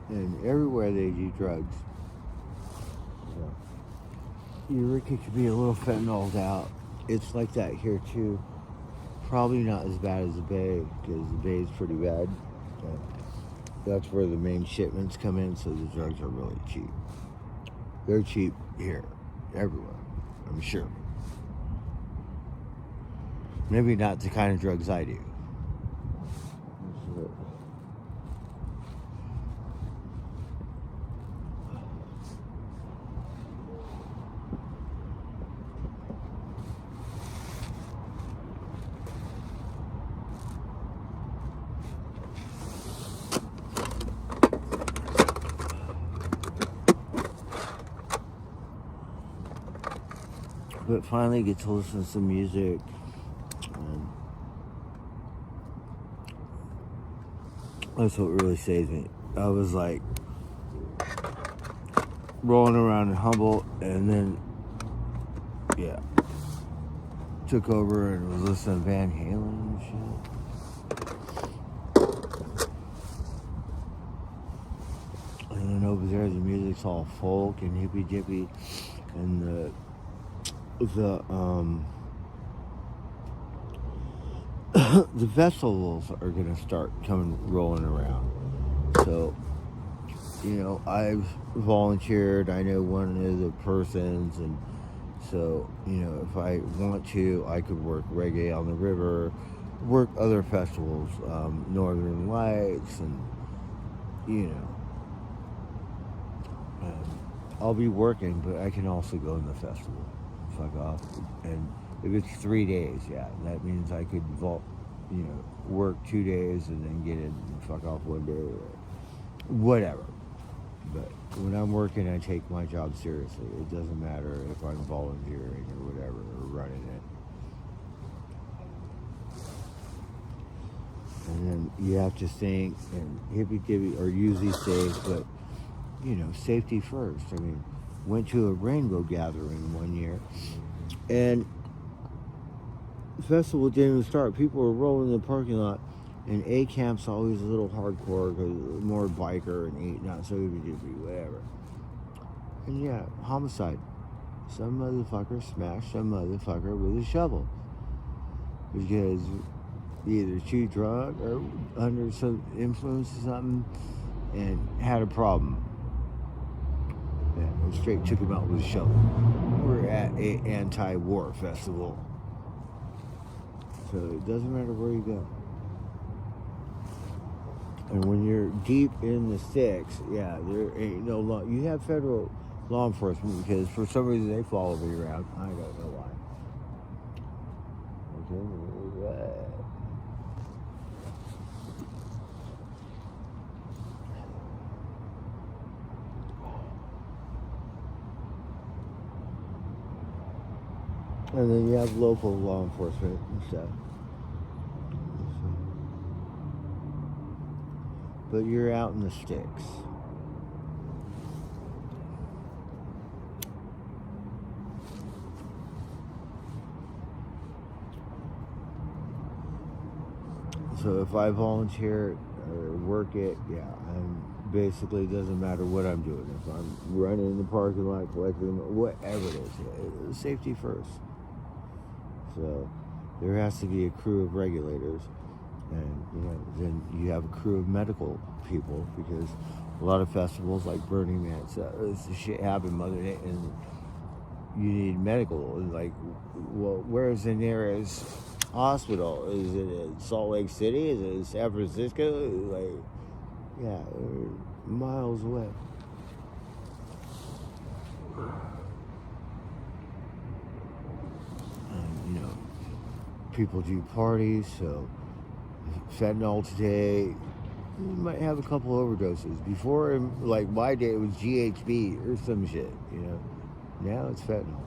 And everywhere they do drugs, your Ricky could be a little fentanyled out. It's like that here too. Probably not as bad as the Bay, because the Bay is pretty bad. But that's where the main shipments come in, so the drugs are really cheap. They're cheap here, everywhere, I'm sure. Maybe not the kind of drugs I do. But finally get to listen to some music. And that's what really saved me. I was like rolling around in Humboldt, and then took over and was listening to Van Halen and shit. And then over there the music's all folk and hippy dippy, and the the festivals are gonna start rolling around. So, I've volunteered. I know one of the persons, and so, if I want to, I could work Reggae on the River, work other festivals, Northern Lights, and I'll be working, but I can also go in the festival. Fuck off. And if it's 3 days, that means I could work 2 days and then get in and fuck off 1 day, or whatever. But when I'm working, I take my job seriously. It doesn't matter if I'm volunteering or whatever, or running it. And then you have to think and hippy-dippy, or usually safe, but safety first. I mean, went to a rainbow gathering one year, and the festival didn't even start. People were rolling in the parking lot, and A Camp's always a little hardcore, because more biker and not so hippy-dippy, whatever. And homicide. Some motherfucker smashed some motherfucker with a shovel, because either too drunk or under some influence or something, and had a problem. And straight took him out with a shovel. We're at an anti-war festival, so it doesn't matter where you go. And when you're deep in the sticks, there ain't no law. You have federal law enforcement, because for some reason they follow me around. I don't know why. And then you have local law enforcement and stuff. But you're out in the sticks. So if I volunteer or work it, I'm basically, doesn't matter what I'm doing. If I'm running in the parking lot, collecting, whatever it is, safety first. So there has to be a crew of regulators, and then you have a crew of medical people, because a lot of festivals like Burning Man, this shit happened, and you need medical. Like, well, where's the nearest hospital? Is it in Salt Lake City? Is it in San Francisco? Like, miles away. People do parties, so fentanyl today, you might have a couple overdoses. Before, like my day, it was GHB or some shit, Now it's fentanyl.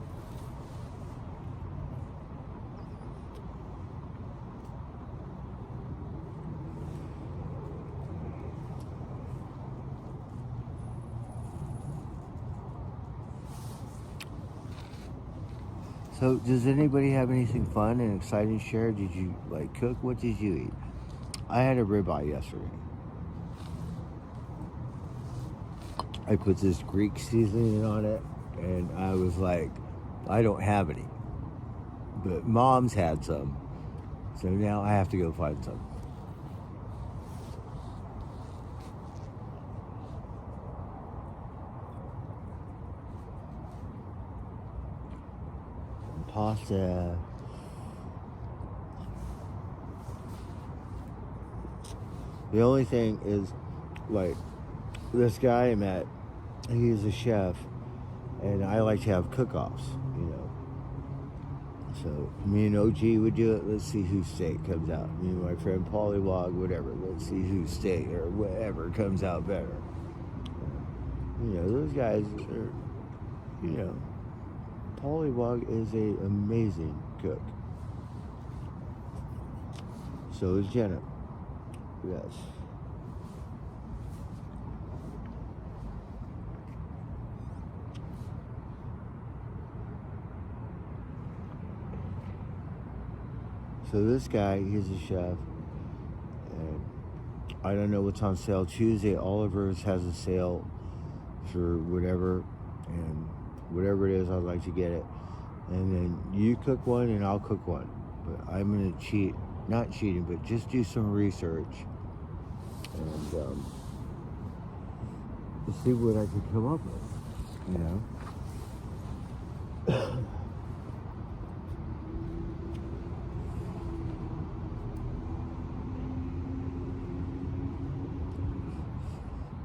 So, does anybody have anything fun and exciting to share? Did you like cook? What did you eat? I had a ribeye yesterday. I put this Greek seasoning on it, and I was like, I don't have any, but Mom's had some, so now I have to go find some. Pasta. The only thing is, like, this guy I met, he's a chef, and I like to have cook-offs, you know. So me and OG would do it. Let's see whose steak comes out. Me and my friend Pollywog, whatever. Let's see whose steak or whatever comes out better. You know, those guys are, you know, Pollywog is an amazing cook. So is Jenna. Yes. So this guy, he's a chef, and I don't know what's on sale. Tuesday, Oliver's has a sale for whatever, and whatever it is, I'd like to get it. And then you cook one, and I'll cook one. But I'm gonna cheat, not cheating, but just do some research, and see what I can come up with, you know.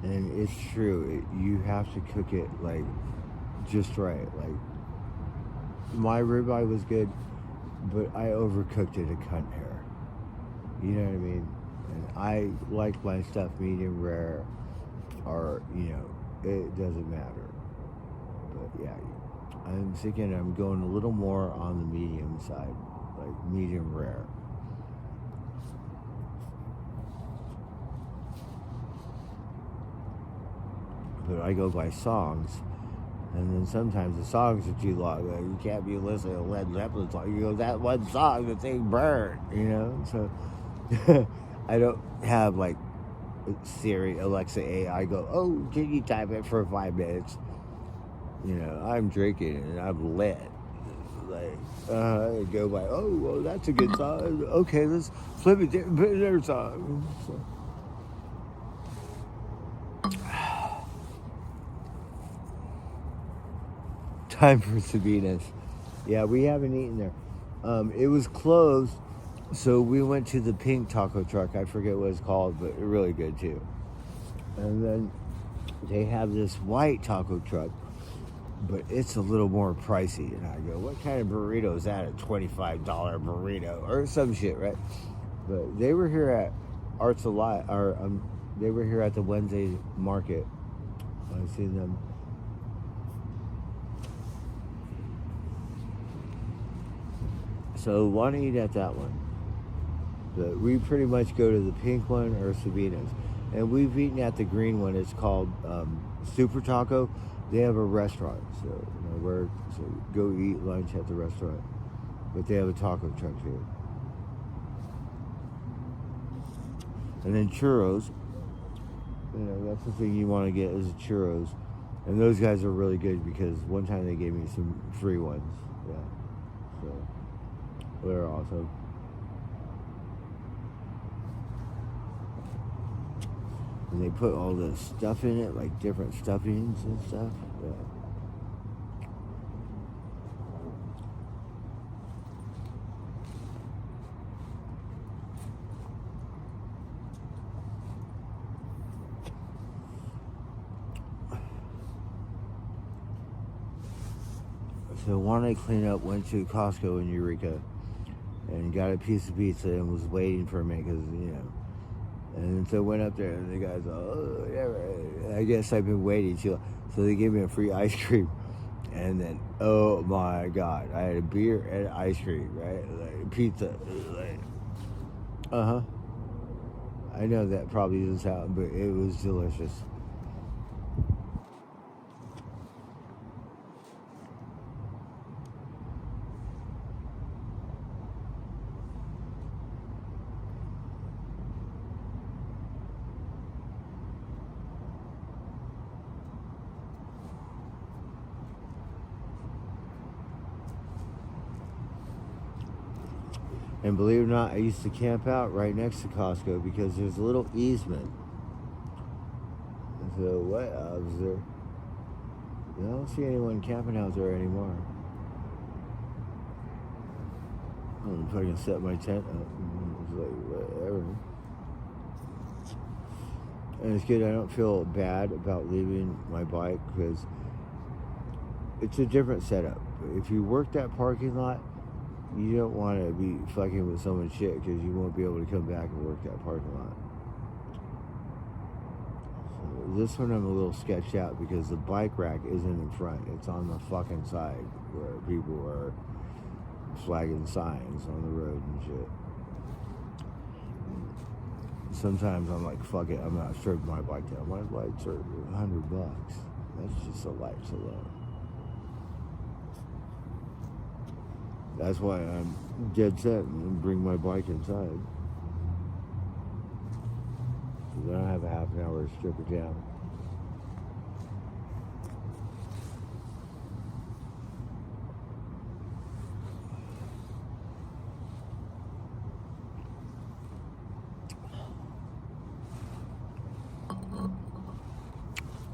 And it's true. You have to cook it like just right. Like my ribeye was good, but I overcooked it a cunt hair. You know what I mean? And I like my stuff medium rare, or you know, it doesn't matter. But yeah, I'm thinking I'm going a little more on the medium side, like medium rare. But I go by songs, and then sometimes the songs are too long. Like, you can't be listening to Led Zeppelin song. You go, that one song, the thing burned, you know? So I don't have like Siri, Alexa, AI go, oh, can you type it for 5 minutes? You know, I'm drinking and I'm lit. Like, I go by, oh, well, that's a good song. Okay, let's flip it to their song. So. Time for Sabina's. Yeah, we haven't eaten there. It was closed, so we went to the pink taco truck. I forget what it's called, but really good too. And then they have this white taco truck, but it's a little more pricey. And I go, what kind of burrito is that? A $25 burrito or some shit, right? But they were here at Arts Alive, or they were here at the Wednesday market. I've seen them. So want to eat at that one. But we pretty much go to the pink one or Sabina's. And we've eaten at the green one. It's called Super Taco. They have a restaurant. So, go eat lunch at the restaurant. But they have a taco truck too. And then churros. You know, that's the thing you want to get is churros. And those guys are really good because one time they gave me some free ones. Yeah. So they're awesome. And they put all the stuff in it, like different stuffings and stuff. Yeah. So one I cleaned up, went to Costco in Eureka and got a piece of pizza and was waiting for me because, you know. And so I went up there and the guy's like, oh, yeah, I guess I've been waiting too. So they gave me a free ice cream. And then, oh my God, I had a beer and ice cream, right? Like pizza. Like, uh-huh. I know that probably doesn't sound, but it was delicious. And believe it or not, I used to camp out right next to Costco because there's a little easement. So what? I was there. I don't see anyone camping out there anymore. I don't know if I can set my tent up. It's like, whatever. And it's good. I don't feel bad about leaving my bike because it's a different setup. If you work that parking lot, you don't want to be fucking with someone's shit because you won't be able to come back and work that parking lot. So this one I'm a little sketched out because the bike rack isn't in front. It's on the fucking side where people are flagging signs on the road and shit. Sometimes I'm like, fuck it, I'm not stripping my bike down. My lights are $100. That's just the lights alone. That's why I'm dead set and bring my bike inside. Because I don't have a half an hour to strip it down.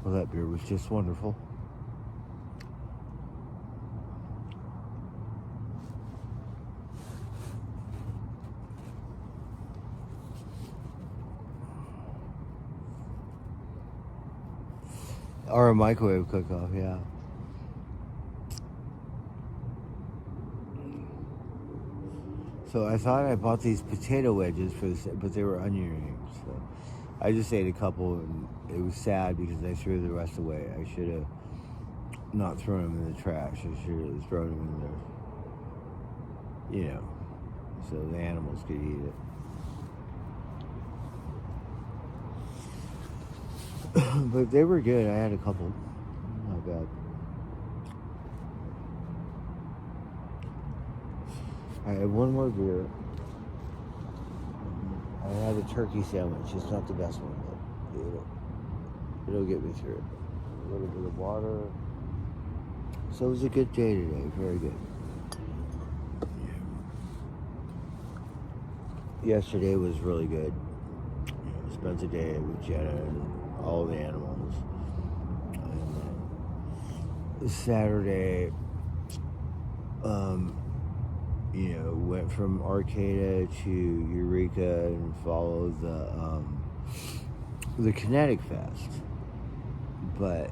Well, that beer was just wonderful. Or a microwave cook-off, yeah. So I thought I bought these potato wedges for this, but they were onion rings. So I just ate a couple, and it was sad because I threw the rest away. I should have not thrown them in the trash. I should have thrown them in there, so the animals could eat it. But they were good. I had a couple. Not bad. I had one more beer. I had a turkey sandwich. It's not the best one, but it'll get me through it. A little bit of water. So it was a good day today. Very good. Yesterday was really good. Spent the day with Jenna and all the animals. And Saturday, went from Arcata to Eureka and followed the Kinetic Fest. But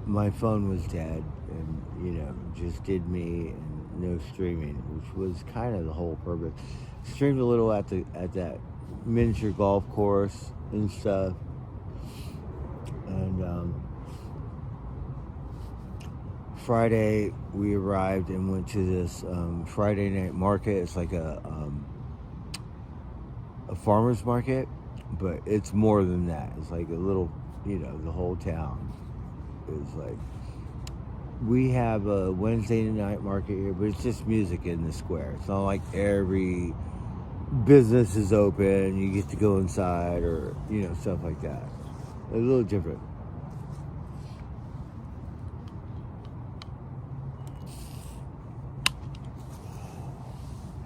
my phone was dead, and just did me and no streaming, which was kind of the whole purpose. Streamed a little at that miniature golf course and stuff. And Friday we arrived and went to this Friday night market. It's like a farmer's market, but it's more than that. It's like a little, the whole town is like. We have a Wednesday night market here, but it's just music in the square. It's not like every business is open, you get to go inside or, stuff like that. A little different.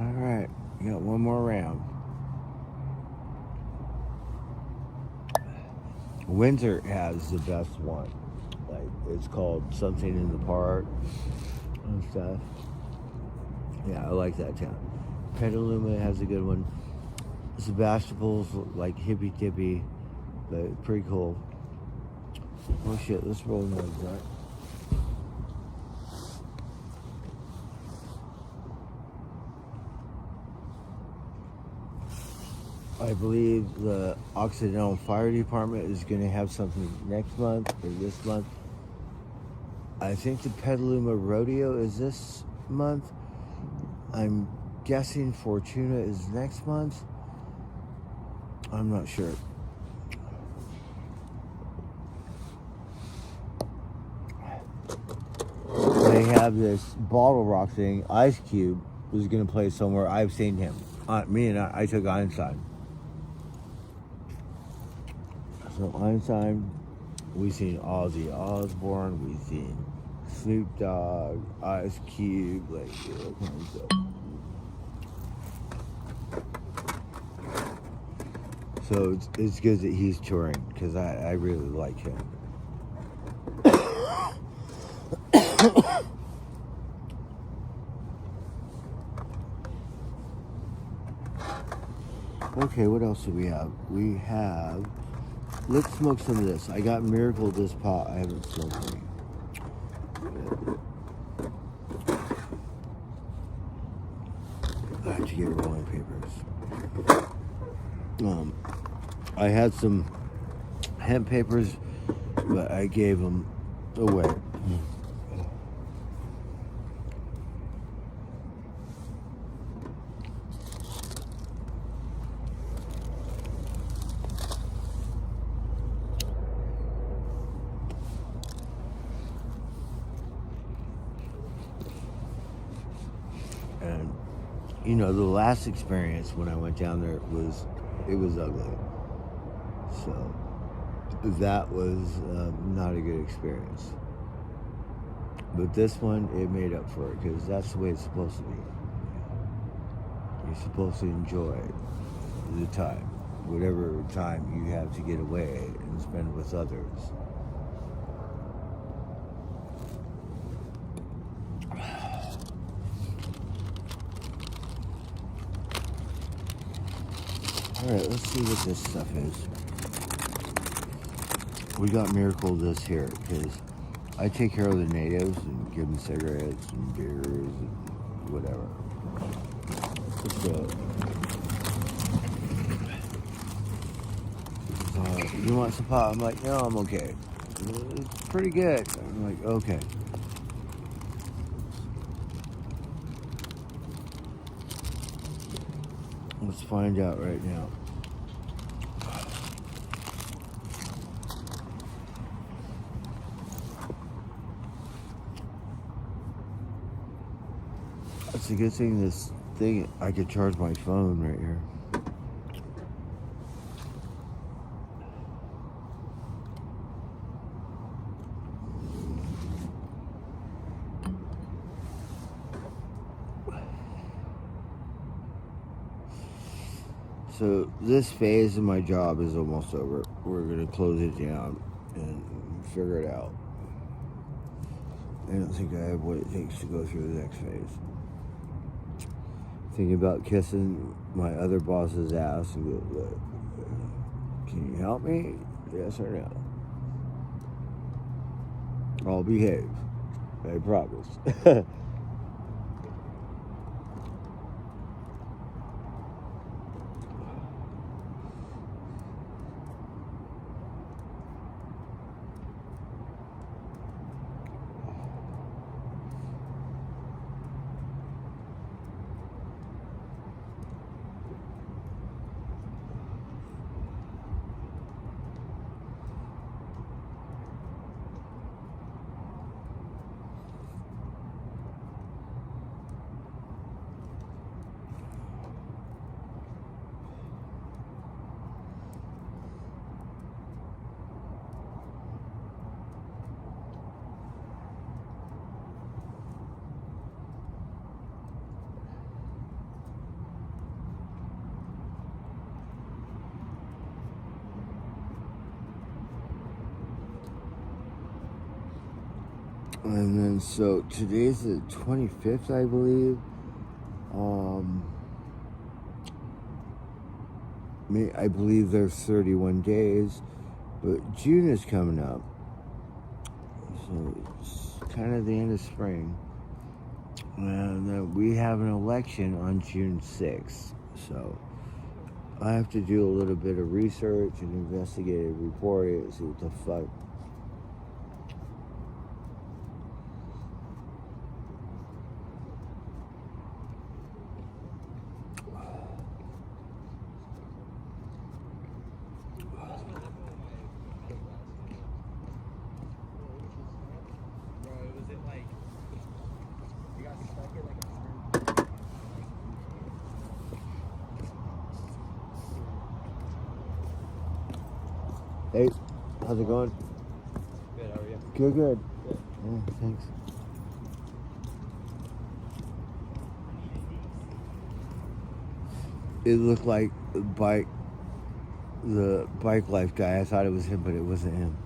All right, we got one more round. Windsor has the best one. Like, it's called Something in the Park and stuff. Yeah, I like that town. Petaluma has a good one. Sebastopol's like hippy dippy, but pretty cool. Oh shit, let's roll another joint. I believe the Occidental Fire Department is going to have something next month or this month. I think the Petaluma Rodeo is this month. I'm guessing Fortuna is next month. I'm not sure. They have this Bottle Rock thing. Ice Cube was going to play somewhere. I've seen him. I took Einstein. So Einstein, we've seen Ozzy Osbourne, we've seen Snoop Dogg, Ice Cube, like all kinds of stuff. So it's good that he's touring because I really like him. Okay, what else do we have? We have. Let's smoke some of this. I got Miracle this pot. I haven't smoked any. I have to get rolling papers. I had some hemp papers, but I gave them away. And the last experience when I went down there was ugly. So that was not a good experience. But this one, it made up for it because that's the way it's supposed to be. You're supposed to enjoy the time, whatever time you have to get away and spend with others. Alright, let's see what this stuff is. We got Miracle this here because I take care of the natives and give them cigarettes and beers and whatever. So, you want some pot? I'm like, no, I'm okay. It's pretty good. I'm like, okay. Let's find out right now. It's a good thing this thing, I could charge my phone right here. So this phase of my job is almost over. We're going to close it down and figure it out. I don't think I have what it takes to go through the next phase. Thinking about kissing my other boss's ass and go, look, can you help me? Yes or no? I'll behave. I promise. And then, so today's the 25th, I believe. I believe there's 31 days, but June is coming up. So it's kind of the end of spring. And we have an election on June 6th. So I have to do a little bit of research and investigate it, report it, see what the fuck. Hey, how's it going? Good, how are you? Good. Good. Yeah, thanks. It looked like by the bike life guy. I thought it was him, but it wasn't him.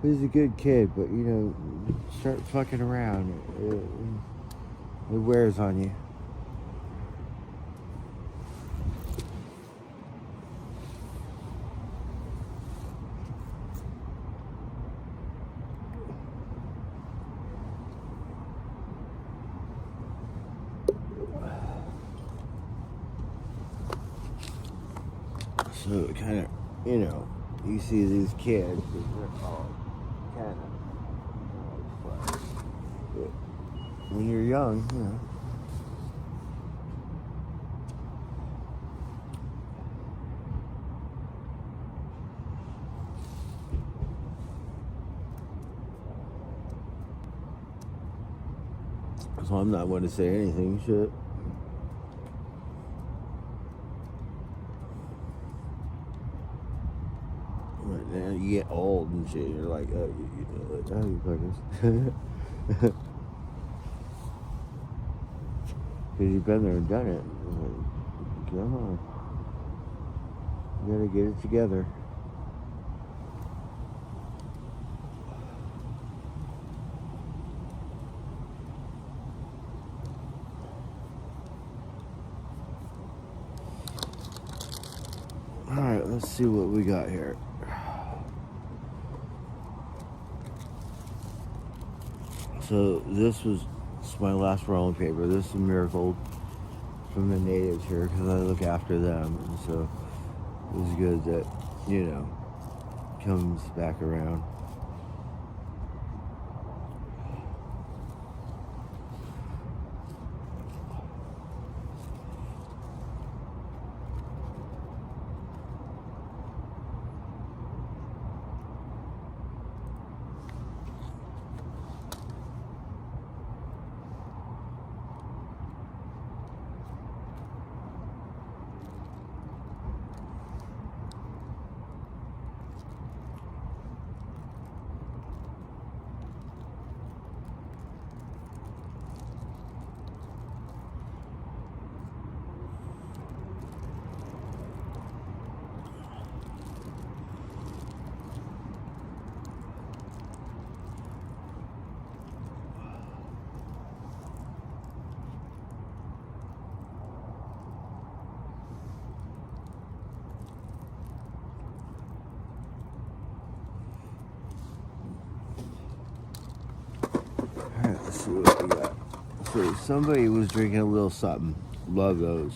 He's a good kid, but you know, start fucking around. It wears on you. So it kind of, you know, you see these kids, they're all kind of, but when you're young, you know. So I'm not going to say anything, shit. Now you get old and shit, you're like, oh, you fuckers. Because you've been there and done it. Like, come on. You gotta get it together. Alright, let's see what we got here. So this was my last rolling paper. This is a miracle from the natives here because I look after them. And so it was good that, you know, comes back around. Alright, let's see what we got. So somebody was drinking a little something. Love those.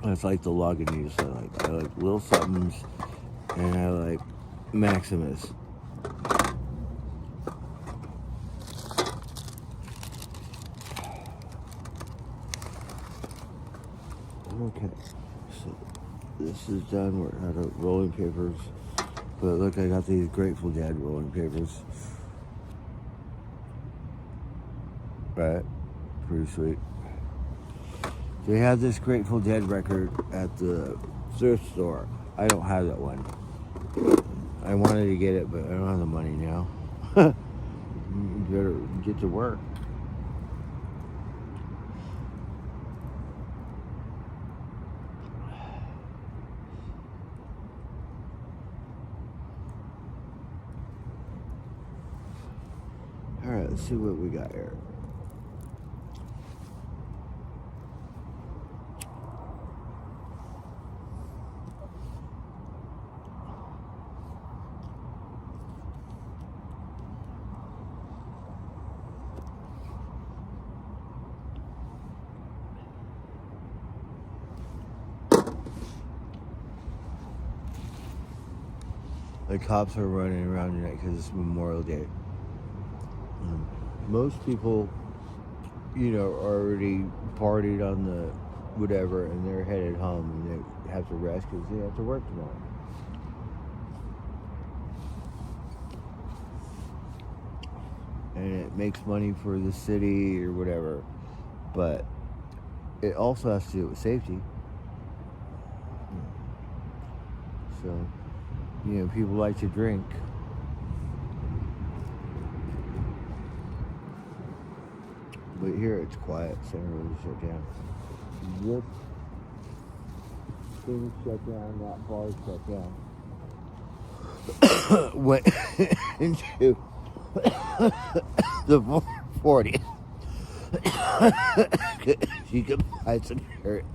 It's like the Lagunitas. I like Little Somethings, and I like Maximus. Okay, so this is done. We're out of rolling papers. But look, I got these Grateful Dead rolling papers. Right, pretty sweet. They had this Grateful Dead record at the thrift store. I don't have that one. I wanted to get it, but I don't have the money now. You better get to work. Alright, let's see what we got here. The cops are running around tonight because it's Memorial Day. Most people, you know, already partied on the whatever and they're headed home and they have to rest because they have to work tomorrow. And it makes money for the city or whatever, but it also has to do with safety. So, you know, people like to drink. But here it's quiet, so everything shut down. This thing shut down, that bar shut down. Went into the 40. You could buy some carrot.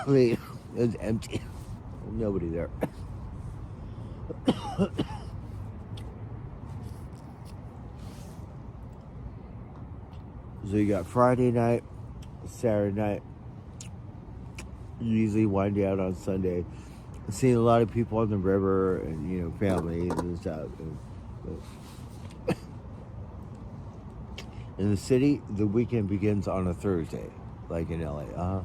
It was empty. Nobody there. So you got Friday night, Saturday night. You usually wind down on Sunday. I've seen a lot of people on the river and, you know, families and stuff. In the city, the weekend begins on a Thursday, like in LA.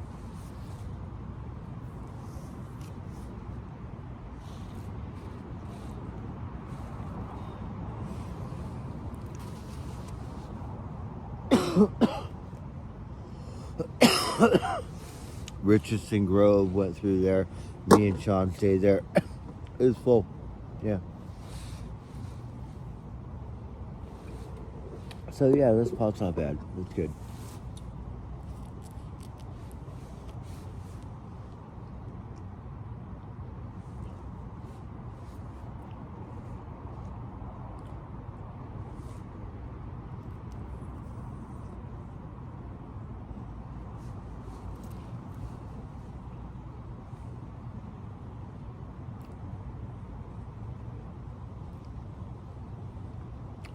Richardson Grove went through there. Me and Sean stayed there. It was full. Yeah. So yeah, this pot's not bad. It's good.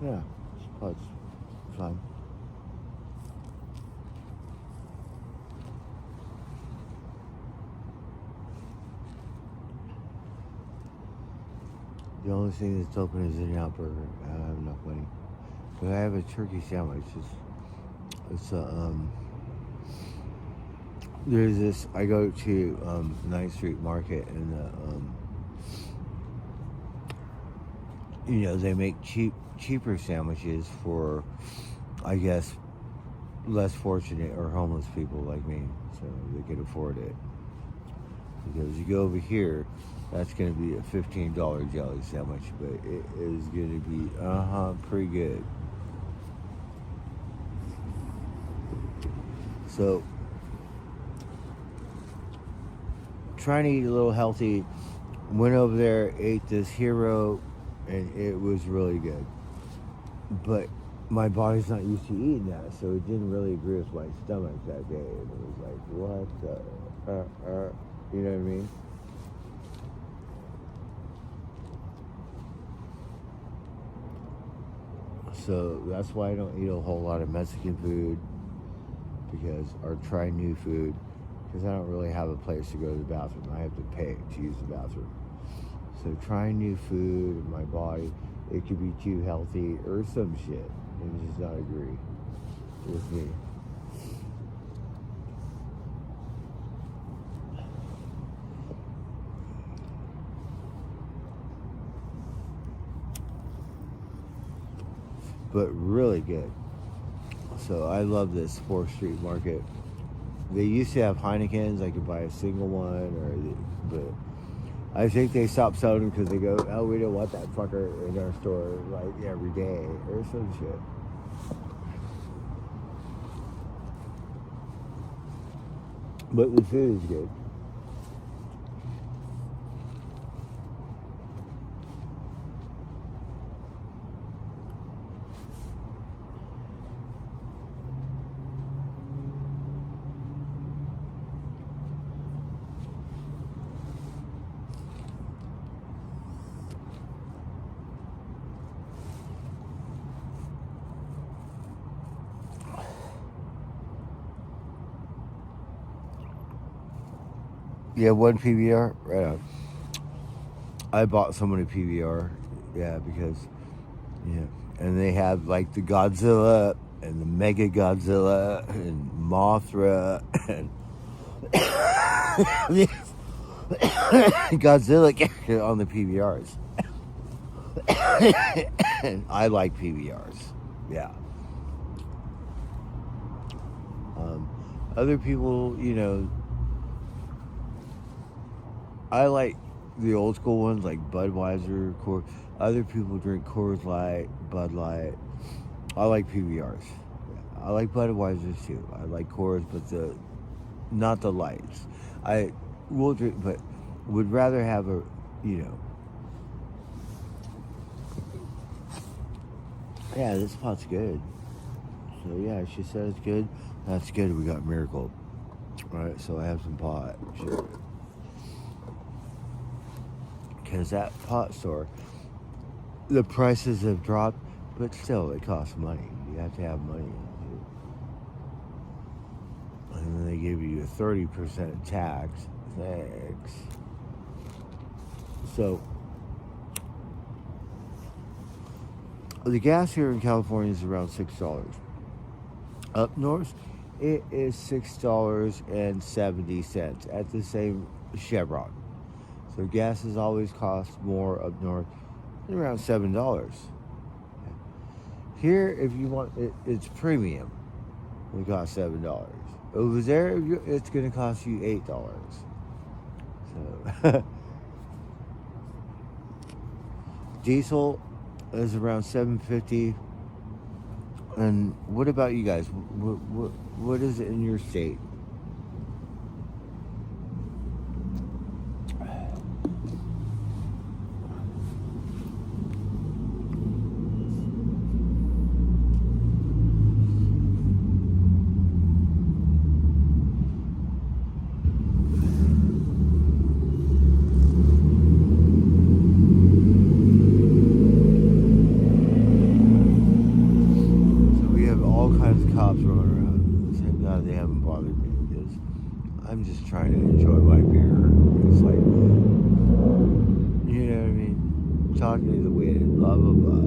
Yeah, this pot's fine. The only thing that's open is In-N-Out Burger. I don't have enough money. But I have a turkey sandwich. It's there's this, I go to 9th Street Market and you know, they make cheaper sandwiches for, I guess, less fortunate or homeless people like me, so they can afford it. Because you go over here, that's going to be a $15 jelly sandwich, but it is going to be pretty good. So trying to eat a little healthy. Went over there, ate this Hero, and it was really good. But my body's not used to eating that, so it didn't really agree with my stomach that day. And it was like, what the, you know what I mean? So that's why I don't eat a whole lot of Mexican food, or try new food, because I don't really have a place to go to the bathroom. I have to pay to use the bathroom. So trying new food in my body, it could be too healthy or some shit. It does not agree with me. But really good. So I love this 4th Street Market. They used to have Heinekens. I could buy a single one, but I think they stopped selling them because they go, oh, we don't want that fucker in our store like every day or some shit. But the food is good. You have one PBR? Right on. I bought someone a PBR. Yeah, because, yeah. And they have like the Godzilla and the Mega Godzilla and Mothra and Godzilla on the PBRs. And I like PBRs. Yeah. Other people, you know, I like the old school ones like Budweiser, Coors. Other people drink Coors Light, Bud Light. I like PBRs. Yeah. I like Budweiser's too. I like Coors, but not the lights. I will drink, but would rather have a, you know. Yeah, this pot's good. So yeah, she said it's good. That's good. We got Miracle. All right, so I have some pot. Sure. Because that pot store, the prices have dropped, but still, it costs money. You have to have money. And then they give you a 30% tax. Thanks. So, the gas here in California is around $6. Up north, it is $6.70 at the same Chevron. So gas has always cost more up north, around $7. Here, if you want, it's premium. It costs $7. Over there, it's going to cost you $8. So diesel is around $7.50. And what about you guys? What is it in your state? Cops running around. Thank God they haven't bothered me because I'm just trying to enjoy my beer. It's like, you know what I mean? Talking to the wind, blah, blah, blah.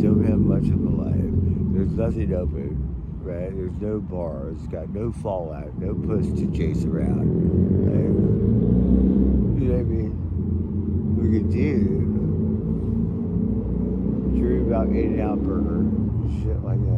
Don't have much of a life. There's nothing open, right? There's no bars, got no fallout, no puss to chase around. Right? You know what I mean? We could dream about In-N-Out Burger, shit like that.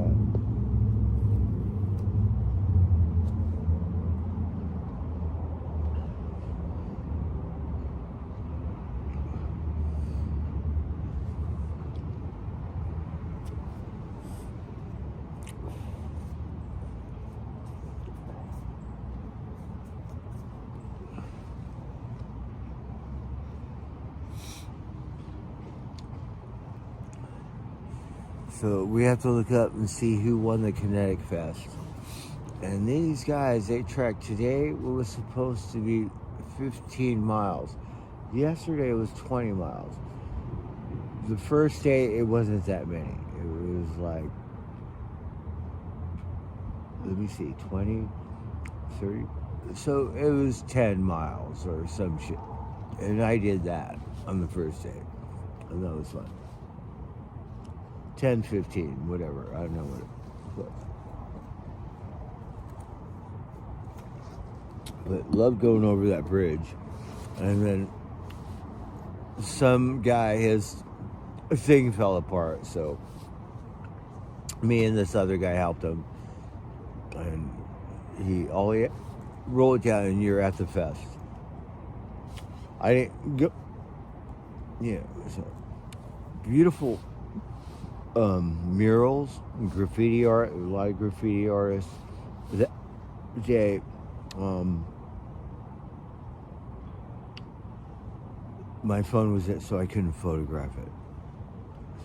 So we have to look up and see who won the Kinetic Fest. And these guys, they trekked today. What was supposed to be 15 miles. Yesterday was 20 miles. The first day, it wasn't that many. It was like, let me see, 20, 30. So it was 10 miles or some shit. And I did that on the first day. And that was fun. 10, 15, whatever. I don't know what it was. But loved going over that bridge. And then some guy, his thing fell apart. So me and this other guy helped him. And he rolled down and you're at the fest. I didn't go. Yeah, so beautiful murals, graffiti art, a lot of graffiti artists. That day, my phone was it, so I couldn't photograph it.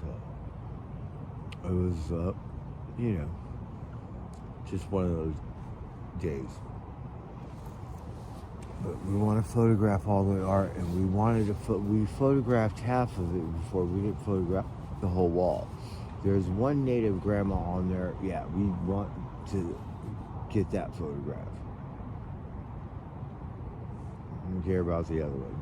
So it was, just one of those days. But we want to photograph all the art, and we wanted to. We photographed half of it before we didn't photograph the whole wall. There's one native grandma on there. Yeah, we want to get that photograph. I don't care about the other one.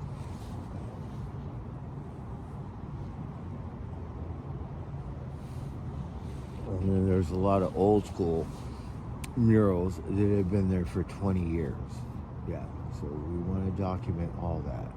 And then there's a lot of old school murals that have been there for 20 years. Yeah, so we want to document all that.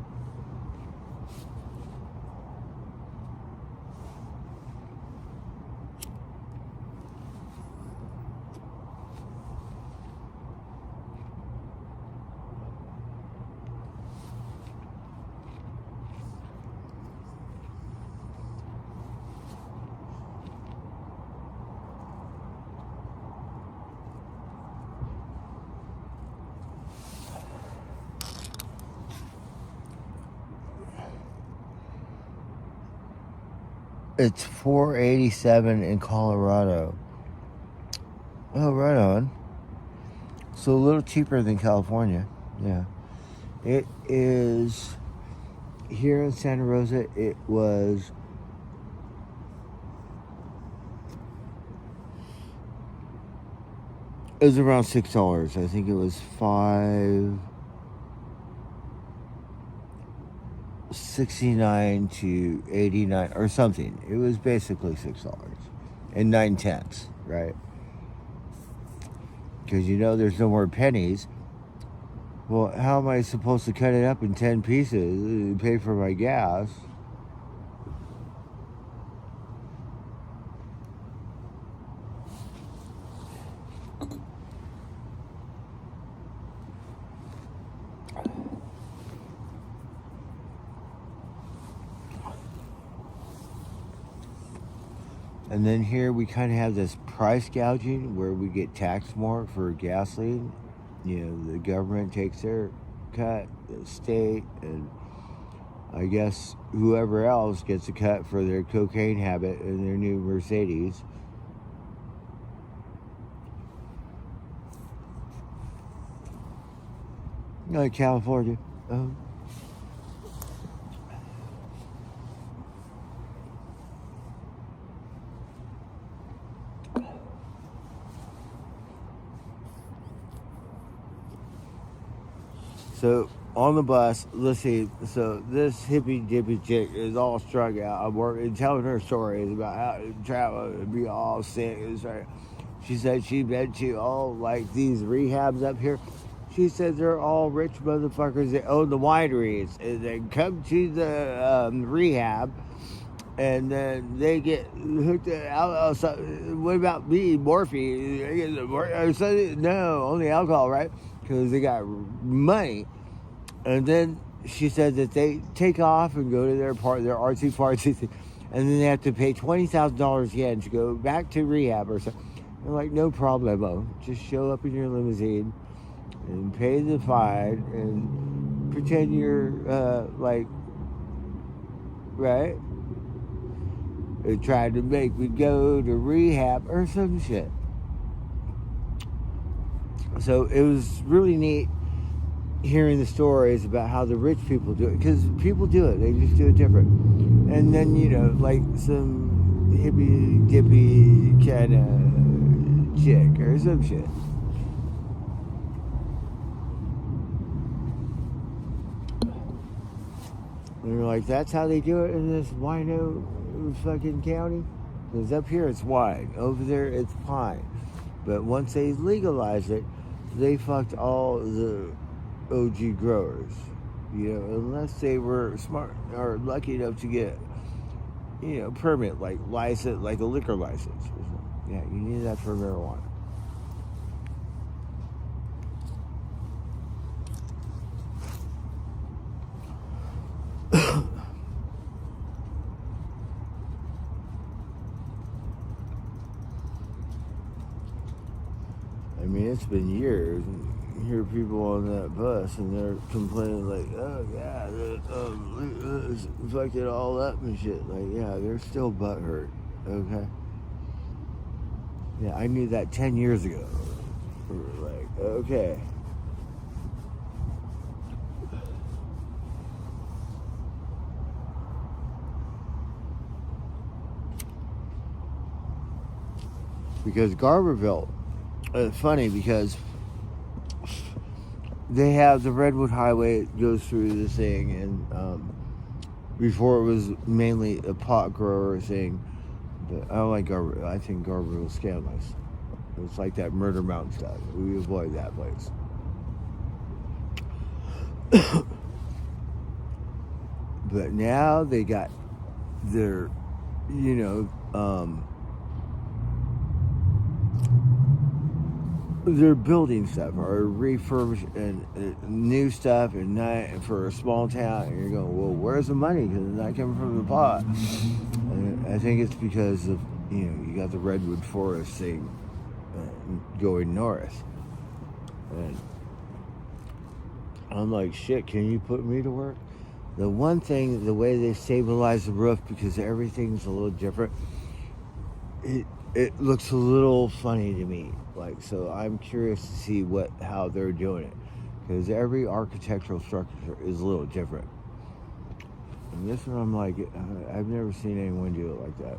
It's $4.87 in Colorado. Oh, right on. So a little cheaper than California. Yeah. It is here in Santa Rosa. It was around $6. I think it was $5.69 to $89 or something. It was basically $6.09, right? Because there's no more pennies. Well, how am I supposed to cut it up in 10 pieces and pay for my gas? And then here we kind of have this price gouging where we get taxed more for gasoline. The government takes their cut, the state, and I guess whoever else gets a cut for their cocaine habit and their new Mercedes. California. So on the bus, let's see. So this hippie dippy chick is all strung out. I'm working, telling her stories about how to travel and be all sick. She said she been to all like these rehabs up here. She said they're all rich motherfuckers that own the wineries and they come to the rehab and then they get hooked out. What about me, morphine? No, only alcohol, right? Because they got money. And then she said that they take off and go to their artsy fartsy thing, and then they have to pay $20,000 again to go back to rehab or something. They're like, no problemo. Just show up in your limousine and pay the fine and pretend you're right? They tried to make me go to rehab or some shit. So it was really neat hearing the stories about how the rich people do it, because people do it, they just do it different. And then like some hippy dippy kind of chick or some shit. And you're like, that's how they do it in this wino fucking county? Because up here it's wine, over there it's pine. But once they legalize it, they fucked all the OG growers, unless they were smart or lucky enough to get, permit, like license, like a liquor license. Yeah, you need that for marijuana. I mean, it's been years. You hear people on that bus and they're complaining like, oh yeah, fucked it all up and shit. Like, yeah, they're still butthurt. Okay. Yeah, I knew that 10 years ago. Like, okay. Because Garberville, it's funny because they have the Redwood Highway that goes through the thing, and before it was mainly a pot grower thing, but I don't like Garberville. I think Garberville's scandalous. It's like that Murder Mountain stuff. We avoid that place. But now they got their, they're building stuff or refurbished and new stuff and for a small town, and you're going, well, where's the money? Because it's not coming from the pot. And I think it's because of you got the redwood forest thing going north, and I'm like, shit, can you put me to work? The one thing, the way they stabilize the roof, because everything's a little different, it looks a little funny to me. Like, so I'm curious to see how they're doing it, because every architectural structure is a little different. And this one, I'm like, I've never seen anyone do it like that.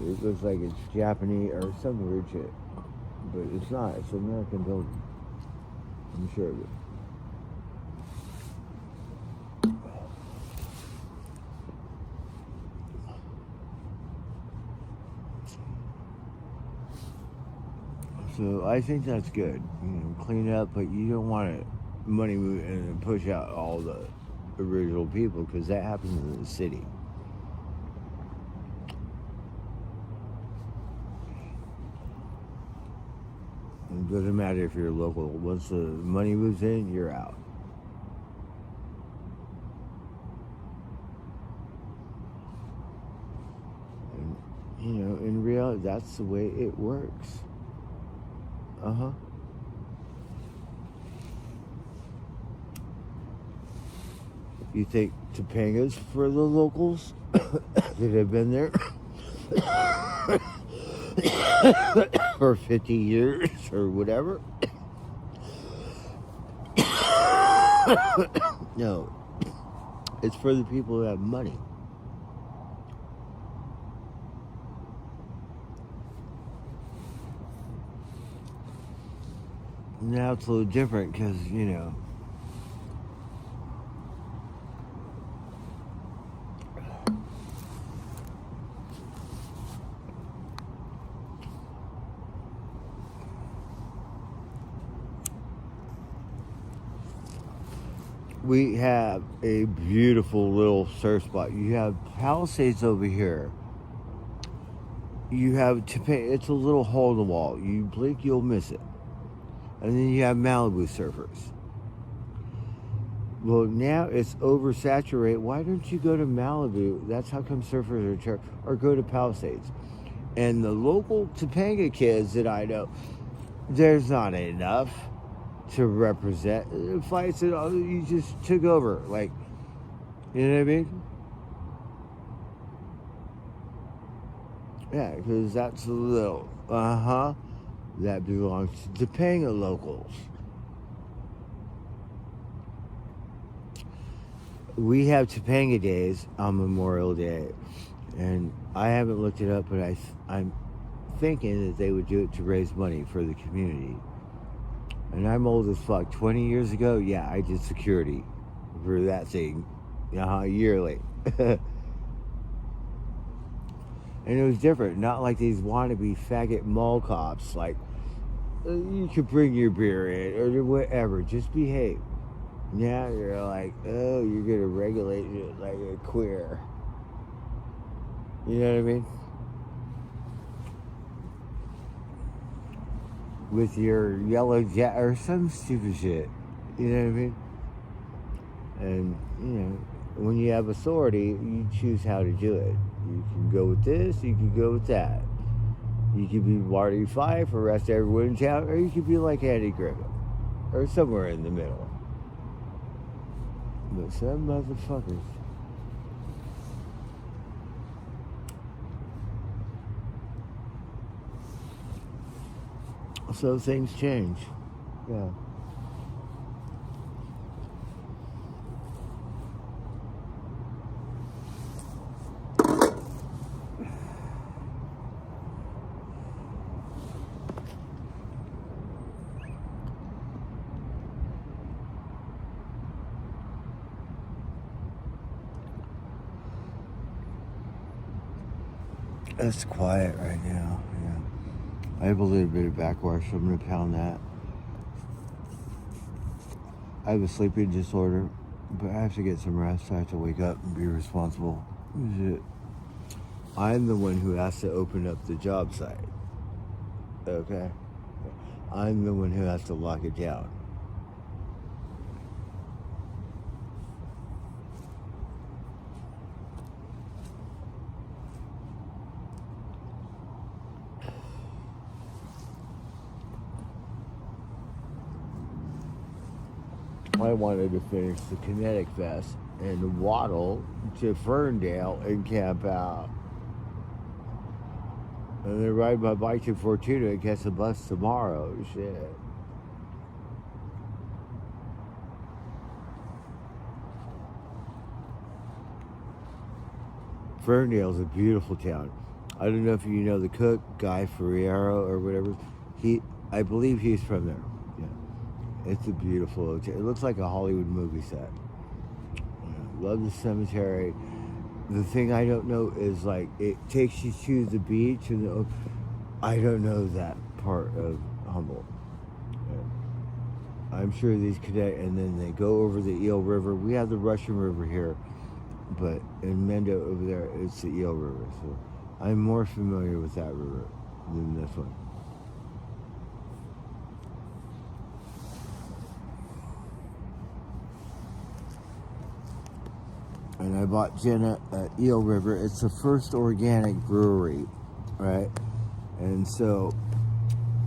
It looks like it's Japanese or some weird shit, but it's not. It's an American building. I'm sure of it. So I think that's good. Clean up, but you don't want to money move and push out all the original people, because that happens in the city. It doesn't matter if you're local. Once the money moves in, you're out. And, in reality, that's the way it works. You think Topanga's for the locals that have been there for 50 years or whatever? No. It's for the people who have money. Now it's a little different because, we have a beautiful little surf spot. You have Palisades over here. You have Topanga. It's a little hole in the wall. You blink, you'll miss it. And then you have Malibu surfers. Well, now it's oversaturated. Why don't you go to Malibu? That's how come surfers are or go to Palisades. And the local Topanga kids that I know, there's not enough to represent the fights that you just took over. Like, you know what I mean? Yeah, because that's a little, that belongs to Topanga locals. We have Topanga Days on Memorial Day, and I haven't looked it up, but I'm thinking that they would do it to raise money for the community. And I'm old as fuck. 20 years ago, yeah, I did security for that thing, yearly. And it was different, not like these wannabe faggot mall cops. Like, you could bring your beer in or whatever, just behave. Now you're like, oh, you're gonna regulate it like a queer. You know what I mean? With your yellow jet or some stupid shit. You know what I mean? And, when you have authority, you choose how to do it. You can go with this, you can go with that. You can be Marty Fife, arrest everyone in town, or you could be like Andy Griffith, or somewhere in the middle. But some motherfuckers. So things change. Yeah. It's quiet right now, yeah. I have a little bit of backwash, so I'm going to pound that. I have a sleeping disorder, but I have to get some rest. I have to wake up and be responsible. I'm the one who has to open up the job site. Okay? I'm the one who has to lock it down. I wanted to finish the Kinetic Fest and waddle to Ferndale and camp out. And then ride my bike to Fortuna and catch the bus tomorrow. Shit. Ferndale's a beautiful town. I don't know if you know the cook, Guy Ferriero or whatever. I believe he's from there. Yeah. It's a beautiful hotel. It looks like a Hollywood movie set. Yeah. Love the cemetery. The thing I don't know is like it takes you to the beach and I don't know that part of Humboldt. Yeah. I'm sure these connect and then they go over the Eel River. We have the Russian River here, but in Mendo over there it's the Eel River. So I'm more familiar with that river than this one. And I bought Jenna at Eel River. It's the first organic brewery, right? And so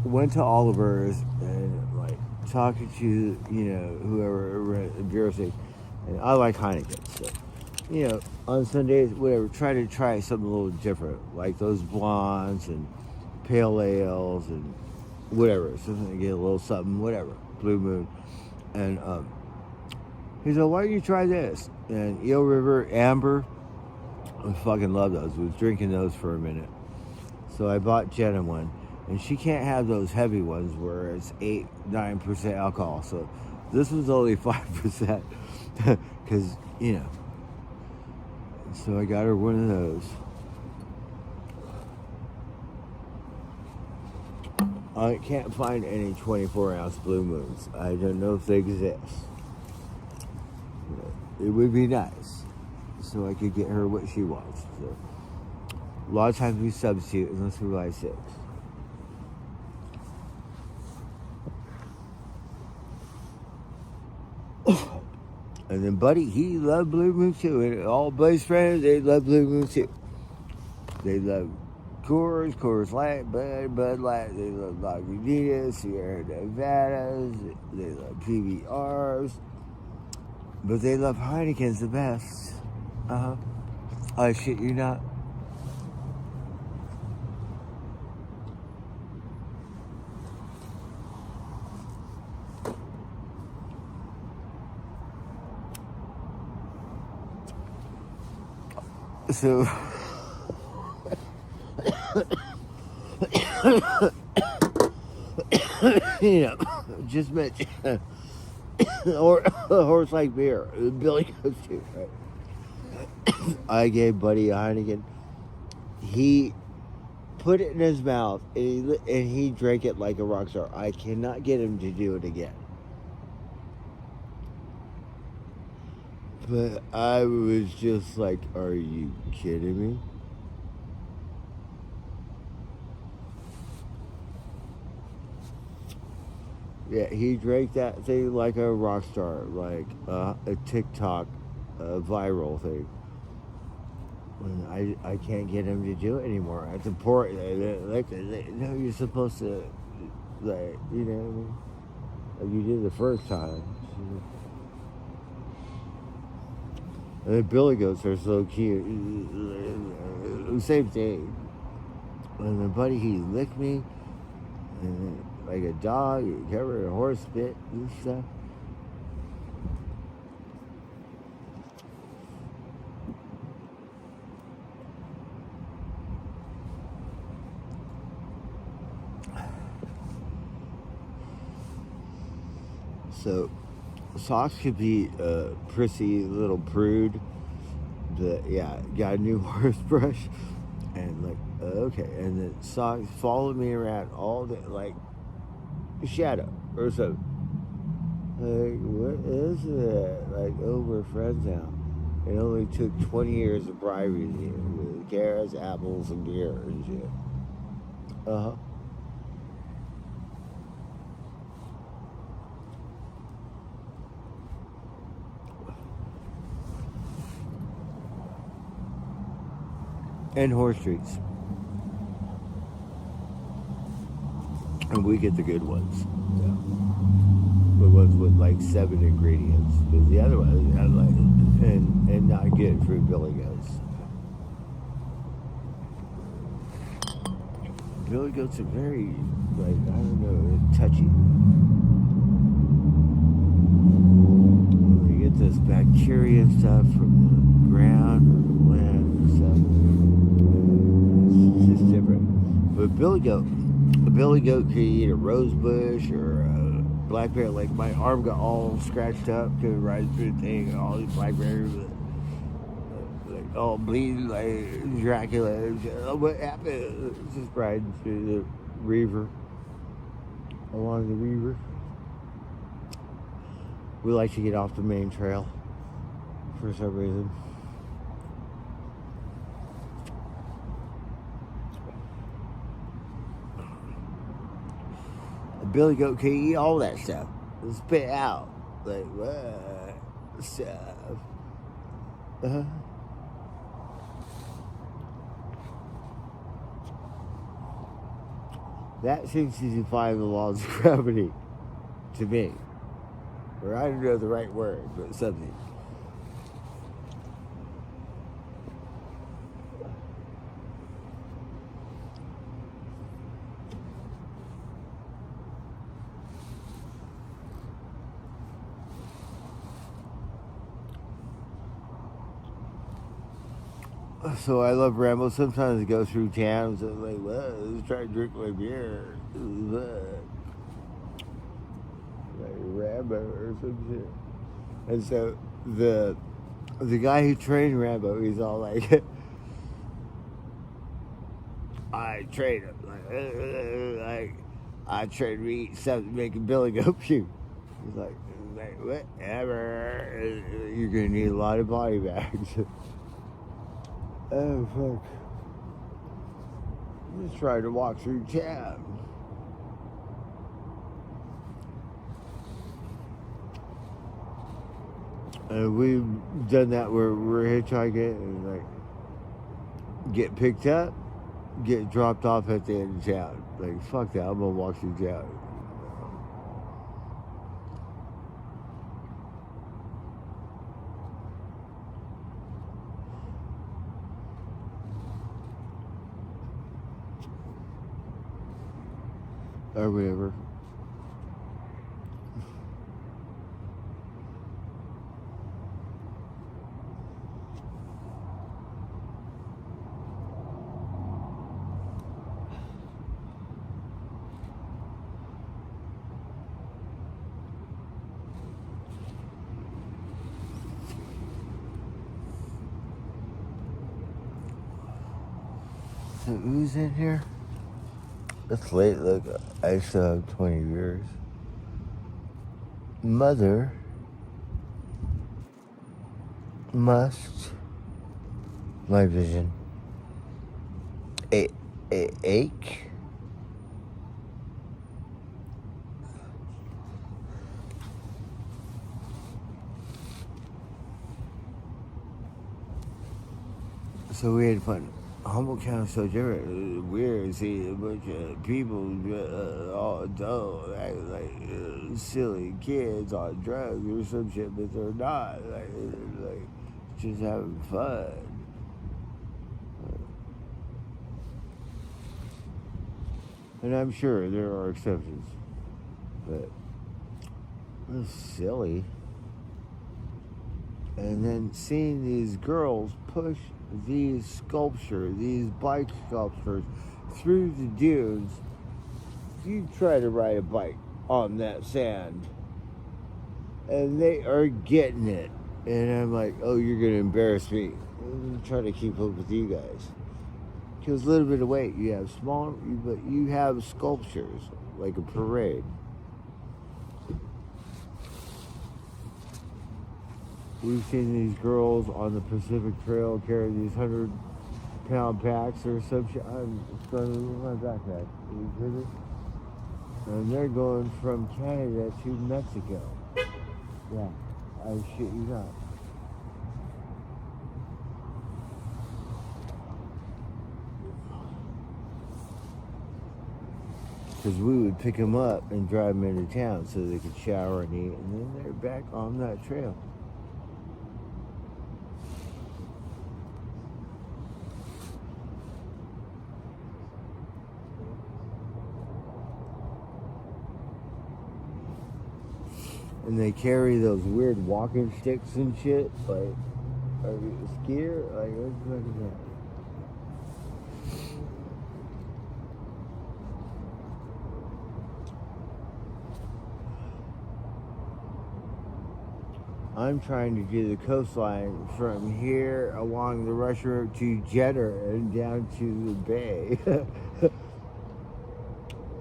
went to Oliver's and like talking to whoever at the bureau station, and I like Heineken. So on Sundays, whatever, try something a little different, like those blondes and pale ales and whatever. Something to get a little something, whatever. Blue Moon, and he said, "Why don't you try this?" And Eel River Amber, I fucking love those. I was drinking those for a minute. So I bought Jenna one. And she can't have those heavy ones where it's 8-9% alcohol. So this was only 5%. Because, So I got her one of those. I can't find any 24-ounce Blue Moons. I don't know if they exist. It would be nice, so I could get her what she wants. So, a lot of times we substitute unless we buy 6. And then Buddy, he loved Blue Moon too. And all Buddy's friends, they love Blue Moon too. They love Coors Light, Bud Light. They love Lagunitas, Sierra Nevadas. They love PBRs. But they love Heineken's the best. I shit you not. So, just mention or a horse like beer. Billy goes to, right? I gave Buddy a Heineken. He put it in his mouth and he drank it like a rock star. I cannot get him to do it again. But I was just like, are you kidding me? Yeah, he drank that thing like a rock star, like a TikTok viral thing. And I can't get him to do it anymore. It's important. No, you're supposed to, like, you know what I mean? Like you did the first time. And the billy goats are so cute. Same thing. And then Buddy, he licked me. And like a dog, he covered a horse bit and stuff. So, Socks could be a prissy little prude, but yeah, got a new horse brush, and like, okay, and then Socks followed me around all day, like Shadow or something. Like, what is it? Like, oh, we're friends now. It only took 20 years of bribery here with carrots, apples, and beer and shit. And horse treats. And we get the good ones. Yeah. the ones with like 7 ingredients. Because the other ones had like, and not good for Billy Goats. Billy Goats are very, like, I don't know, touchy. They get this bacteria and stuff from the ground or the land and stuff. It's just different. But a Billy Goat could eat a rose bush or a blackberry. Like, my arm got all scratched up because riding through the thing, all these blackberries. Like, all bleeding like Dracula. What happened? Just riding through the river. Along the river. We like to get off the main trail for some reason. A Billy Goat can eat all that stuff. Spit out. Like, what stuff? Uh-huh. That seems to defy the laws of gravity to me. Or I don't know the right word, but something. So I love Rambo. Sometimes I go through towns and I'm like, well, let's try to drink my beer. Like Rambo or some shit. And so the guy who trained Rambo, he's all like, I trained him. Like I trained him to eat something making Billy go puke. He's like whatever. You're gonna need a lot of body bags. Oh, fuck. I'm just trying to walk through town. And we've done that where we're hitchhiking and, like, get picked up, get dropped off at the end of town. Like, fuck that, I'm gonna walk through town. Or whatever. So who's in here? It's late, look, I still have 20 years. Mother must, my vision, ache. So we had fun. Humboldt County is so different. It was weird seeing a bunch of people all adult, acting like silly kids on drugs or some shit, but they're not. Like just having fun. And I'm sure there are exceptions, but it's silly. And then seeing these girls push these bike sculptures through the dunes. You try to ride a bike on that sand and they are getting it, and I'm like, oh, you're gonna embarrass me. I'm trying to keep up with you guys because a little bit of weight, you have small, but you have sculptures like a parade. We've seen these girls on the Pacific Trail carry these 100-pound packs or some shit. I'm going with my backpack. You kidding? And they're going from Canada to Mexico. Yeah, I shit you not. Because we would pick them up and drive them into town so they could shower and eat, and then they're back on that trail. And they carry those weird walking sticks and shit. Like, are you a skier? Like, what's the fuck is that? I'm trying to do the coastline from here along the Rush Road to Jeddah and down to the bay.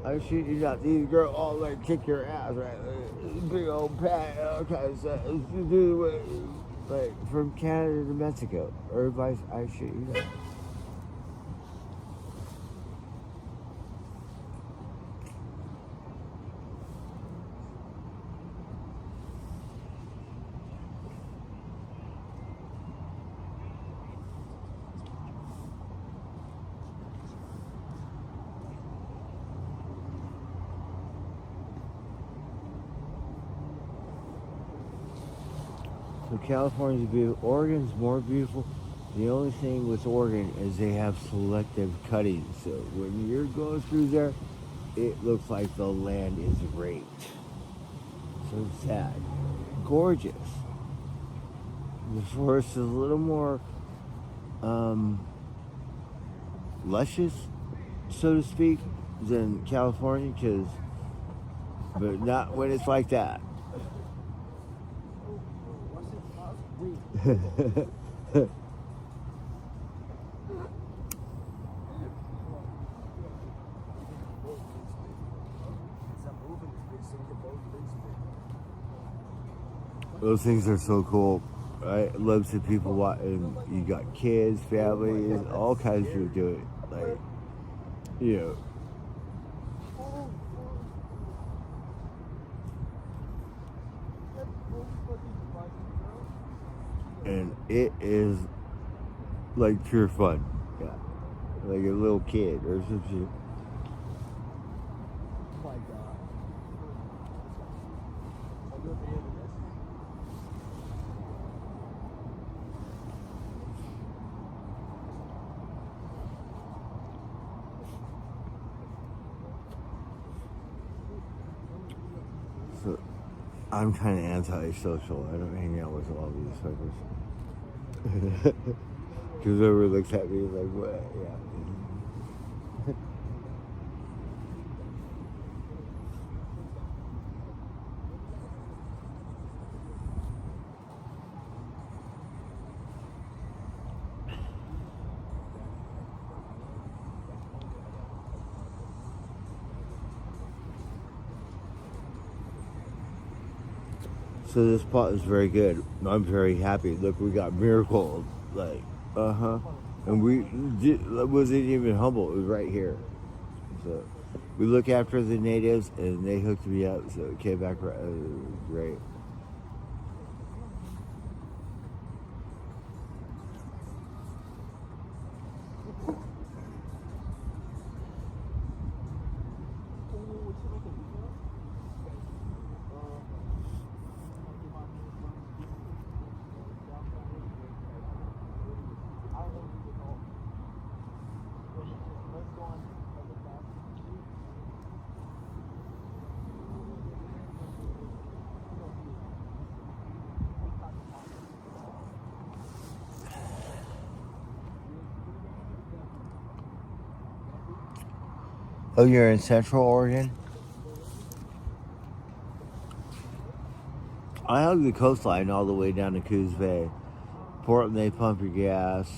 I shoot you not. These girls all like kick your ass, right? Big old pat, all kinds of stuff. Like from Canada to Mexico, or vice. I shoot you not. So California's beautiful. Oregon's more beautiful. The only thing with Oregon is they have selective cutting. So when you're going through there, it looks like the land is raped. So sad. Gorgeous. The forest is a little more luscious, so to speak, than California, but not when it's like that. Those things are so cool. I love to people watching. You got kids, families, all kinds of people do it. Like, you know. And it is like pure fun. Yeah. Like a little kid or some shit. Oh my god. So I'm kind of antisocial. I don't hang out with all these fuckers. Because whoever looks at me is like, what? Yeah. So this pot is very good. I'm very happy. Look, we got Miracle. Like, and wasn't even humble. It was right here. So we look after the natives, and they hooked me up. So it came back right. It was great. Oh, you're in Central Oregon? I hug the coastline all the way down to Coos Bay. Portland, they pump your gas.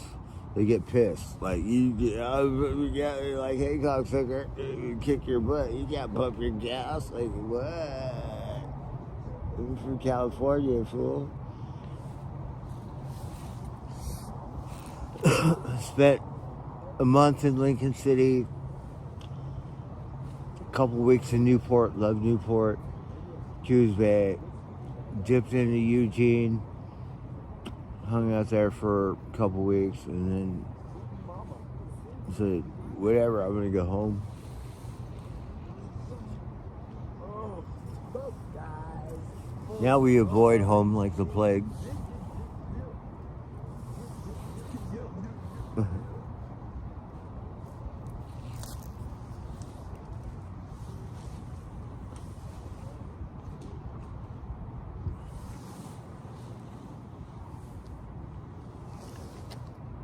They get pissed. Like, you get, like, hey, cocksucker, you kick your butt. You can't pump your gas. Like, what? I'm from California, fool. Spent a month in Lincoln City. Couple weeks in Newport, love Newport, Coos Bay, dipped into Eugene, hung out there for a couple weeks, and then said, whatever, I'm gonna go home. Now we avoid home like the plague.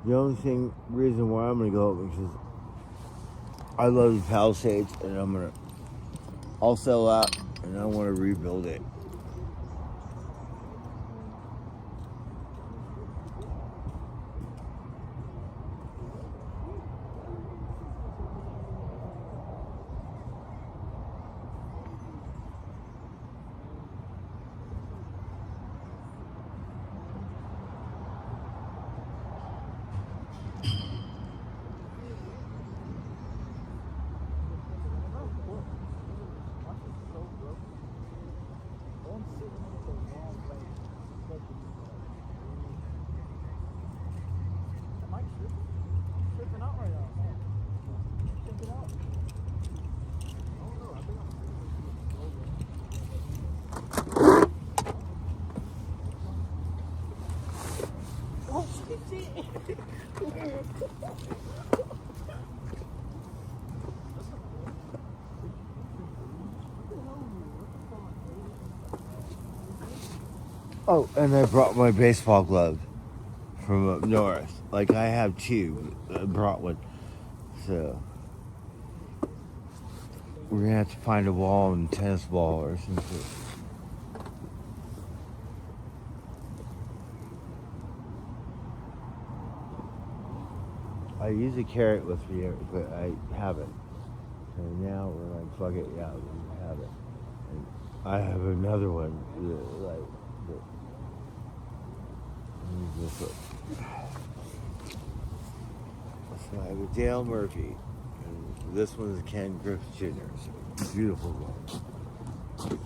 The only reason why I'm gonna go is because I love the Palisades, and I'll sell out, and I want to rebuild it. Oh, and I brought my baseball glove from up north. Like, I have two. I brought one. So, we're going to have to find a ball and tennis ball or something. I usually carry it with me, but I haven't. And now we're like, fuck it, yeah, we have it. And I have another one, so I have a Dale Murphy, and this one is Ken Griffith Jr. So beautiful one.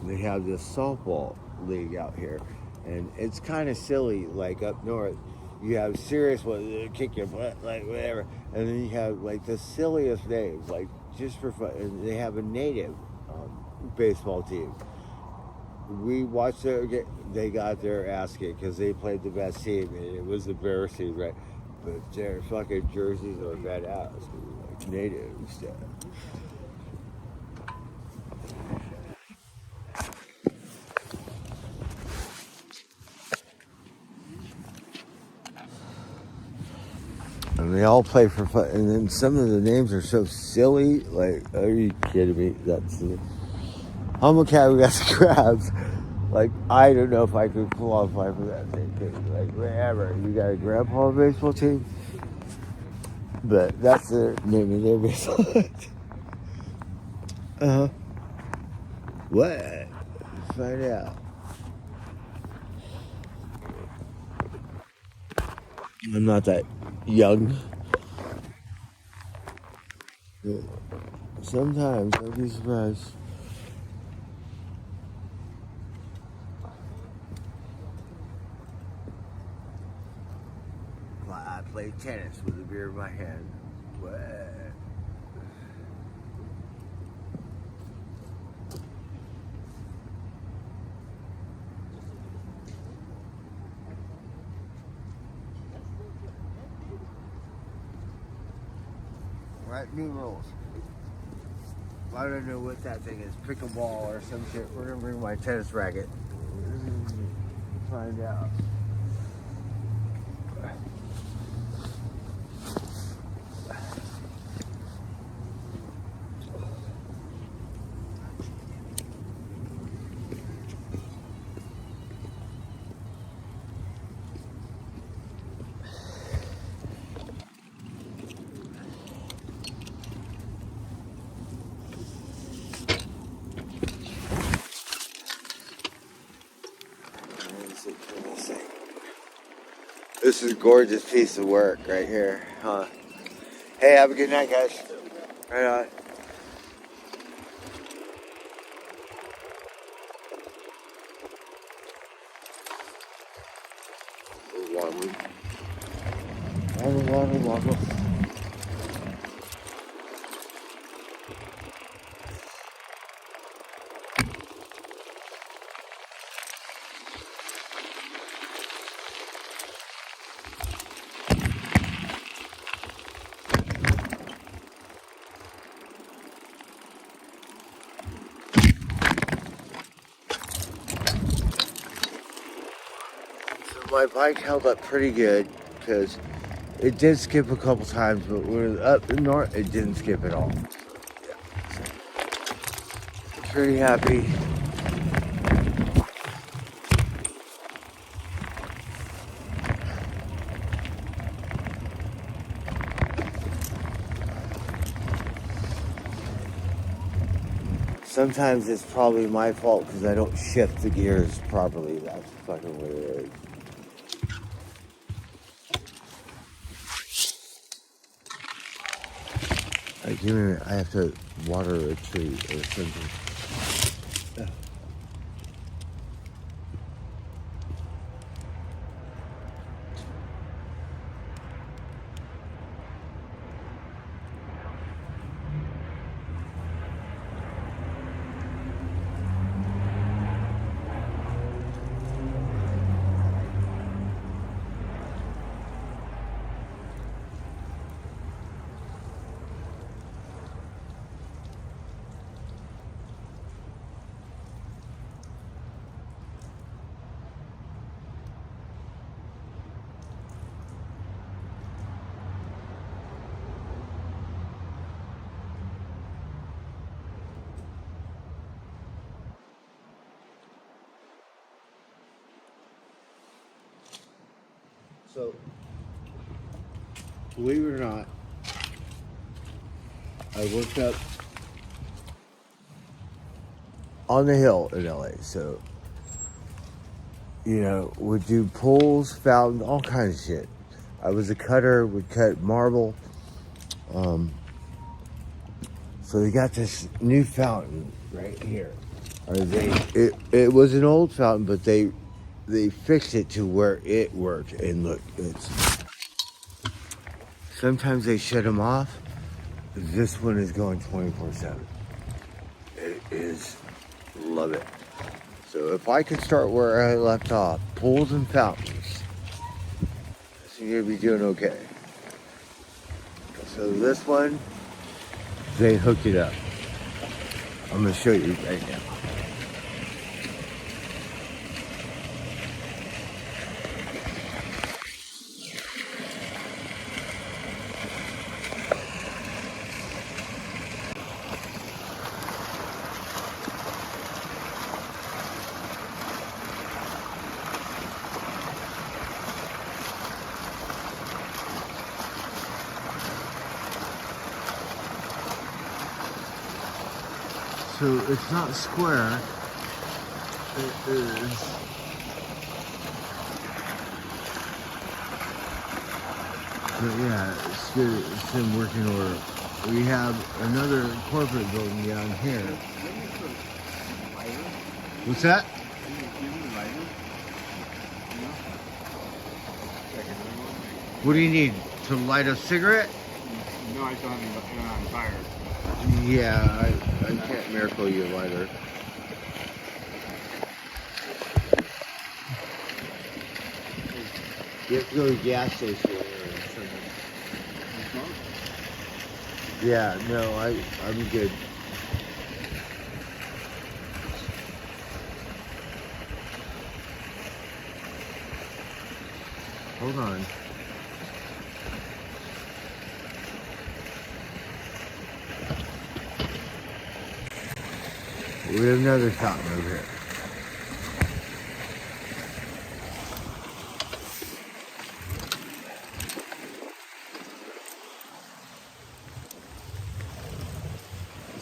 They have this softball league out here, and it's kind of silly. Like up north, you have serious ones that kick your butt, like whatever, and then you have like the silliest names, like just for fun. And they have a native baseball team. We watched they got their ass kicked because they played the best team, and it was embarrassing, right? But their fucking jerseys are badass, like native stuff. And they all play for fun, and then some of the names are so silly. Like, are you kidding me? I'm a cat who got the crabs. Like, I don't know if I could qualify for that thing. Like, whatever. You got a grandpa baseball team? But that's the name of their baseball team. Uh-huh. What? Let's find out. I'm not that young. But sometimes I'd be surprised. I play tennis with a beer in my hand. What? Right, new rules. I don't know what that thing is, pickleball or some shit. We're gonna bring my tennis racket. Find out. This is a gorgeous piece of work right here, huh? Hey, have a good night, guys. Right on. Water. my bike held up pretty good because it did skip a couple times, but when it was up north, it didn't skip at all. Pretty happy. Sometimes it's probably my fault because I don't shift the gears properly. That's fucking what it is. Give me a minute. I have to water a tree or something. So, believe it or not, I worked up on the hill in LA. So, would do pools, fountains, all kinds of shit. I was a cutter, would cut marble. So they got this new fountain right here. Or it was an old fountain, but they fixed it to where it worked. And look, sometimes they shut them off. This one is going 24/7. It is, love it. So if I could start where I left off, pools and fountains, I think you'd be doing okay. So this one, they hooked it up. I'm gonna show you right now. So it's not square, it is but yeah, it's good, it's in working order. We have another corporate building down here. What's that? What do you need? To light a cigarette? No, I still haven't fired. Yeah, I can't miracle you a lighter. You have to go to the gas station or something. Yeah, no, I'm good. Hold on. We have another fountain over here.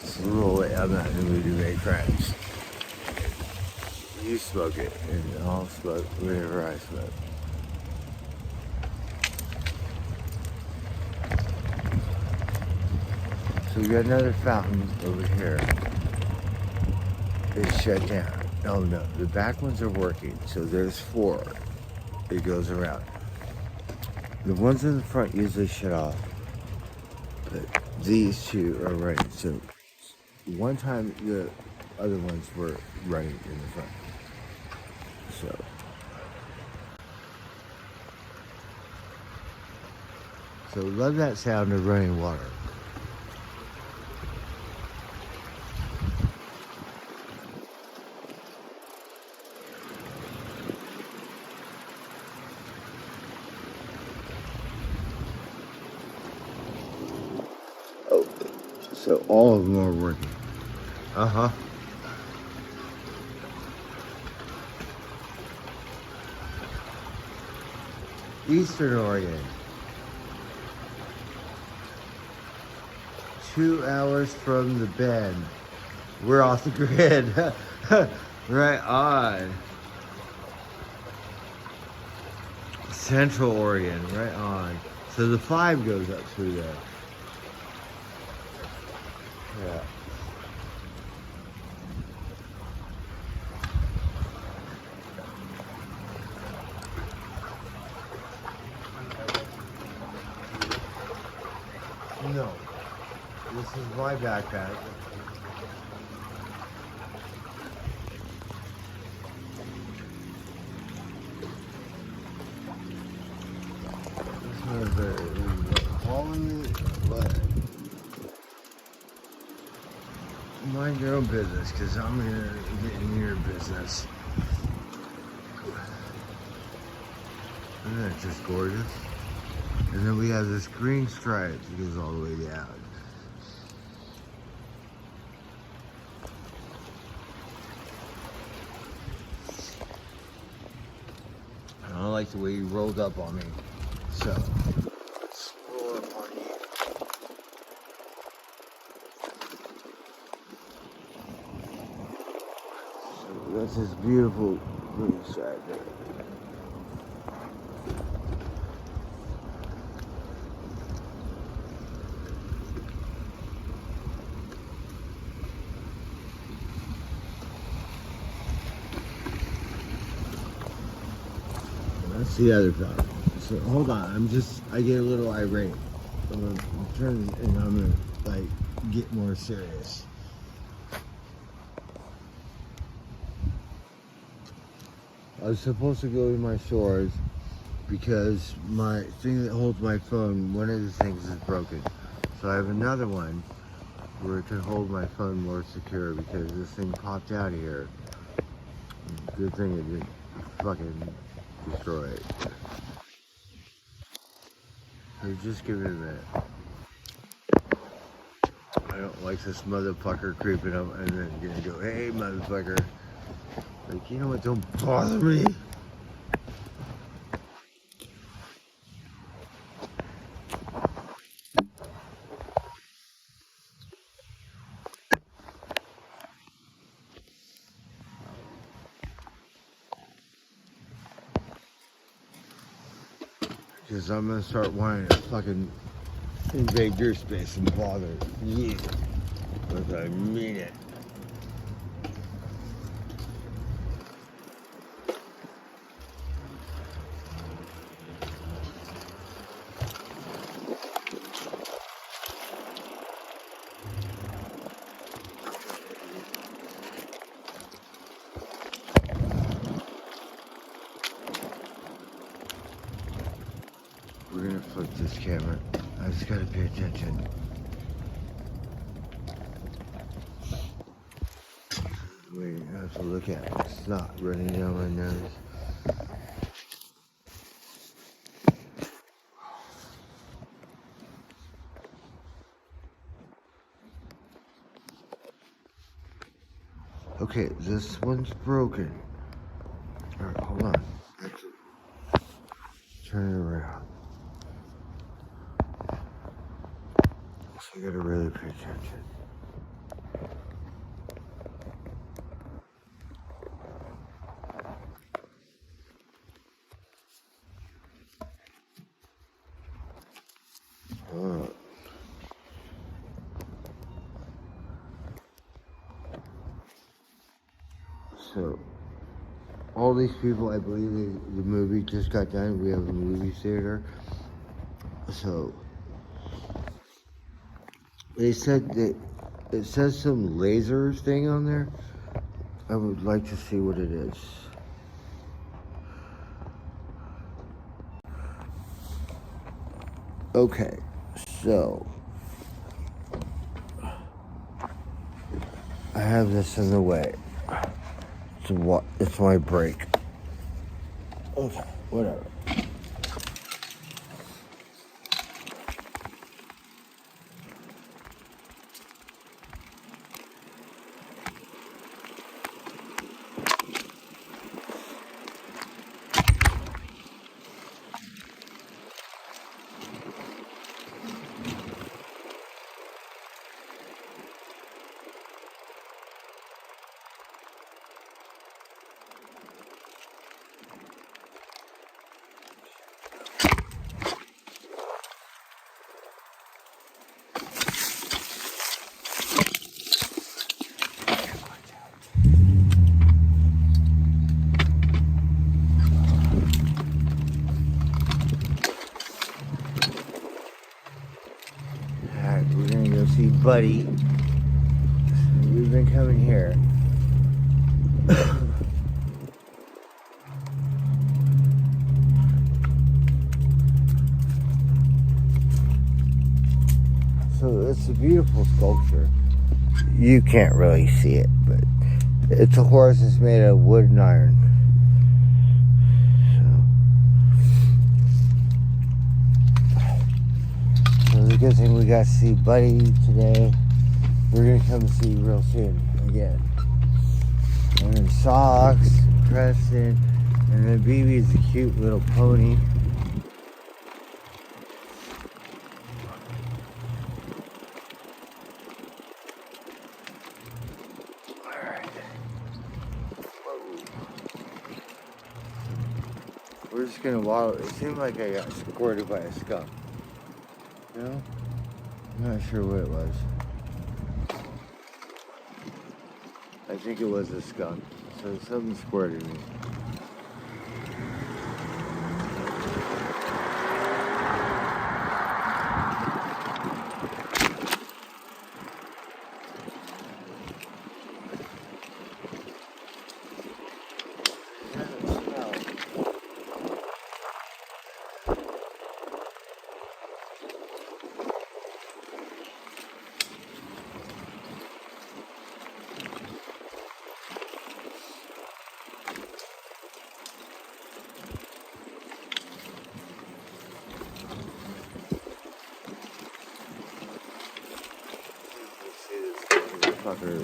It's a little late. I'm not in the mood to make friends. You smoke it, and I'll smoke whatever I smoke. So we got another fountain over here. It's shut down. Oh no, the back ones are working. So there's 4. It goes around. The ones in the front usually shut off, but these 2 are running. So one time the other ones were running in the front. So love that sound of running water. So all of them are working. Uh-huh. Eastern Oregon. 2 hours from the bend. We're off the grid. Right on. Central Oregon, right on. So the 5 goes up through there. Yeah. No. This is my backpack. This is hauling me, but mind your own business, because I'm gonna get in your business. Isn't that just gorgeous? And then we have this green stripe that goes all the way down. I don't like the way you rolled up on me. So, let's roll up on you. So that's this beautiful green stripe there. That's the other problem. So hold on, I get a little irate. I'm gonna turn and I'm gonna like get more serious. I was supposed to go to my shores because my thing that holds my phone, one of the things is broken. So I have another one where it can hold my phone more secure because this thing popped out of here. Good thing it didn't fucking destroy it. So just give it a minute. I don't like this motherfucker creeping up and then gonna go, hey motherfucker. Like, you know what, don't bother me. Because I'm gonna start wanting to fucking invade your space and bother you. But I mean it. We're gonna flip this camera. I just gotta pay attention. Wait, I have to look at snot running down my nose. Okay, this one's broken. Alright, hold on. Actually, turn it around. So I gotta really pay attention. So, all these people, I believe the movie just got done. We have a movie theater. So, they said that it says some lasers thing on there. I would like to see what it is. Okay, so I have this in the way. It's my break. Okay, whatever. Buddy. We've been coming here. So it's a beautiful sculpture. You can't really see it, but it's a horse that's made of wood and iron. So the good thing we got to see Buddy today. We're gonna come see real soon again. And then Socks, Preston, and then BB is a cute little pony. Alright. We're just gonna walk. It seemed like I got squirted by a skunk. You know? I'm not sure what it was. I think it was a skunk. So something squirted me. Fucker.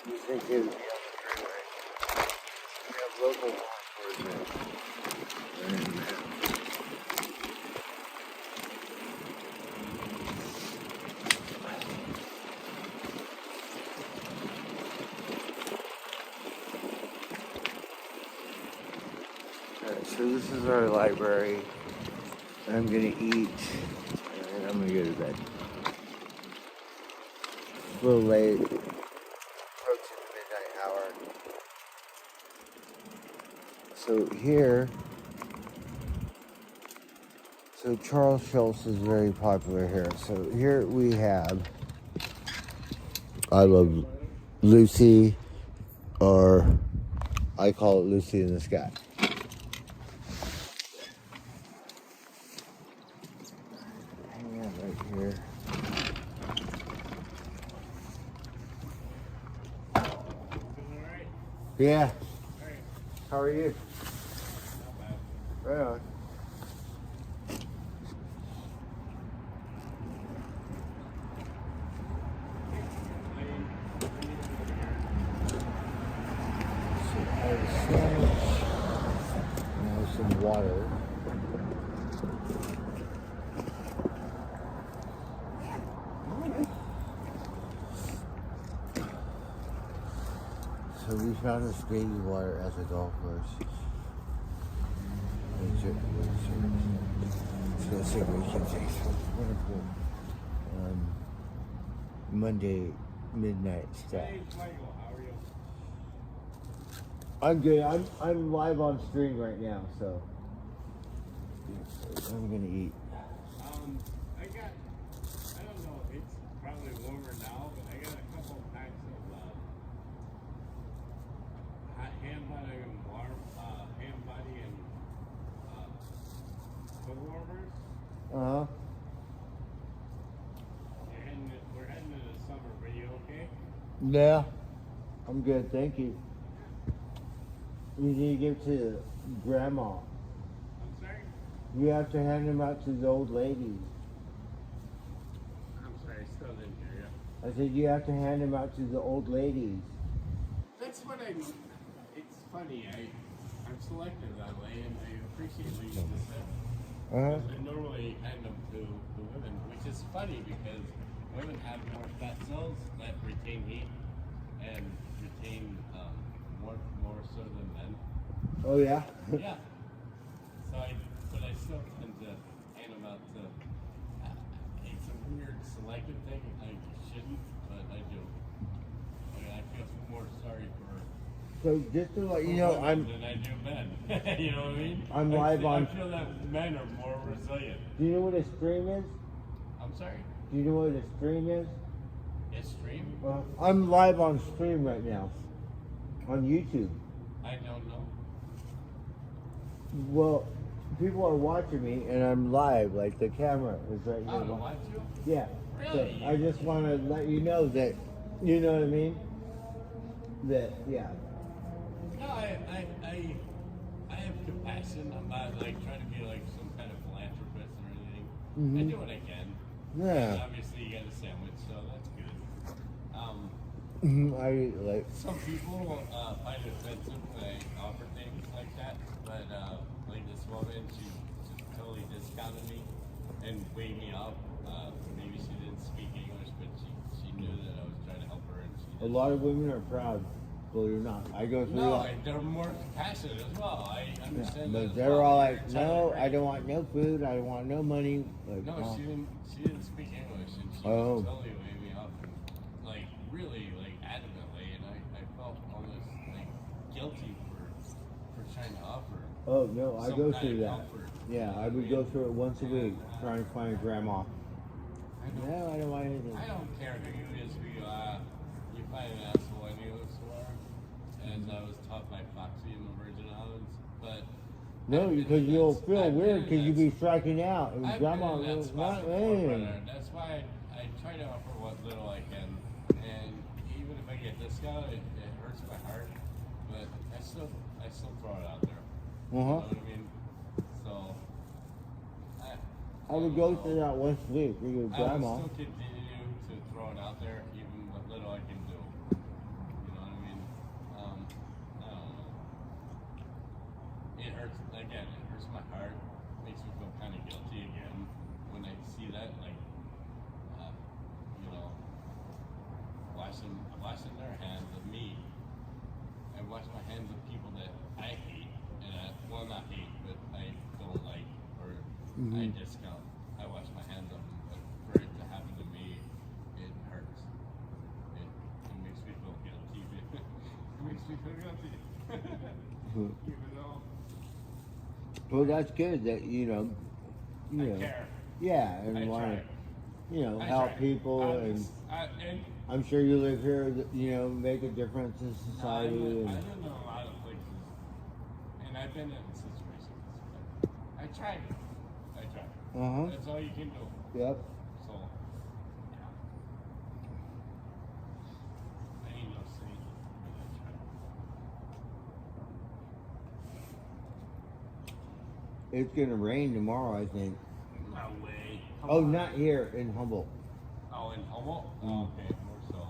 You think it would be on the freeway? We have local law enforcement. Alright, so this is our library. I'm gonna eat and I'm gonna go to bed. It's a little late. Approaching the midnight hour. So here, so Charles Schulz is very popular here. So here we have I Love Lucy, or I call it Lucy in the Sky. Hang on right here. Yeah. How are you? Right on. Now some water. So we found this baby water at the golf course. So cigarette takes wonderful Monday midnight stuff. Hey, Michael, how are you? I'm good. I'm live on stream right now, so I'm gonna eat. I don't know, it's probably warmer now, but I got a couple packs of hot hand body and foot warmers. Uh huh. We're heading into summer. Are you okay? Yeah, I'm good. Thank you. You need to give to Grandma. I'm sorry? You have to hand them out to the old ladies. I'm sorry, I still didn't hear you. I said you have to hand them out to the old ladies. That's what it's funny, I'm selective that way, and I appreciate what you just said. Uh-huh. I normally hand them to the women, which is funny because women have more fat cells that retain heat and retain more so than men. Oh yeah. Yeah. But I still tend to hand them out to. It's a weird selective thing. I shouldn't, but I do. I feel more sorry for. So just to let you know, women than I do men. You know what I mean? I'm live on- I feel that men are more resilient. do you know what a stream is? I'm sorry. Do you know what a stream is? Is stream? I'm live on stream right now on YouTube. I don't know. Well, people are watching me, and I'm live. Like the camera is right Oh, here. to watch you? Yeah. Really? So I just want to let you know that, you know what I mean? That yeah. No, I have compassion. I'm not like trying to be like some kind of philanthropist or anything. I do what I can. And Yeah. obviously, you got a sandwich, so that's good. I like. Some people find it offensive when I offer things like that, but like this woman, she just totally discounted me and weighed me off. Maybe she didn't speak English, but she knew that I was trying to help her, and she. A lot of women are proud, believe it or not. I go through No, that. they're more compassionate as well. I understand that. But as they're well. all They're like, trying to no, break- I don't want no food. I don't want no money. Like, No, oh. she didn't speak English, and she Oh. was totally weighed me off, like really, like adamantly, and I felt almost like guilty for trying to offer. Oh no, I some go kind through of that. comfort. Yeah, I would go through it once a week, trying to find Grandma. I don't, No, I don't want anything. I don't care who you is, who you are. You find an asshole anyway, as I was taught by Foxy in the Virgin Islands, but. No, I've been because in you'll that- feel I've been weird in because you'll that be striking out, and I've Grandma been in that will spot not before, in. brother. That's why I try to offer what little I can, and even if I get discounted, it hurts my heart. But I still throw it out there. You know what I mean? So I would go through that once a week with your I Grandma. will still continue to throw it out there, even what little I can do. You know what I mean? I don't know. It hurts again. It hurts my heart. Makes me feel kind of guilty again when I see that, like, you know, washing their hands of me. I wash my hands of people that I hate, and well, not hate, but I don't like, or I discount. I wash my hands of them, but for it to happen to me, it hurts. It makes me feel guilty. It makes me feel guilty. Even though Well, that's good that you know. I care. Yeah, and I want try. to, you know, I help try. people, and and I'm sure you live here. You know, make a difference in society. I live And, in a lot of places, and I've been in situations. I tried. Uh-huh. That's all you can do. yep. So, yeah. I ain't no saint, but I tried. It's gonna rain tomorrow, I think. No way. Come Oh, on. not here in Humboldt. Oh, in Humboldt? Oh, okay, more so.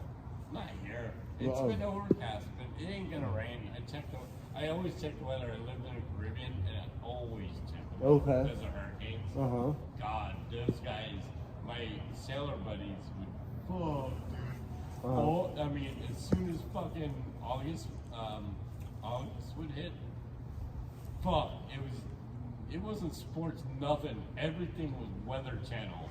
Not here. It's Uh-oh. been overcast, but it ain't gonna rain. I always check the weather. I lived in the Caribbean, and I always check the weather Okay. because of hurricanes. Uh huh. God, those guys, my sailor buddies would, fuck, dude. Uh-huh. Oh, I mean, as soon as fucking August would hit, fuck, it wasn't sports, nothing. Everything was Weather Channel.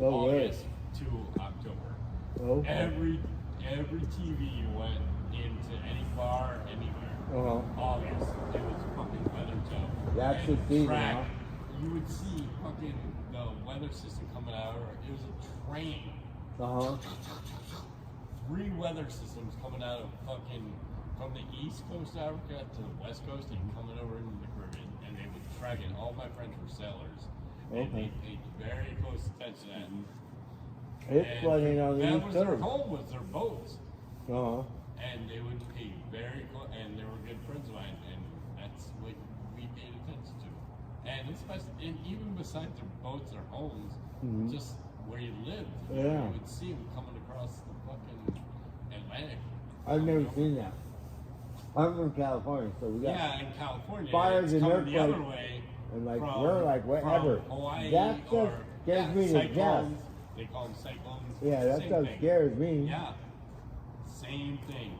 Oh, really? August to October. Okay. Every TV you went into any bar, anywhere. August, it was fucking Weather Channel. That's the And season, track, huh? You would see fucking the weather system coming out, or it was a train. Uh huh. 3 weather systems coming out of fucking from the east coast of Africa to the west coast and coming over into the Caribbean, and they would track it. All my friends were sailors, and they paid very close attention to that. It's flooding on the that east was their coast. home, was their boats, Uh huh. and they would pay very close, and they were good friends of mine, and that's what we paid attention to. And especially, and even besides their boats, their homes, just where you lived, Yeah. you would see them coming across the fucking Atlantic. I've never seen that. I'm from California, so we got Yeah, in California, fires it's and coming the other earthquakes, way. and like from, we're like whatever. From Hawaii That stuff or scares me to death. cyclones. They call them cyclones. Yeah, that Same stuff thing. scares me. Yeah, same thing.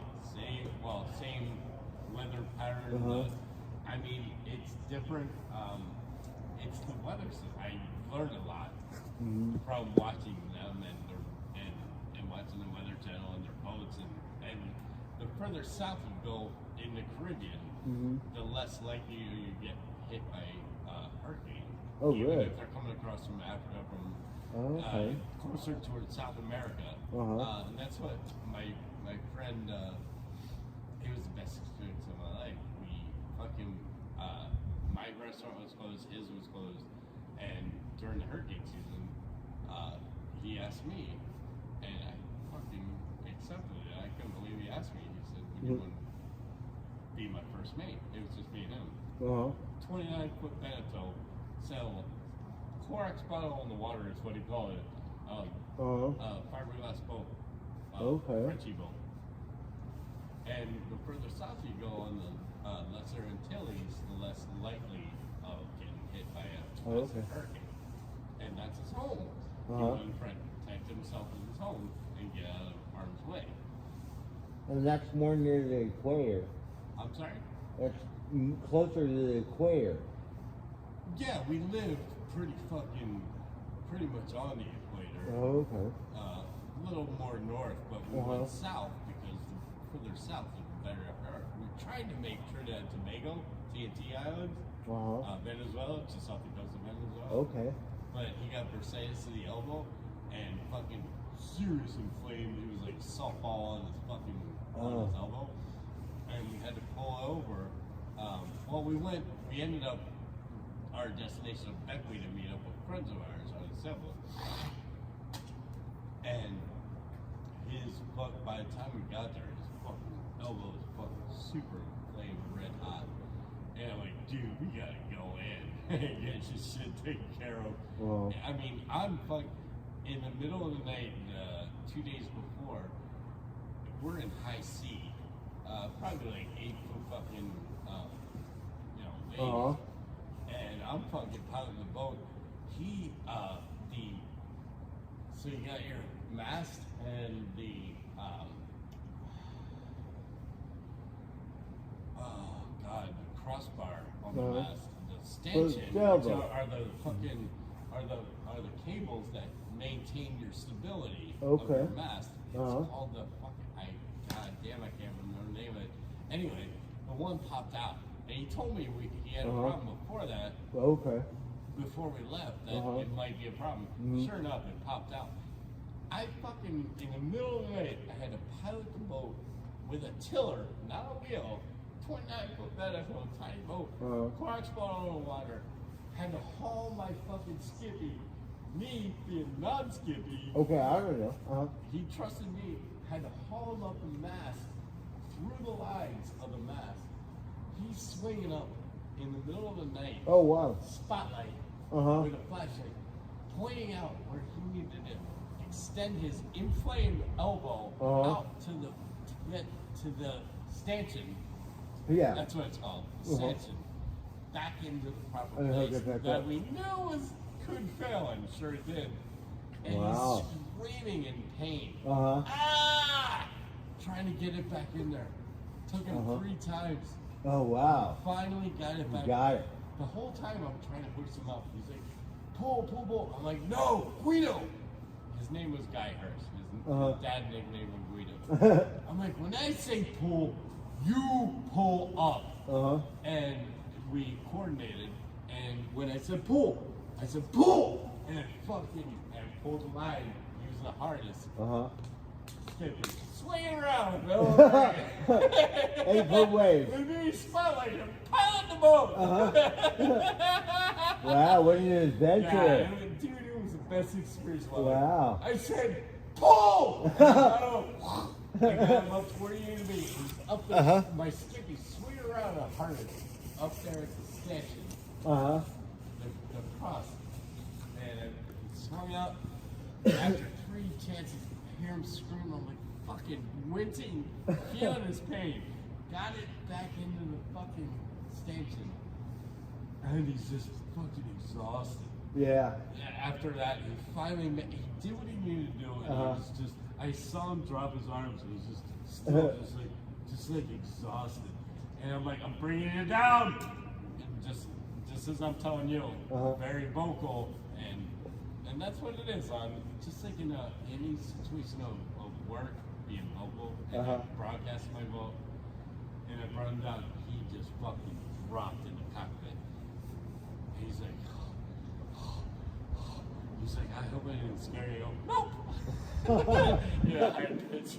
Same weather pattern. Uh-huh. I mean, it's different. It's the weather. I learned a lot from watching them and watching the Weather Channel and their boats and the further south you go in the Caribbean, the less likely you get hit by hurricane. Oh, Even really? if they're coming across from Africa, from Okay. closer towards South America. Uh-huh. And that's what my friend, it was the best experience of my life. We fucking, my restaurant was closed, his was closed, and during the hurricane season, he asked me, and I fucking accepted it. I couldn't believe he asked me. He said, would you want to be my first mate? It was just me and him. Uh huh. 29-foot Beneteau, sail Clorox bottle on the water is what he called it. Fiberglass boat. Okay. Frenchy boat. And the further south you go on the Lesser Antilles, the less likely of getting hit by a massive hurricane. And that's his home. He wanted to protect himself in his home and get out of harm's way. And that's more near the equator. I'm sorry? That's closer to the equator. Yeah, we lived pretty much on the equator. Oh, okay. A little more north, but we went south because the further south, the better. We tried to make Trinidad and Tobago, TNT Islands, Venezuela, just off the coast of Venezuela. Okay. But he got Versailles to the elbow and fucking serious inflamed. It was like softball on his fucking on his elbow, and we had to pull over. We ended up our destination of Beckley to meet up with friends of ours on the sailboat. And by the time we got there, his fucking elbow was fucking super inflamed, red hot. And I'm like, dude, we gotta go in and get this shit taken care of. Wow. I mean, I'm fucking in the middle of the night, 2 days before, we're in high sea, probably like 8-foot fucking, waves. And I'm fucking piloting the boat. So you got your mast and the, the crossbar on the mast, the stanchion, which are the fucking, are the cables that maintain your stability of your mast. It's called the fucking, god damn, I can't remember the name of it. Anyway, the one popped out. And he told me he had a problem before that. Okay. Before we left, that it might be a problem. Sure enough, it popped out. I fucking, in the middle of the night, I had to pilot the boat with a tiller, not a wheel, 29-foot bed on a tiny boat, Clark's bottle on the water, had to haul my fucking skippy, me being non-skippy. Okay, I don't know. He trusted me, had to haul him up the mast, through the lines of the mast. He's swinging up in the middle of the night. Oh, wow. Spotlight with a flashlight, pointing out where he needed to extend his inflamed elbow out to the stanchion. Yeah. That's what it's called, stanchion. Back into the proper place that we knew could fail, and sure it did. And he's screaming in pain. Trying to get it back in there. Took him 3 times. Oh, wow. Finally got it back. Got it. the whole time I'm trying to hoist him up. He's like, pull. I'm like, no, Guido. His name was Guy Hurst. His dad nicknamed him Guido. I'm like, when I say pull, you pull up. And we coordinated. And when I said pull, and I pulled the line using a harness. Swinging around, Hey, both ways. And then he spun like a pilot the boat. Wow, what an adventure. Yeah, dude, it was the best experience of my life. Wow. I said, pull! I got him up to where you need to be. He's up there, my skippy swing around a harness up there at the station. The cross. And I swung up. After 3 chances, I hear him scream. I'm like, fucking wincing, feeling his pain. Got it back into the fucking stanchion. And he's just fucking exhausted. Yeah. After that, he finally he did what he needed to do, and he was just, I saw him drop his arms, and he's just still just like exhausted. And I'm like, I'm bringing it down! And just as I'm telling you, very vocal, and that's what it is on, just like in any situation of work, being vocal, and I broadcast my vote, and I brought him down, he just fucking dropped in the cockpit. He's like, I hope I didn't scare you. Nope. Yeah, high pitch.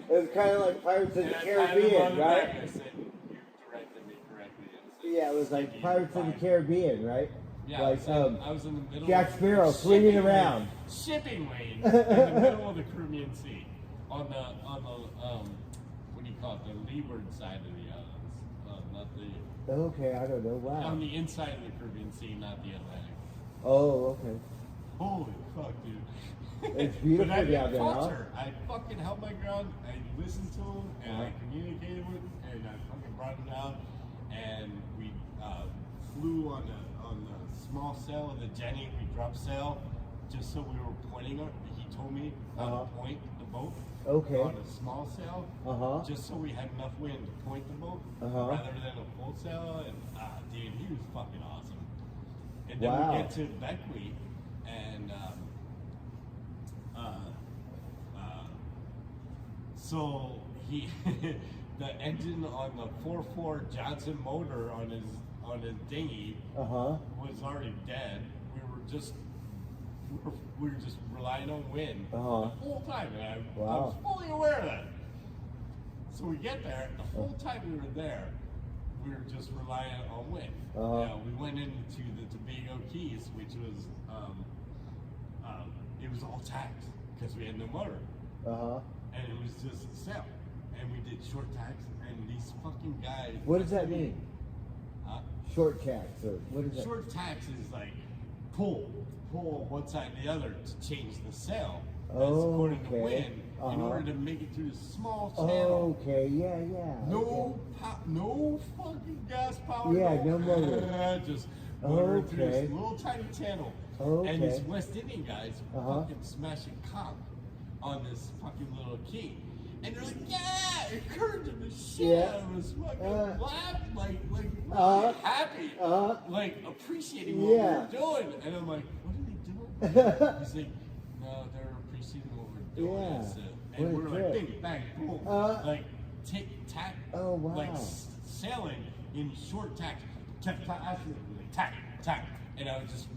It was kind of like Pirates of the And I patted him on Caribbean, the right? back. I said, you directed me correctly. Yeah, it was like Pirates of the Caribbean, right? Yeah, Like I was in the middle. Jack of Sparrow swinging shipping around. Shipping lane in the middle of the Caribbean Sea, on the what do you call it? The leeward side of the islands, not the. Okay, I don't know. Wow. On the inside of the Caribbean Sea, not the Atlantic. Oh, okay. Holy fuck, dude. It's beautiful But I didn't down there, huh? falter. I fucking held my ground. I listened to him, and I communicated with him, and I fucking brought him down, and we flew on the small sail of the Jenny. We dropped sail just so we were pointing her. He told me how to point the boat. Okay. On a small sail, just so we had enough wind to point the boat, rather than a full sail. And dude, he was fucking awesome. And then we get to Beckwith, and so he, the engine on the 4.4 Johnson motor on his dinghy was already dead. We were just relying on wind the whole time, and I was fully aware of that. So we get there, the whole time we were there, we were just relying on wind. You know, we went into the Tobago Keys, which was it was all tacked because we had no motor, and it was just sail, and we did short tacks, and these fucking guys. What does that mean? Short tacks, or what is that? Short tacks is like pull one side and the other to change the sail. That's according to wind, in order to make it through the small channel. Okay, yeah. No fucking gas power. Yeah, no motor. Just motor through this little tiny channel. Okay. And these West Indian guys fucking smashing cock on this fucking little key. And they're like, yeah, encouraging the shit out of us, fucking laughing, like really happy, like appreciating what we're doing. And I'm like, what are they doing? He's like, no, they're appreciating what we're doing. And we're like, bing, bang, boom, like tick, tack, like sailing in short tacks, tack, and I would just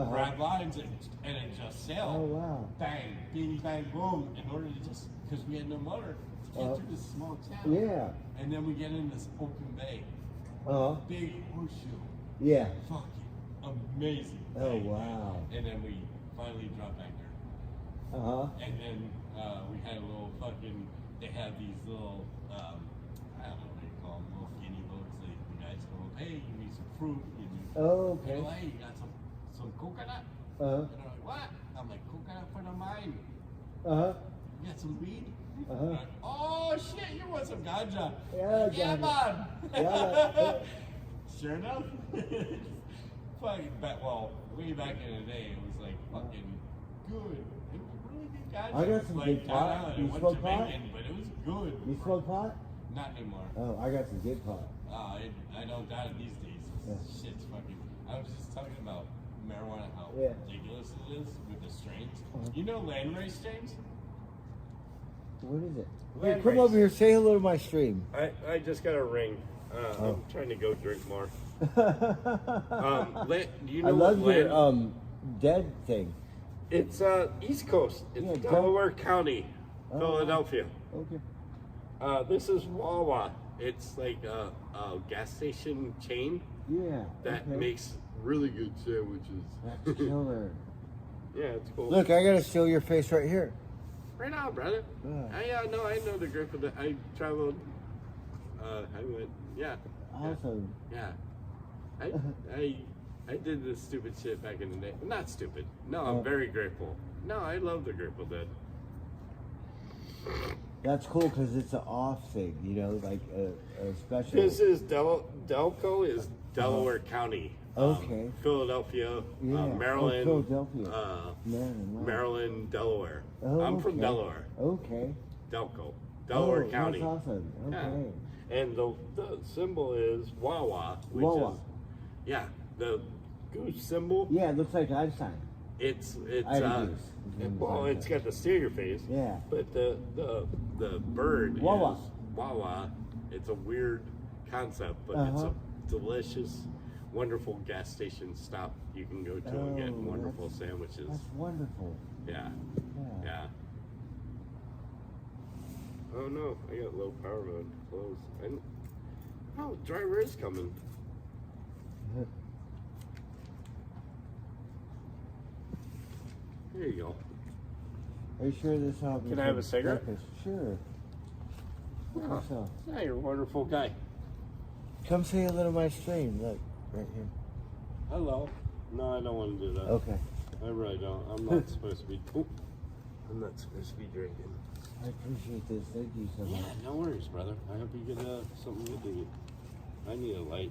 grab lines and adjust sail. Oh wow! Bang, bing, bang, boom. In order to just because we had no motor to get through this small channel. Yeah. And then we get in this open bay. Big horseshoe. Yeah. Fucking amazing. Oh wow! And then we finally dropped anchor. And then we had a little fucking. They have these little. I don't know what you call them, little skinny boats. The guys go, hey, give me some fruit. Okay. You know, hey, you got some coconut? And they're like, what? I'm like, coconut for the mind. You got some weed? Like, oh shit, you want some ganja? Yeah, man. Yeah. Sure enough. Fucking way back in the day, it was like fucking good. It was really good ganja. I got some good pot. You smoke pot? But it was good. You smoke pot? Not anymore. Oh, I got some good pot. I don't doubt it these days. Yeah. shit's fucking. I was just talking about marijuana, how Yeah. ridiculous it is with the strains. Uh-huh. You know landrace strains? What is it? Land Here, come race. over here. Say hello to my stream. I just got a ring. Oh. I'm trying to go drink more. Do you know I love what your land? dead thing. It's East Coast. It's Yeah, Delaware County, Oh, Philadelphia. Okay. This is Wawa. It's like a gas station chain Yeah. that okay. makes really good sandwiches. That's killer. Yeah, it's cool. Look, I gotta steal your face right here. Right on, brother. Yeah. I know the grip of the. I traveled. I went. Yeah. Awesome. Yeah. I did this stupid shit back in the day. Not stupid. No, I'm Oh. very grateful. No, I love the Grateful Dead. That's cool because it's an off thing, you know, like a special. This is Delco is Delaware County. Okay. Philadelphia, Yeah. Oh, Maryland. Philadelphia. Maryland, wow. Maryland, Delaware. Oh, I'm from okay. Delaware. Okay. Delco. Delaware Oh, County. That's awesome. Okay. Yeah. And the symbol is Wawa, which Wawa. is the goose symbol. Yeah, it looks like Einstein. It's I had a goose. well, it's got the steer face. Yeah. But the bird Wawa. is Wawa. It's a weird concept, but it's Uh-huh. a delicious, wonderful gas station stop you can go to and get Oh, wonderful sandwiches. That's wonderful. Yeah. Yeah. Yeah. Oh no, I got low power mode closed. Oh, driver is coming. There you go. Are you sure this helps? Can I have a cigarette? Sure. Huh. So, Yeah, you're a wonderful guy. come say hello to my stream. Look, right here. Hello. No, I don't want to do that. Okay. I really don't. I'm not supposed to be. Oop. I'm not supposed to be drinking. I appreciate this. Thank you so Yeah, much. no worries, brother. I hope you get something good to eat. I need a light.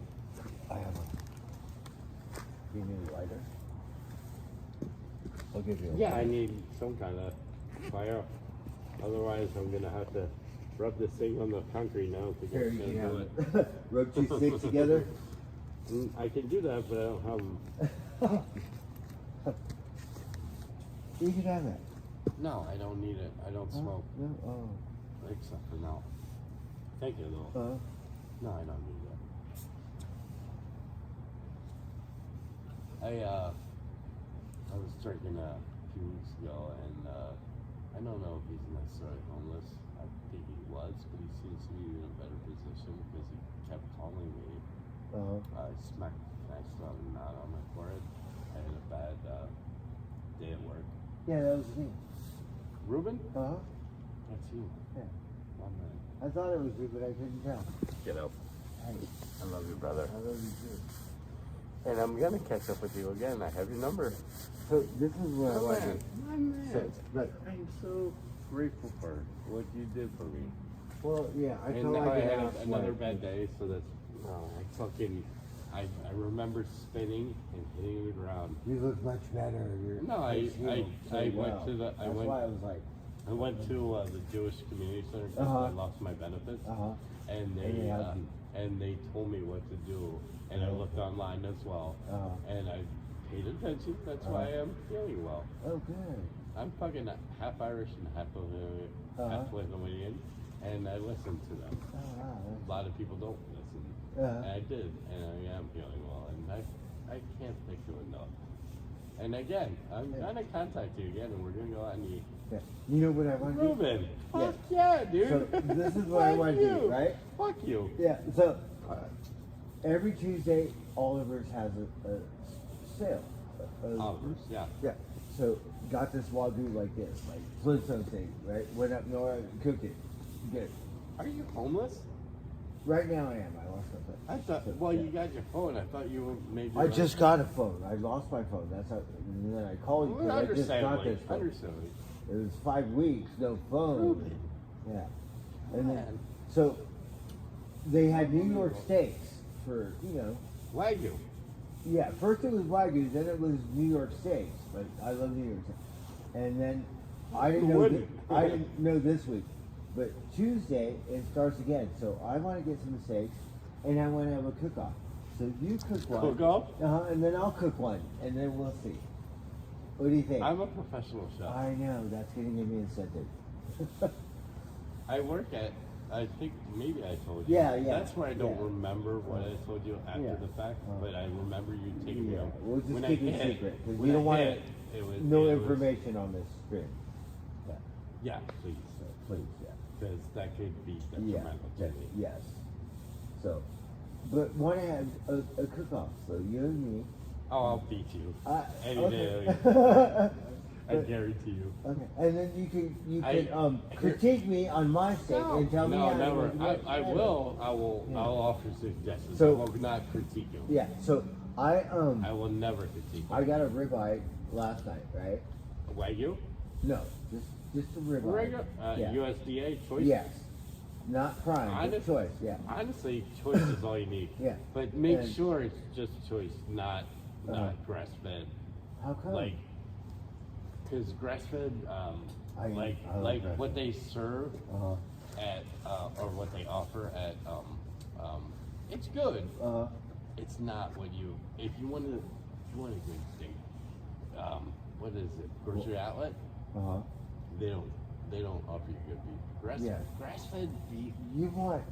I have a. You need a lighter? I'll give you a Yeah, I lighter. need some kind of fire. Otherwise, I'm gonna have to rub this thing on the concrete now to Here, get you to can do have it. it. Rub two sticks together. I can do that, but I don't have them. You can have it. No, I don't need it. I don't smoke, No? Oh. except for now. Thank you, though. No, I don't need that. I was drinking a few weeks ago, and I don't know if he's necessarily homeless. I think he was, but he seems to be in a better position because he kept calling me. I smacked I still have a knot on my forehead. I had a bad day at work. Yeah, that was me. Ruben? Uh-huh. That's you. Yeah. One man. I thought it was you, but I couldn't tell. Get up. Hey, I love you, brother. I love you too. And I'm gonna catch up with you again. I have your number. So this is what I My want man. to. My man. So, look, I'm so grateful for what you did for me. well, yeah, I And felt now like I an had ass another wife. bad day, so that's I remember spinning and hitting the ground. You look much better. You're, No, I went well. to the I That's went why I was like, I went to the Jewish Community Center because Uh-huh. I lost my benefits, uh-huh. and And they helped you. and they told me what to do, and I looked online as well, and I paid attention. That's why I'm feeling well. Oh, good. I'm fucking half Irish and half Lithuanian, and I listen to them. Oh, wow. A lot of people don't listen, Uh-huh. and I did, and I am feeling well, and I can't thank you enough. And again, I'm gonna contact you again, and we're gonna go out and eat. Yeah. You know what I want to do? Ruben, fuck yeah, dude. So this is what I Fuck want to do, you. right? Fuck you. Yeah. So every Tuesday, Oliver's has a sale. Oliver's, yeah. Yeah. So got this wagyu like this, like Flintstone thing, right? Went up north, cooked it. Good. Are you homeless? Right now I am. I lost my phone. I thought. So, Well, yeah. you got your phone. I thought you were maybe. I just got a phone. I lost my phone. That's how. And then I called you Well, because I just got understandably. this phone. Understandably. It was 5 weeks, no phone. Ruben. Yeah. And then, Man. so they had New York steaks for, Wagyu. yeah, first it was Wagyu, then it was New York steaks. But I love New York steaks. And then I didn't Who know wouldn't? I didn't know this week. But Tuesday it starts again. So I want to get some steaks and I want to have a cook off. So you cook one. Cook off? And then I'll cook one, and then we'll see. What do you think? I'm a professional chef. I know, that's gonna give me incentive. I work at, I think maybe I told you. Yeah, yeah, That's why I don't yeah. remember what I told you after Yeah. the fact, but I remember you taking me Yeah, out. we'll just When keep I it hit- secret, because when we don't I want hit, it was no it was- information on this stream. Yeah, Yeah, please, so please, yeah. because that could be Yeah, detrimental to me. yes. So, but want to have a cook-off, so you and me. Oh, I'll beat you any day. okay. I guarantee you. Okay, and then you can I- critique me on my steak and tell me no, how never. to make it I better. will. I will. Yeah. I'll offer suggestions. So- I will not critique you. Yeah, so I I will never critique you. I got a ribeye last night, right? Wagyu? No, just a ribeye. Regular? Yeah. USDA choice? Yes, not prime, but Honest- choice. Yeah, Honestly, choice is all you need. Yeah. But make And- sure it's just choice, not Uh-huh. grass fed. how come? Like, because grass fed, I like love grass-fed. what they serve uh at or what they offer at, it's good. uh It's not what you. If you want a good steak, what is it? Grocery outlet. uh They don't offer you good beef. Yeah. Grass fed beef You want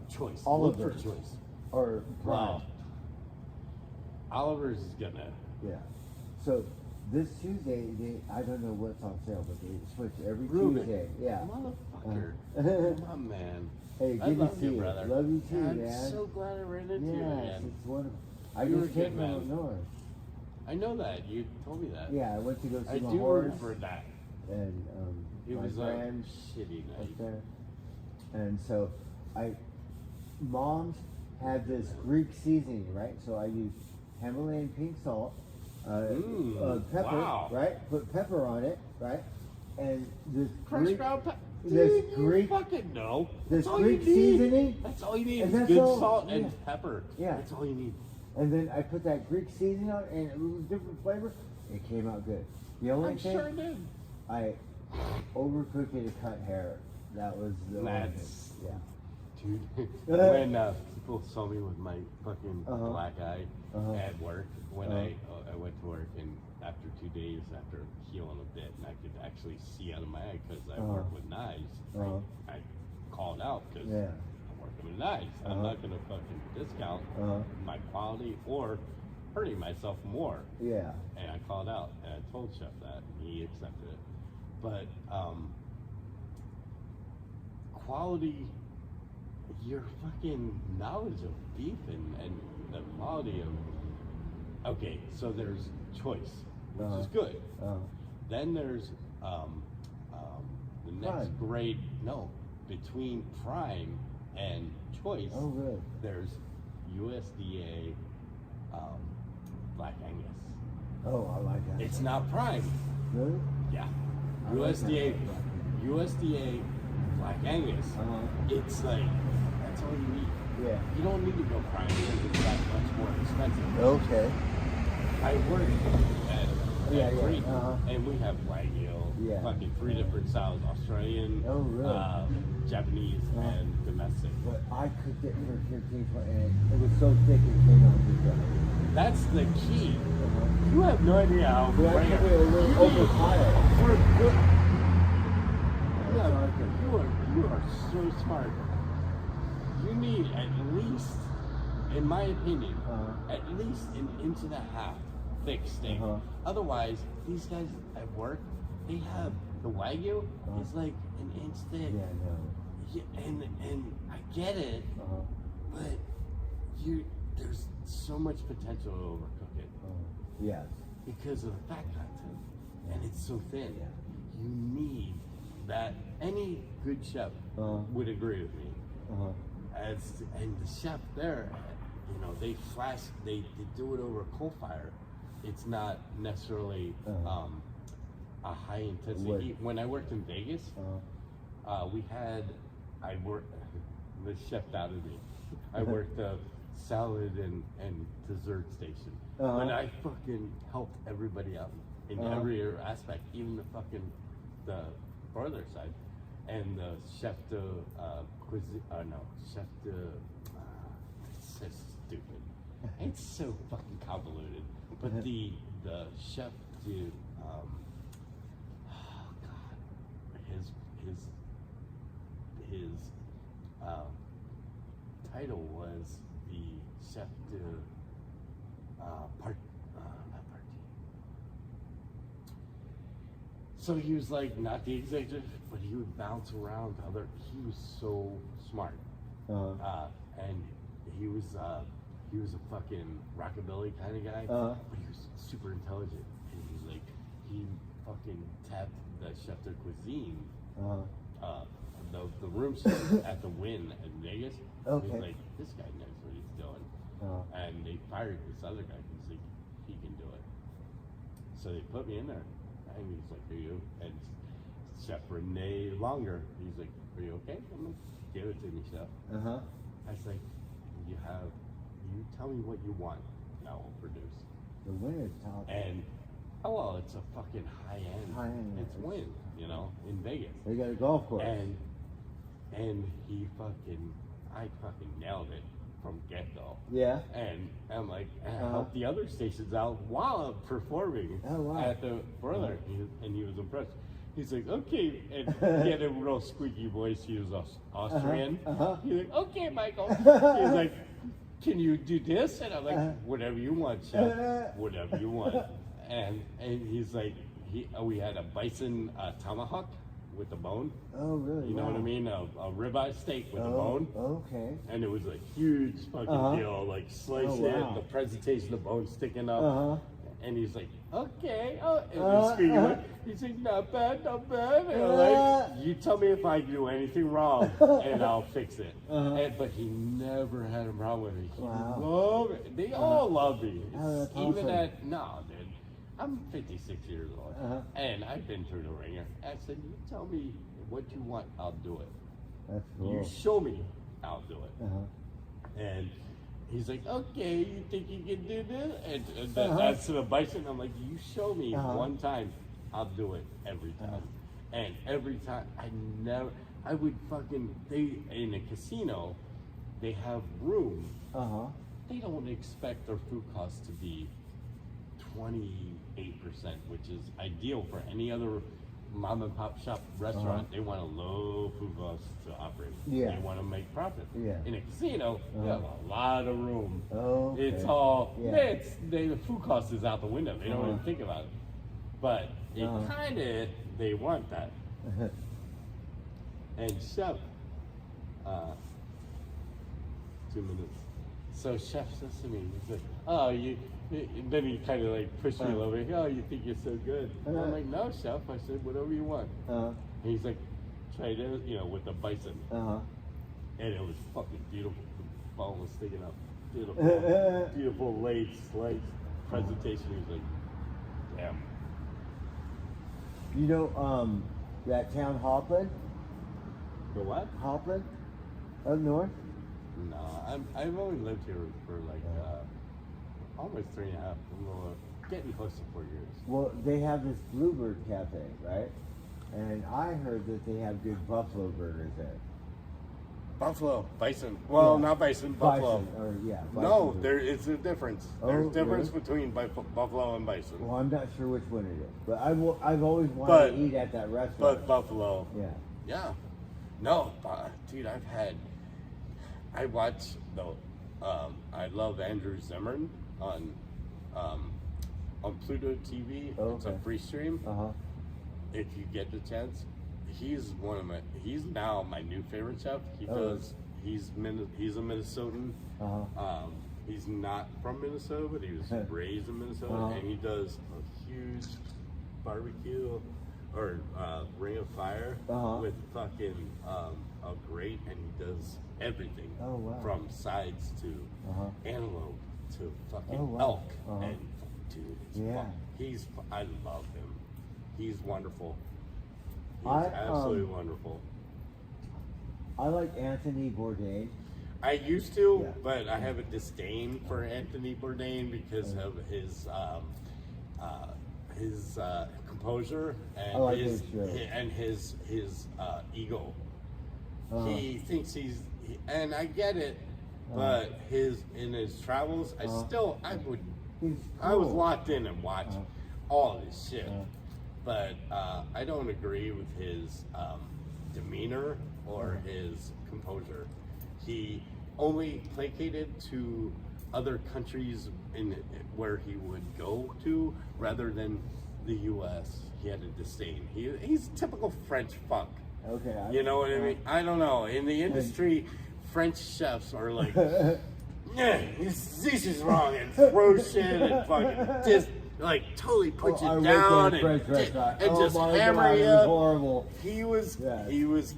choice. Oliver's Look for choice. or prime? Wow. Oliver's is gonna. Yeah. So this Tuesday, I don't know what's on sale, but they switch every Reuben. Tuesday. Yeah. Motherfucker. Come on, man. Hey, I good love to see you, you. brother. Love you too, I'm man. so glad I ran into you Yes, again. it's wonderful. I You're just a good came from man. north. I know that. You told me that. Yeah, I went to go see I my do horse, remember that. and It my was a friend shitty was night. there. And so Mom's had this Greek seasoning, right? So I used Himalayan pink salt, pepper, wow. right? Put pepper on it, right? And this Crushed Greek, ground pepper. this Dude, you Greek- fucking know. this That's all Greek you need. seasoning, That's all you need. and is that's good all- salt yeah. and pepper. Yeah. That's all you need. and then I put that Greek seasoning on, and it was different flavor. It came out good. The only I'm thing sure it did. I overcooked it to cut hair. That was the only thing. That's- Yeah. Dude, when people saw me with my fucking Uh-huh. black eye Uh-huh. at work, when Uh-huh. I went to work, and after 2 days, after healing a bit, and I could actually see out of my eye because I Uh-huh. work with knives, Uh-huh. I called out because Yeah. I'm working with knives. I'm Uh-huh. not gonna fucking discount Uh-huh. my quality or hurting myself more. Yeah. And I called out, and I told Chef that, and he accepted it. But quality, your fucking knowledge of beef and the quality of. Okay, so there's choice, which is good. Then there's the next Prime. grade. No, between prime and choice. Oh, really? There's USDA Black Angus. Oh, I like that. It's not prime. Really? Yeah. I like USDA that. USDA Black Angus. It's like that's all you need. Yeah. You don't need to go prime because it's that much more expensive. Okay. I work at Yeah, yeah, Creek, uh-huh. and we have Wagyu, Yeah. fucking 3 different styles: Australian, Oh, really? Japanese, Uh-huh. and domestic. But I cooked it for 15, 20, and it was so thick it came out good. That's the key. You have no idea how But I rare. cooked it a little You over need- fire. for a good. Yeah, You are so smart. You need at least, in my opinion, at least an inch and a half thick steak. Uh-huh. Otherwise, these guys at work, they have the Wagyu is like an inch thick. Yeah, no. Yeah, and I get it, but there's so much potential to overcook it Yes. because of the fat content, and it's so thin. Yeah. You need that. Any good chef would agree with me. And the chef there, they do it over a coal fire. It's not necessarily a high intensity Wood. heat. When I worked in Vegas, the chef doubted me. I worked a salad and dessert station. When I fucking helped everybody out in every aspect, even the broiler side, and the chef de it's so stupid. It's so fucking convoluted. But the chef dude, oh god, his title was the chef de not party. So he was like not the executive, but he would bounce around other. He was so smart, and he was a fucking rockabilly kind of guy, but he was super intelligent. And he fucking tapped the chef de cuisine, the room chef at the Wynn in Vegas. Okay. He's like, this guy knows what he's doing, and they fired this other guy because he can do it. So they put me in there. And he's like, are you? And Chef Rene Longer, he's like, are you okay? I'm like, give it to me, Chef. I was like, you tell me what you want, and I will produce. The winner's top. And, it's a fucking high-end. It's Wynn, in Vegas. They got a golf course. And I fucking nailed it from get-go. Yeah. And I'm like, I helped the other stations out while I'm performing at the brother. And he was impressed. He's like, okay. And he had a real squeaky voice. He was Austrian. He's like, okay, Michael. He's like, can you do this? And I'm like, whatever you want, chef. Whatever you want. And he's like, we had a bison tomahawk with the bone. Oh, really? You know what I mean? A ribeye steak with the bone. Okay. And it was a huge fucking deal. Like slice it, the presentation, the bone sticking up. And he's like, okay. And he's like, not bad. And I'm like, you tell me if I do anything wrong, and I'll fix it. But he never had a problem with it. He loved it. They all love me. Even dude. I'm 56 years old, and I've been through the ringer. I said, you tell me what you want, I'll do it. That's cool. You show me, I'll do it. And he's like, okay, you think you can do this? And that's to the bison. I'm like, you show me one time, I'll do it every time. And every time, in a casino, they have room. They don't expect their food costs to be 28%, which is ideal for any other mom and pop shop restaurant. They want a low food cost to operate. They want to make profit. In a casino, you have a lot of room. It's all the food cost is out the window. They don't even think about it. But it kind of they want that. And chef, 2 minutes. So chef says to me, he's like, oh, then he kind of like pushed me a little bit. Oh, you think you're so good? And I'm like, no, chef. I said, whatever you want. And he's like, try this, with the bison. And it was fucking beautiful. The bone was sticking up. Beautiful, beautiful laid slice presentation. He was like, damn. You know, that town Hopland? The what? Hopland? Up north? No, I've only lived here for like almost 3.5. Getting close to 4 years. Well, they have this Bluebird Cafe, right? And I heard that they have good buffalo burgers there. Buffalo, bison. Well, not bison, buffalo. Bison, no, burger. there is a difference. There's a difference between buffalo and bison. Well, I'm not sure which one it is, but I've always wanted to eat at that restaurant. But buffalo. Yeah. No, dude, I watch I love Andrew Zimmern on Pluto TV. It's a free stream. If you get the chance, he's now my new favorite chef. He's a Minnesotan. He's not from Minnesota, but he was raised in Minnesota, and he does a huge barbecue or ring of fire with fucking a grate, and he does everything from sides to antelope to fucking elk, and dude, I love him. He's wonderful. He's absolutely wonderful. I like Anthony Bourdain. I used to, but I have a disdain for Anthony Bourdain because of his composure and his ego. He thinks and I get it. but in his travels, I would. He's I was cool. locked in and watched all of his shit, but I don't agree with his demeanor or his composure. He only placated to other countries where he would go to rather than the U.S. He had a disdain. He's a typical French fuck. Okay. You know what I mean? I don't know. In the industry, French chefs are like, yeah, this is wrong, and throw shit and fucking just like totally put you down and just hammer you up. Horrible. He was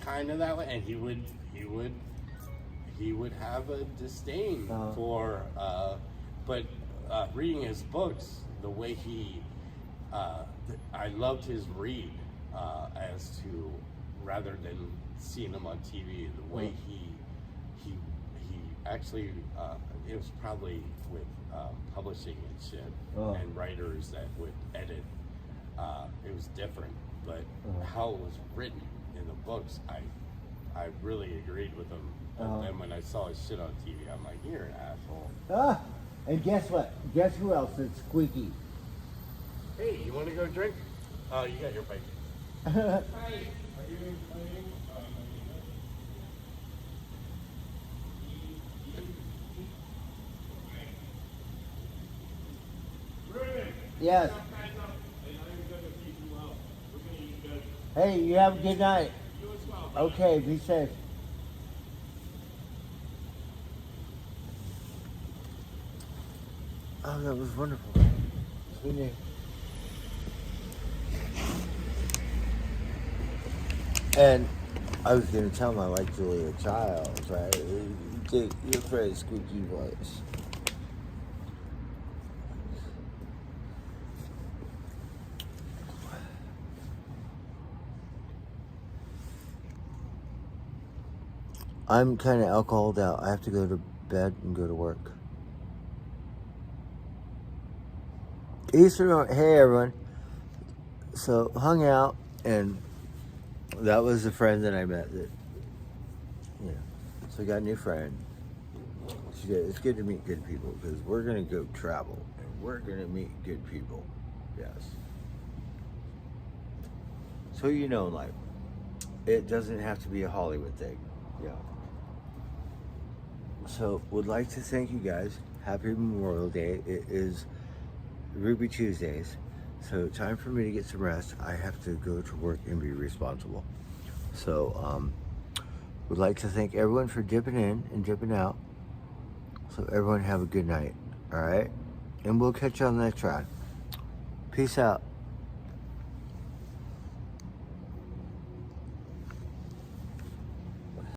kind of that way, and he would have a disdain for, but reading his books, the way he, I loved his read as to rather than seeing him on TV, the way he actually, it was probably with publishing and shit and writers that would edit. It was different, but how it was written in the books, I really agreed with him. And then when I saw his shit on TV, I'm like, you're an asshole. And guess what? Guess who else is squeaky? Hey, you want to go drink? Oh, you got your bike. Yes. Hey, you have a good night. Okay, be safe. Oh, that was wonderful. Who knew? And I was going to tell him I like Julia Childs, right? You're very squeaky voice. I'm kind of alcoholed out. I have to go to bed and go to work. Easter, hey everyone. So hung out, and that was a friend that I met. That, you know, so I got a new friend. It's good to meet good people because we're gonna go travel and we're gonna meet good people. Yes. So you know, like, it doesn't have to be a Hollywood thing. Yeah. So, would like to thank you guys. Happy Memorial Day. It is Ruby Tuesdays. So, time for me to get some rest. I have to go to work and be responsible. So, would like to thank everyone for dipping in and dipping out. So, everyone have a good night. All right? And we'll catch you on the next ride. Peace out.